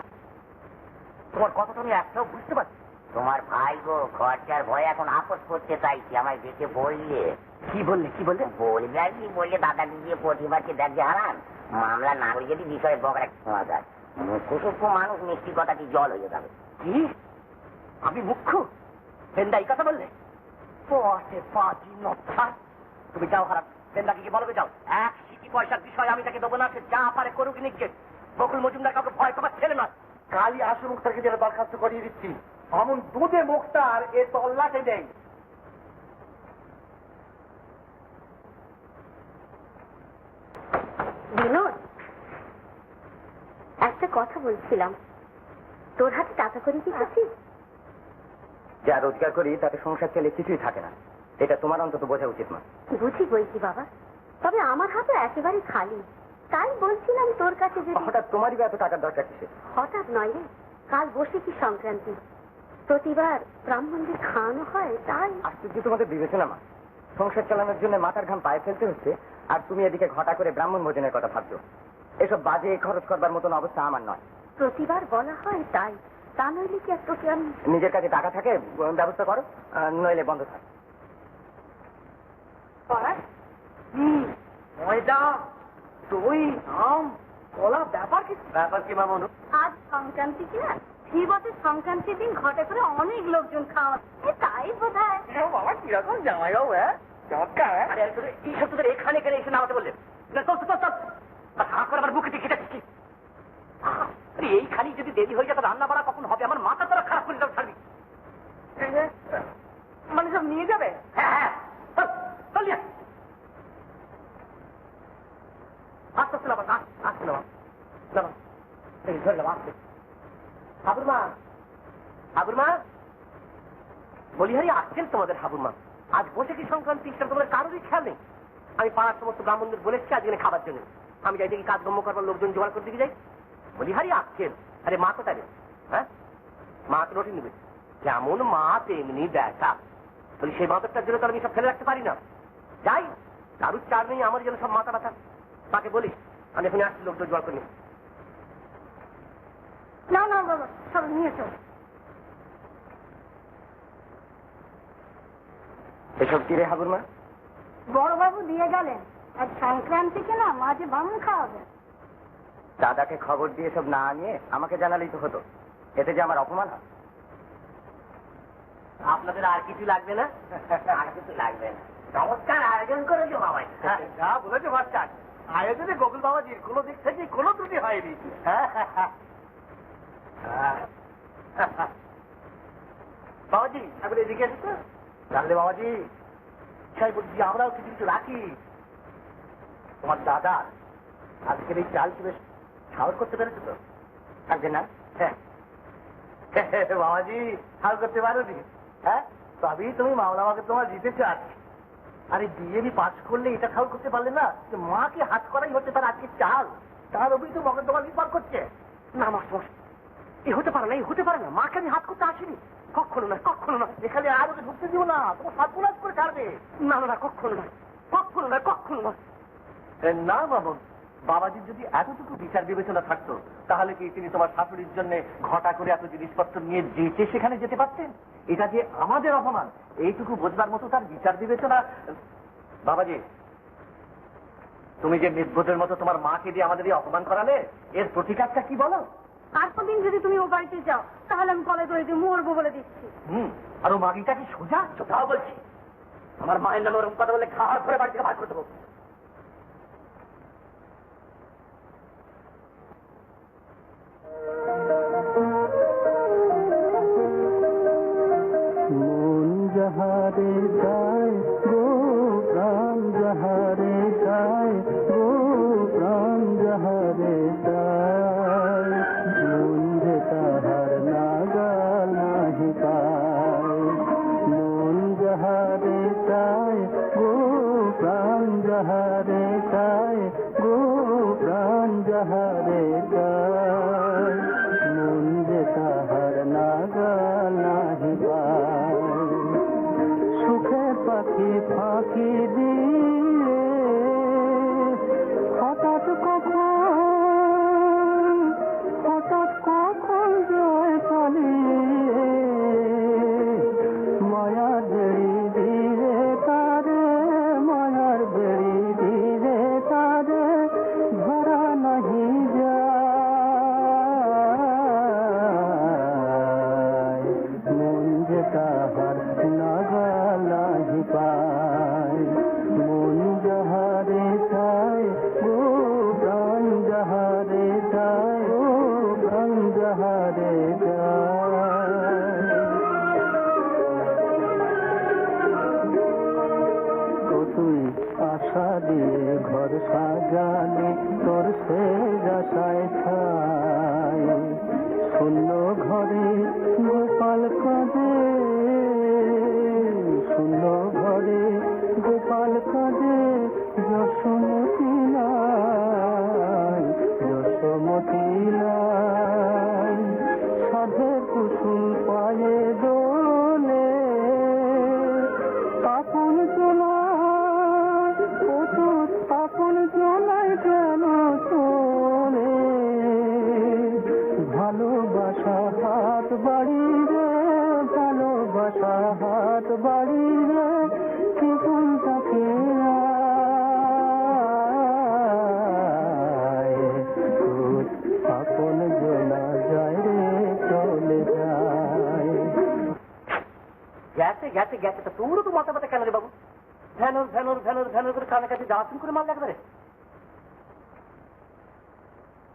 Speaker 1: তোমার কথা তো আমি একটাও বুঝতে পারছি।
Speaker 5: তোমার ভাই গো খরচার ভয়ে এখন আপোষ করতে চাইছি, আমায় দেখে বললে।
Speaker 1: কি বললে? কি বললে?
Speaker 5: বলবে আর কি, বললে দাদাকে গিয়ে প্রতিবাদকে দেখে হারান মামলা না করে যদি বিষয়ে বকরা শোনা যায়, মুখ্য মানুষ মিষ্টি কথাটি জল হয়ে যাবে।
Speaker 1: কি? আমি মুখ্য? বেন্দা এই কথা বললে? তুমি যাও হারান, বেন্দাকে কি বলবে যাও। 1 সিটি পয়সার বিষয় আমি তাকে দেবো না, সে যা পারে করুক নিজ্ঞে। বকুল মজুমদার কাউকে ভয় পাবার ছেলে নয়।
Speaker 2: কালি আসু মুক্তারকে যেন দরখাস্ত করিয়ে দিচ্ছি, অমন দুধে মুক্তার এ তল্লাটে দেয়।
Speaker 4: বিনোদ, একটা কথা বলছিলাম, তোর হাতে টাকা করে দিচ্ছিস?
Speaker 5: যা রোজগার করি তাতে সংসার চলে কিছুই থাকে না, এটা তোমার অন্তত বোঝা উচিত না।
Speaker 4: বুঝি বইছি বাবা, তবে আমার হাতে একেবারে খালি। তাই বলছিলাম তোর কাছে যদি।
Speaker 5: হঠাৎ তোমারই এত টাকার দরকার কিসে?
Speaker 4: হঠাৎ নয় রে, কাল বসে কি সংক্রান্তি, প্রতিবার ব্রাহ্মণদের খাওয়ানো হয়, তাই।
Speaker 5: আশ্চর্য তোমাদের বিবেচনা মা, সংসার চালানোর জন্য মাথার ঘাম পায়ে ফেলতে হচ্ছে, আর তুমি এদিকে ঘটা করে ব্রাহ্মণ ভোজনের কথা ভাবছো। এসব বাজে খরচ করবার মতন অবস্থা আমার নয়।
Speaker 4: প্রতিবার বলা হয় তাই, তা নইলে কি আর তোকে আমি।
Speaker 5: নিজের কাছে টাকা থাকে ব্যবস্থা করো, নইলে বন্ধ থাক।
Speaker 2: ময়দা, দই, আম, কলা, ব্যাপার কি?
Speaker 1: ব্যাপার কি মামুন?
Speaker 3: আজ সংক্রান্তি কিনা, এই বছর সংক্রান্তির দিন ঘটে করে অনেক লোকজন খাওয়া, তাই বোধ হয়।
Speaker 5: বাবা কিরকম জামাই বাবু, হ্যাঁ চমৎকার। এইসব তোদের এখানে কেন এসে নামাতে বললেন? চল চল চল, হাঁ করে আমার বুকে দিয়ে খেতে। এইখানে যদি দেরি হয়ে যায় রান্না বাড়া কখন হবে? আমার মাথা তোরা খারাপ করে যাবে ছাড়বি। মানে সব নিয়ে যাবে? হ্যাঁ হ্যাঁ, চল নিয়ে আস্তে আস্তে নামা, আস্তে নামা নামা, ধরে নামা আস্তে। হাবুরমা, হাবুরমা, বলি হারি আসছেন তোমাদের হাবুরমা। আজ বসে কি সংক্রান্তি, তোমাদের কারোরই খেয়াল নেই। আমি পাড়ার সমস্ত ব্রাহ্মণদের বলেছি আজকে খাবার জন্য। আমি যাই দেখি কাজকর্ম করবার লোকজন জোগাড় করতে যাই, বলি হারি আসছেন। আরে মা কোথায় রে? হ্যাঁ, মা তো রুটি নেবে, যেমন মা তেমনি ব্যাটা। বলি সেই মাদকটার জন্য তো আমি সব ফেলে রাখতে পারি না। যাই, কারুর চার নেই, আমার জন্য সব মাথা ব্যথা। তাকে বলিস আমি এখন আসছি, লোকজন জোগাড় করে নিই।
Speaker 3: না না বাবা, সব নিয়ে চল।
Speaker 1: এসব তীরে হাবুরমা?
Speaker 3: বড়বাবু দিয়ে গেলেন, আর সংক্রান্তিকে না মাঝে বামুন খাওয়াবে।
Speaker 1: দাদাকে খবর দিয়ে সব না নিয়ে আমাকে জানালেই তো হতো, এতে যে আমার অপমান হয়।
Speaker 5: আপনাদের আর কিছু লাগবে না? আর কিছু লাগবে না। চমৎকার আয়োজন করেছো বাবাই। যা বলেছো বাচ্চা, আয়োজনে গোকুল বাবাজির কোনো দিক থেকে কোনো ত্রুটি হয়নি। বাবাজি এখন এদিকে এসেছো? জানলে বাবাজি, সেই বলছি আমরাও কিছু কিছু রাখি। তোমার দাদা আজকের এই চাল কি বেশ সাহস করতে পেরেছো তো?
Speaker 1: থাকবে না?
Speaker 5: হ্যাঁ বাবাজি, সাহস করতে পারোনি? হ্যাঁ, তবেই তুমি মামলা আমাকে তোমার জিতেছো। আজকে আরে বিএবি পাস করলে এটা খাও করতে পারলে না, মাকে হাত করাই হচ্ছে তার আজকে চাল। তার অভিযোগ তো মগন তোমার নির্ভর করছে না। মাস্টার এ হতে পারে না, এ হতে পারে না। মাকে আমি হাত করতে আসিনি, কখনো না, কখনো না। এখানে আর ওকে ঢুকতে দিও না, তোমার সর্বনাশ করে ছাড়বে। না না, কখনো না, কখনো না, কখনো না। না মামন, বাবাজির যদি এতটুকু বিচার বিবেচনা থাকতো তাহলে কি তিনি তোমার শাশুড়ির জন্য ঘটা করে এত জিনিসপত্র নিয়ে যেতে সেখানে যেতে পারতেন? এটা যে আমাদের অপমান, এইটুকু বোঝবার মতো তার বিচার বিবেচনা। বাবাজি, তুমি যে নির্বোধের মতো তোমার মাকে দিয়ে আমাদের এই অপমান করালে, এর প্রতিকারটা কি বলো?
Speaker 3: আর কদিন যদি তুমি ও বাড়িতে যাও তাহলে আমি কলে দড়ি দিয়ে মরবো বলে দিচ্ছি।
Speaker 5: আর ও মাগিটা কি সোজা? সোজাও বলছি, আমার মায়ের নামে ওরকম কথা বলে খাওয়ার করে বাড়ি থেকে বার করে দেবো।
Speaker 2: जहारे गाय गो प्राण जहारे गाय गो प्राण जहारे गाय मुंजे ताहार नागाल नाही पाय मन जहारे गाय गो प्राण जहारे गाय गो प्राण जहारे गाय मुंजे ताहार नागाल नाही पाय পাখি ফাঁকি দিয়ে হঠাৎ কখন যায় পালিয়ে মায়ার বেড়ি দিয়ে তারে মায়ার বেড়ি দিয়ে তারে ধরা নাহি যায় মন যে তাহার নাগালা পায় মন যাহারে চায় গো প্রাণ যাহারে চায় গো প্রাণ যাহারে তুই আশা দিয়ে ঘর সাজালে তোর সে আশায় খায় শূন্য ঘরে গোপাল কাঁদে শূন্য ঘরে গোপাল কাঁদে যশোমতী নাই যশোমতী নাই সাধের কুসুম পায়ে দোলে আপন জোনায় আপন জোনায় কেন চলে ভালোবাসা হাত বাড়ি রে ভালোবাসা হাত বাড়ি রে জীবন তাকে আপন
Speaker 5: তা তোরও তো মাথা ব্যথা কেন রে বাবু? ভ্যানর ভ্যানর ভ্যানর ভ্যানর করে কানে কাছে জ্বালাতন করে মারলে একবারে।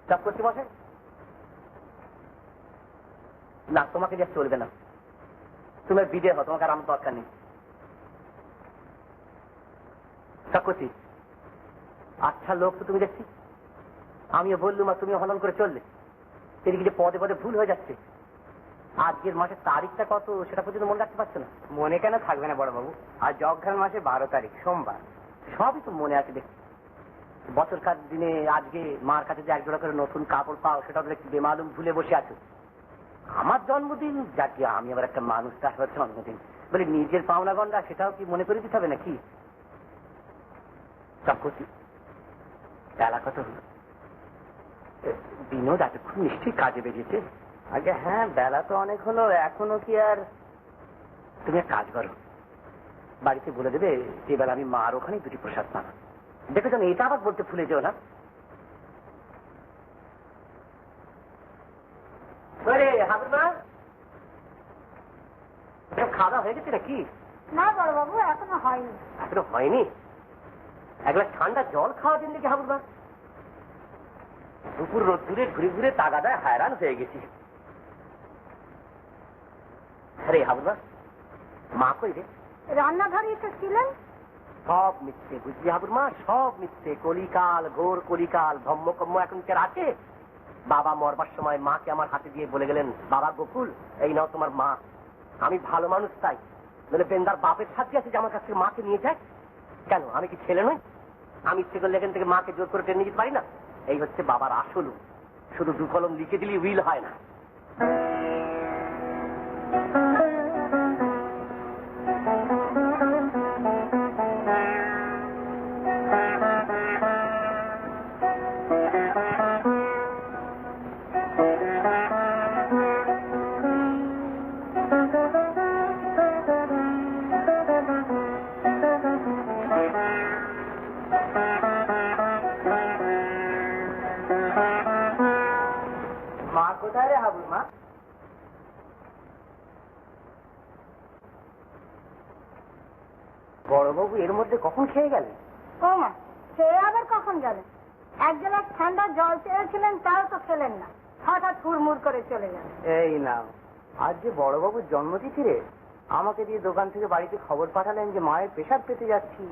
Speaker 5: চাপ করছি বসে না, তোমাকে যে চলবে না, তোমার বিদে হও, তোমাকে আর আমার দরকার নেই। চাপ করছি। আচ্ছা লোক তো তুমি দেখছি, আমিও বললুম আর তুমিও হনন করে চললে। এদিকে যে পদে পদে ভুল হয়ে যাচ্ছে। আজকের মাসের তারিখটা কত সেটা পর্যন্ত মনে রাখতে পারছো না।
Speaker 1: মনে কেন থাকবে না বড় বাবু? আর অঘ্রাণ মাসে 12 তারিখ সোমবার।
Speaker 5: সবই তো মনে আছে দেখছি। বছরকার দিনে আজকে মার কাছে যে একজোড়া করে নতুন কাপড় পাও সেটা দেখছি বেমালুম ভুলে বসে আছো। আমার জন্মদিন, যাকে আমি আবার একটা মানুষ, তার জন্মদিন বলে নিজের পাওনা গন্ডা সেটাও কি মনে করে দিতে হবে নাকি? চক্রবর্তী বেলা কত হলো? বিনোদ এতক্ষণ নিশ্চয়ই কাজে বেরিয়েছে।
Speaker 1: আগে হ্যাঁ, বেলা তো অনেক হলো, এখনো কি আর?
Speaker 5: তুমি এক কাজ করো, বাড়িতে বলে দেবে যে বেলা আমি মার ওখানে দুটি প্রসাদ পাবো। দেখে যেন এটা আবার বলতে ভুলে যেও না। হাবুর মা, খাওয়া দাওয়া হয়ে গেছে নাকি?
Speaker 3: না বড় বাবু, এখনো হয়নি।
Speaker 5: এখনো হয়নি? এক গ্লাস ঠান্ডা জল খাওয়া দিন নাকি হাবুর মা? দুপুর রোদ্দুরে ঘুরে ঘুরে তাগাদায় হায়রান হয়ে গেছি। আরে হাবুর মা কই রে?
Speaker 3: রান্নাঘরে এসে ছিলেন।
Speaker 5: সব মিথ্যে বুঝলি হাবুর মা, সব মিথ্যে। কলিকাল, ঘোর কলিকাল, ধম্মকম্ম এখন কে আছে? বাবা মরবার সময় মাকে আমার হাতে দিয়ে বলে গেলেন, বাবা গোকুল এই নাও তোমার মা। আমি ভালো মানুষ তাই বলে বেন্দার বাপের সাথে আছে যে আমার কাছ থেকে মাকে নিয়ে যায়। কেন আমি কি ছেলে নই? আমি ইচ্ছে করলে এখান থেকে মাকে জোর করে টেনে নিতে পারি না? এই হচ্ছে বাবার আসল। শুধু দু কলম লিখে দিলে উইল হয় না।
Speaker 1: মা কোথায় রে হাবুর মা?
Speaker 5: বড়বাবু এর মধ্যে কখন খেয়ে গেলেন?
Speaker 3: ও মা, সে আবার কখন গেলেন? এক গ্লাস ঠান্ডা জল চেয়েছিলেন, তাও তো খেলেন না, হঠাৎ হুড়মুড় করে চলে গেলেন।
Speaker 1: এই নাও, আজ যে বড়বাবুর জন্মতিথি রে, আমাকে দিয়ে দোকান থেকে বাড়িতে খবর পাঠালেন যে মায়ের প্রেসার পেতে যাচ্ছি।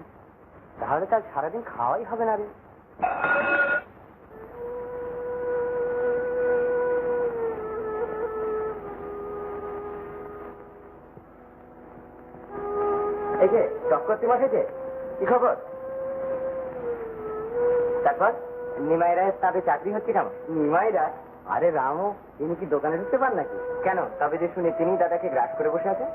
Speaker 1: তাহলে কাল সারাদিন খাওয়াই হবে না রে। এই যে চক্রবর্তী মাসেছে, কি খবর? তারপর নিমাই রায়ের তাদের চাকরি হচ্ছে কেন? নিমাই রায়? আরে রামু, তিনি কি দোকানে ঢুকতে পান নাকি? কেন, তবে যে শুনে তিনি দাদাকে গ্রাস করে বসে আছেন।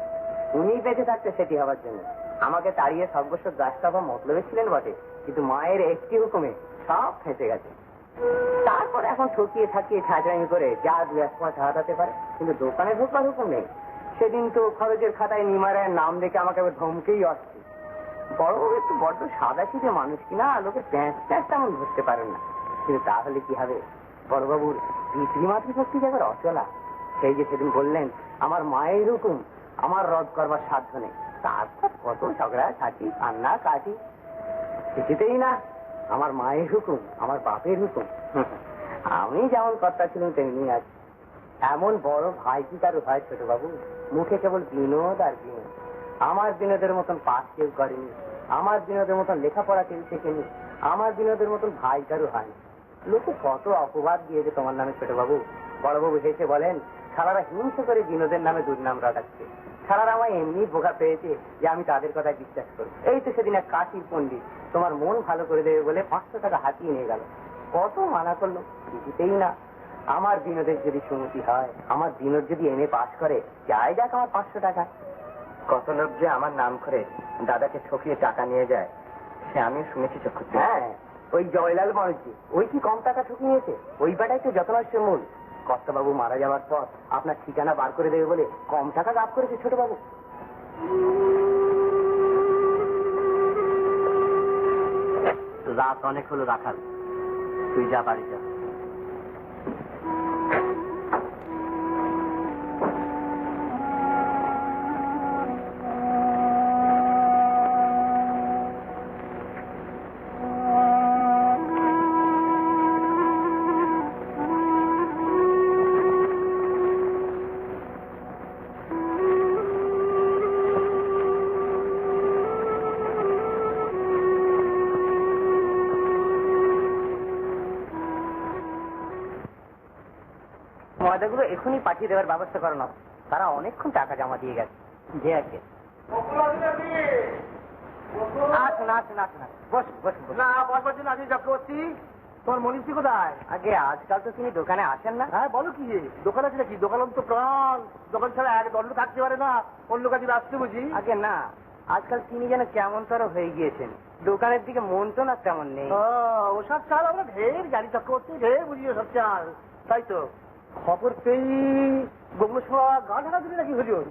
Speaker 1: উনি বেঁচে থাকতে সেটি হওয়ার জন্য আমাকে তাড়িয়ে সর্বস্ব গ্রাসটা বা মতলবে ছিলেন বটে, কিন্তু মায়ের একটি হুকুমে সব ফেঁসে গেছে। তারপর এখন ঠকিয়ে থাকিয়ে ছাঁচড়ামি করে যা দু এক মাস হারাতে পারে, কিন্তু দোকানে ঢোকার হুকুম নেই। সেদিন তো খরচের খাতায় নিমাই রায়ের নাম দেখে আমাকে আবার ধমকেই আসছে। বড়বাবু একটু বড্ড সাদা সিধে মানুষ কিনা, লোকে প্যাঁচ প্যাঁচ তেমন বুঝতে পারেন না। কিন্তু তাহলে কি হবে, বড়বাবুর পিতৃমাতৃশক্তি যে এবার অচলা। সেই যে সেদিন বললেন আমার মায়ের হুকুম আমার রদ করবার সাধ্য নেই, তারপর কত ঝগড়া ছাঁচি কান্না কাটি, কিছুতেই না। আমার মায়ের হুকুম, আমার বাপের হুকুম। আমি যেমন কর্তা ছিলাম তেমনি আছি। এমন বড় ভাই কি কারো হয় ছোট বাবু? মুখে কেবল বিনোদ আর বিনোদ। আমার বিনোদের মতন পাঠ কেউ করেনি, আমার বিনোদের মতন লেখাপড়া কেউ শেখেনি, আমার বিনোদের মতন ভাই কারো হয়নি। লোকে কত অপবাদ দিয়েছে তোমার নামে ছোট বাবু। বড়বাবু হেসে বলেন সারারা হিংসে করে বিনোদের নামে দুর্নাম রটাচ্ছে। সারারা আমায় এমনি বোকা পেয়েছে যে আমি তাদের কথায় বিশ্বাস করি। এই তো সেদিন এক কাশির পণ্ডিত তোমার মন ভালো করে দেবে বলে 500 টাকা হাতিয়ে নিয়ে গেল। কত মানা করলো, কিছুতেই না। আমার বিনোদের যদি সুমতি হয়, আমার বিনোদ যদি এনে পাস করে, যাই যাক আমার 500 টাকা। কত লোক যে আমার নাম করে দাদাকে ঠকিয়ে টাকা নিয়ে যায়, সে আমিও শুনেছি চক্ষুতে। হ্যাঁ, ওই জয়লাল মানুষজি, ওই কি কম টাকা ঠকিয়ে নিয়েছে? ওই বেটাই তো যত নষ্ট মূল। কর্তাবাবু মারা যাওয়ার পর আপনার ঠিকানা বার করে দেবে বলে কম টাকা লাভ করেছে ছোট বাবু।
Speaker 5: রাত অনেক হলো রাখাল, তুই যা বাড়ি যা।
Speaker 1: ময়দাগুলো এখনই পাঠিয়ে দেওয়ার ব্যবস্থা করো না, তারা অনেকক্ষণ টাকা জমা দিয়ে গেছে। যে আছে আসুন আসুন আসুন, বসুন বসুন।
Speaker 5: না বসবার জন্য আজকে চক্রবর্তী, তোমার মনীষী কোথায়?
Speaker 1: আগে আজকাল তো তিনি দোকানে আসেন না।
Speaker 5: হ্যাঁ বলো কি, দোকান আছে নাকি? দোকান তো প্রাণ, দোকান ছাড়া এক দণ্ড থাকতে পারে না, অন্য কাজে আসতে বুঝি।
Speaker 1: আগে না, আজকাল তিনি যেন কেমন তর হয়ে গিয়েছেন, দোকানের দিকে মন তো না তেমন নেই।
Speaker 5: ওসব চাল আমরা ঢের জানি চক্রবর্তী, ঢের বুঝি ওসব চাল। তাই তো খবর পেয়ে গোগুলো সব গা ঢাকা দিবি নাকি হুজুর?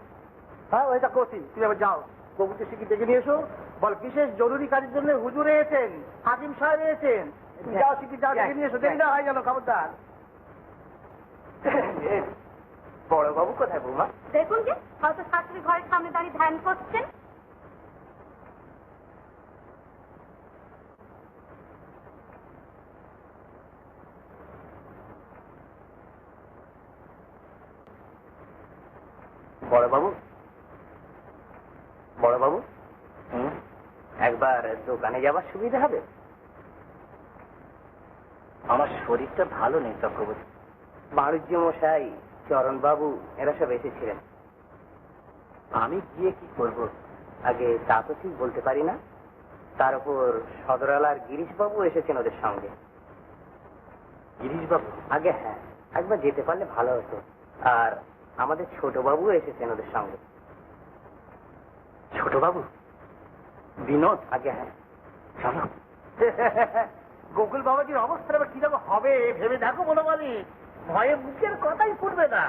Speaker 5: হ্যাঁ ওই চক্রবর্তী, তুমি আবার যাও, গোগুলকে শিখি ডেকে নিয়ে এসো, বল বিশেষ জরুরি কাজের জন্য হুজুর এসেছেন, হাকিম সাহেব এসেছেন। যাও শিখি, যাও ডেকে নিয়ে এসো, দেরি না হয় যেন, খবরদার।
Speaker 1: বড় বাবু কোথায় বৌমা?
Speaker 3: দেখুন যে হয়তো শাশুড়ি ঘরের সামনে দাঁড়িয়ে ধ্যান করছেন।
Speaker 1: বড় বাবু, বড় বাবু, একবার দোকানে যাবার সুবিধা হবে? আমার শরীরটা ভালো নেই চক্রবর্তী। বাণিজ্য মশাই, চরণ বাবু এরা সব এসেছিলেন। আমি গিয়ে কি করব আগে তা তো ঠিক বলতে পারি না। তার উপর সদরালার গিরিশ বাবু এসেছেন ওদের সঙ্গে। গিরিশ বাবু? আগে হ্যাঁ, একবার যেতে পারলে ভালো হতো। আর আমাদের ছোট বাবু এসেছেন ওদের সঙ্গে। ছোট বাবু? বিনোদ? আগে হ্যাঁ, চলো।
Speaker 5: গোকুল বাবাজির অবস্থা এবার কি হবে ভেবে দেখো মনে বলি, ভয়ে মুখের কথাই ফুটবে না,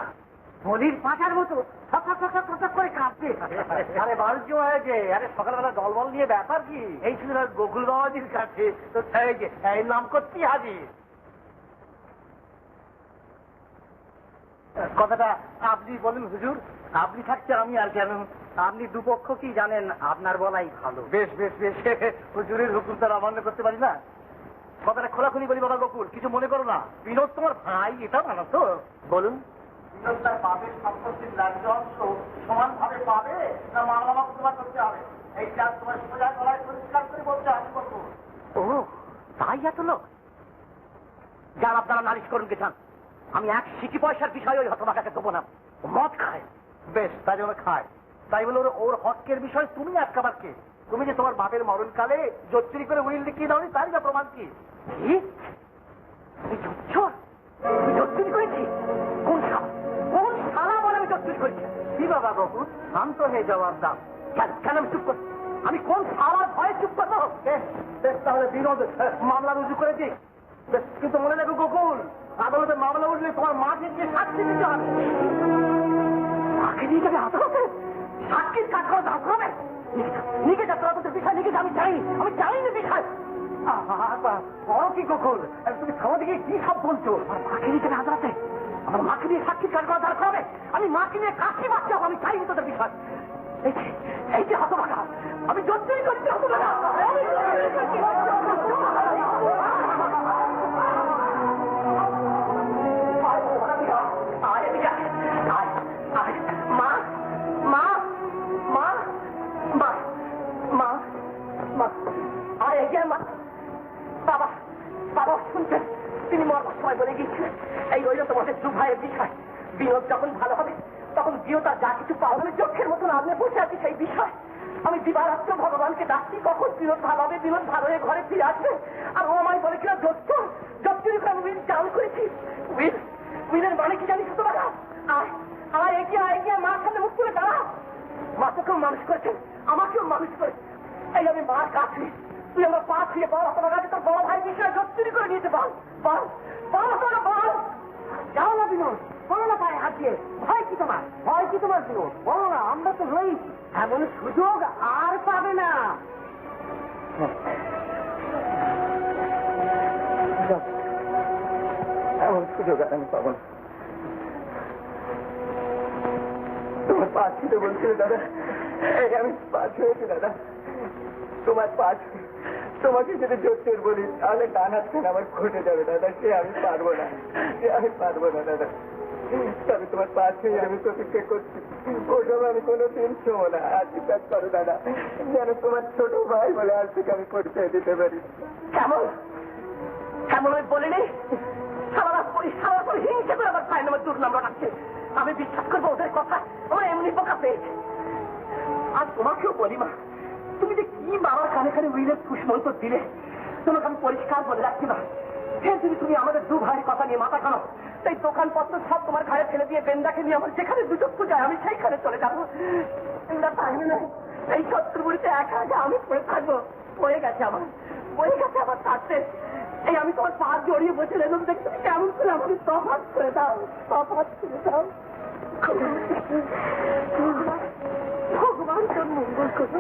Speaker 5: বলির পাঁচার মতো করে কাঁপছে। আরে বাণিজ্য হয়েছে, আরে সকালবেলা দলবল নিয়ে ব্যাপার কি? এই ছিল গোকুল বাবাজির কাছে, তো এই নাম করতেই হাজির। কথাটা আপনি বলেন হুজুর, আপনি থাকছে আমি আর কেন? আপনি দুপক্ষ কি জানেন, আপনার বলাই ভালো। বেশ বেশ বেশ, হুজুরের হুকুম তারা অমান্য করতে পারি না। কথাটা খোলাখুলি বলি বাবা গোকুল, কিছু মনে করো না, বিনোদ তোমার ভাই, এটা মানো তো? বলুন। বিনোদ তার বাপের সম্পত্তির ন্যায্য অংশ সমান ভাবে পাবে না মামলা মোকদ্দমা করতে হবে? এই কাজ তোমার সোজা গলায় পরিষ্কার করে বলতে আমি করবো। ও তাই এত লোক? যান আপনারা নালিশ করুন কে চান, আমি এক সিটি পয়সার বিষয় ওই হতবাকাকে দেবো না। মদ খায়, বেশ তাই জন্য খায়, তাই বলে ওর হকের বিষয় তুমি আটকাবার কে? তুমি যে তোমার বাপের মরণকালে জোচ্চুরি করে উইল লিখিয়ে দাওনি, তারই বা প্রমাণ কি? জোচ্চুরি করেছি? কোন শালা বলে আমি জোচ্চুরি করেছি? কি বাবা বাবু, শান্ত হয়ে জবাব দাও। কেন আমি চুপ করছি? আমি কোন শালার ভয়ে চুপ করবো? বেশ তাহলে বিনোদ মামলা রুজু করেছি, কিন্তু মনে রাখো গোকুল, আদালতে মামলা উঠলে তোমার মাকে গিয়ে সাক্ষী দিতে হবে। মাকে নিয়ে যাবে আদালতে? সাক্ষীর কাজ করা দাও করবে? নিকে যা তোদের বিষয় নিকে আমি চাইনি বিষয়। বড় কি গোকুল, তুমি সমাজে গিয়ে কি সব বলছো? আমার মাকে নিয়ে যাবে আদালতে, আমার মাকে নিয়ে সাক্ষীর কাজ করা দরকার হবে। আমি মাকে নিয়ে কাশি বাচ্চা, আমি চাইনি তোদের বিষয়। এই যে হতভাগা, আমি জোচ্চুরি করছি হতভাগা। বাবা শুনছেন, তিনি মরবার সময় বলে গিয়েছিলেন এই রইল তোমাদের দু ভাইয়ের বিষয়। বিনোদ যখন ভালো হবে তখন জিও তার যা কিছু পাওয়া চোখের মতন আপনি বসে আছি সেই বিষয়। আমি দিবারাত্র ভগবানকে ডাকছি কখন বিনোদ ভালো হবে, বিনোদ ভালো হয়ে ঘরে ফিরে আসবে। আর ও আমায় বলে কিনা জোচ্চুরি করে আমি উইল চাউল করেছি। উইলের মানে কি জানিস তো বাবা? আমার এগিয়ে মার সামনে মুখ তুলে দাঁড়া। মা তোকেও মানুষ করেছেন, আমাকেও মানুষ করেছে, এই আমি মার কাছে। তুই আমার পা ছুঁয়ে বল তোমার কাছে তোর বড় ভাই বিষয়ে জোচ্চুরি করে নিয়েছে। বল বল বল বল। যাও না বিনোদ, বলো না পায়ে হাত দিয়ে। ভয় কি তোমার? ভয় কি তোমার বিনোদ? বলো না, আমরা তো রয়েছি, এমন সুযোগ আর পাবে না। এমন সুযোগ আর আমি পাবো না। তোমার পা ছুঁতে বলছিল দাদা, এই আমি পা ছুঁয়েছি দাদা, তোমার পা ছুঁয়ে তোমাকে যদি জোচ্চুর বলি তাহলে ডান হাতখান আমার ঘটে যাবে দাদা, সে আমি পারবো না, দাদা। তবে তোমার পা ছুঁয়ে আমি প্রতিজ্ঞা করছি ওসব আমি কোনোদিন শোবো না। আশীর্বাদ করো দাদা, যেন তোমার ছোট ভাই বলে আজ থেকে আমি পরিচয় দিতে পারি। কেমন আমি বলিনি সারা করে হিংসে করে আমার ভাই নামের দুর্নাম রাখছে। আমি বিশ্বাস করবো ওদের কথা? আমার এমনি বোকা পেয়েছে। আর তোমাকেও বলি মা, তুমি যে কি বাবার কানে কানে উইলের পুষ্মন্ত দিলে, তোমাকে আমি পরিষ্কার বলে রাখছি না। যদি তুমি আমাদের দু ভাইয়ের কথা নিয়ে মাথা খানো, সেই দোকানপত্র সব তোমার ঘরে ফেলে দিয়ে বেন্দাকে নিয়ে আমার যেখানে দুটো যায় আমি সেইখানে চলে যাবো। তোমরা পারবে না, এই শত্রু বুড়িতে একা একা আমি পড়ে থাকবো। বয়ে গেছে আমার থাকতে। এই আমি তোমার পা জড়িয়ে বসে রইলাম, দেখতে কেমন করে আমাকে তফাৎ করে দাও। ভগবান তোর মঙ্গল করো।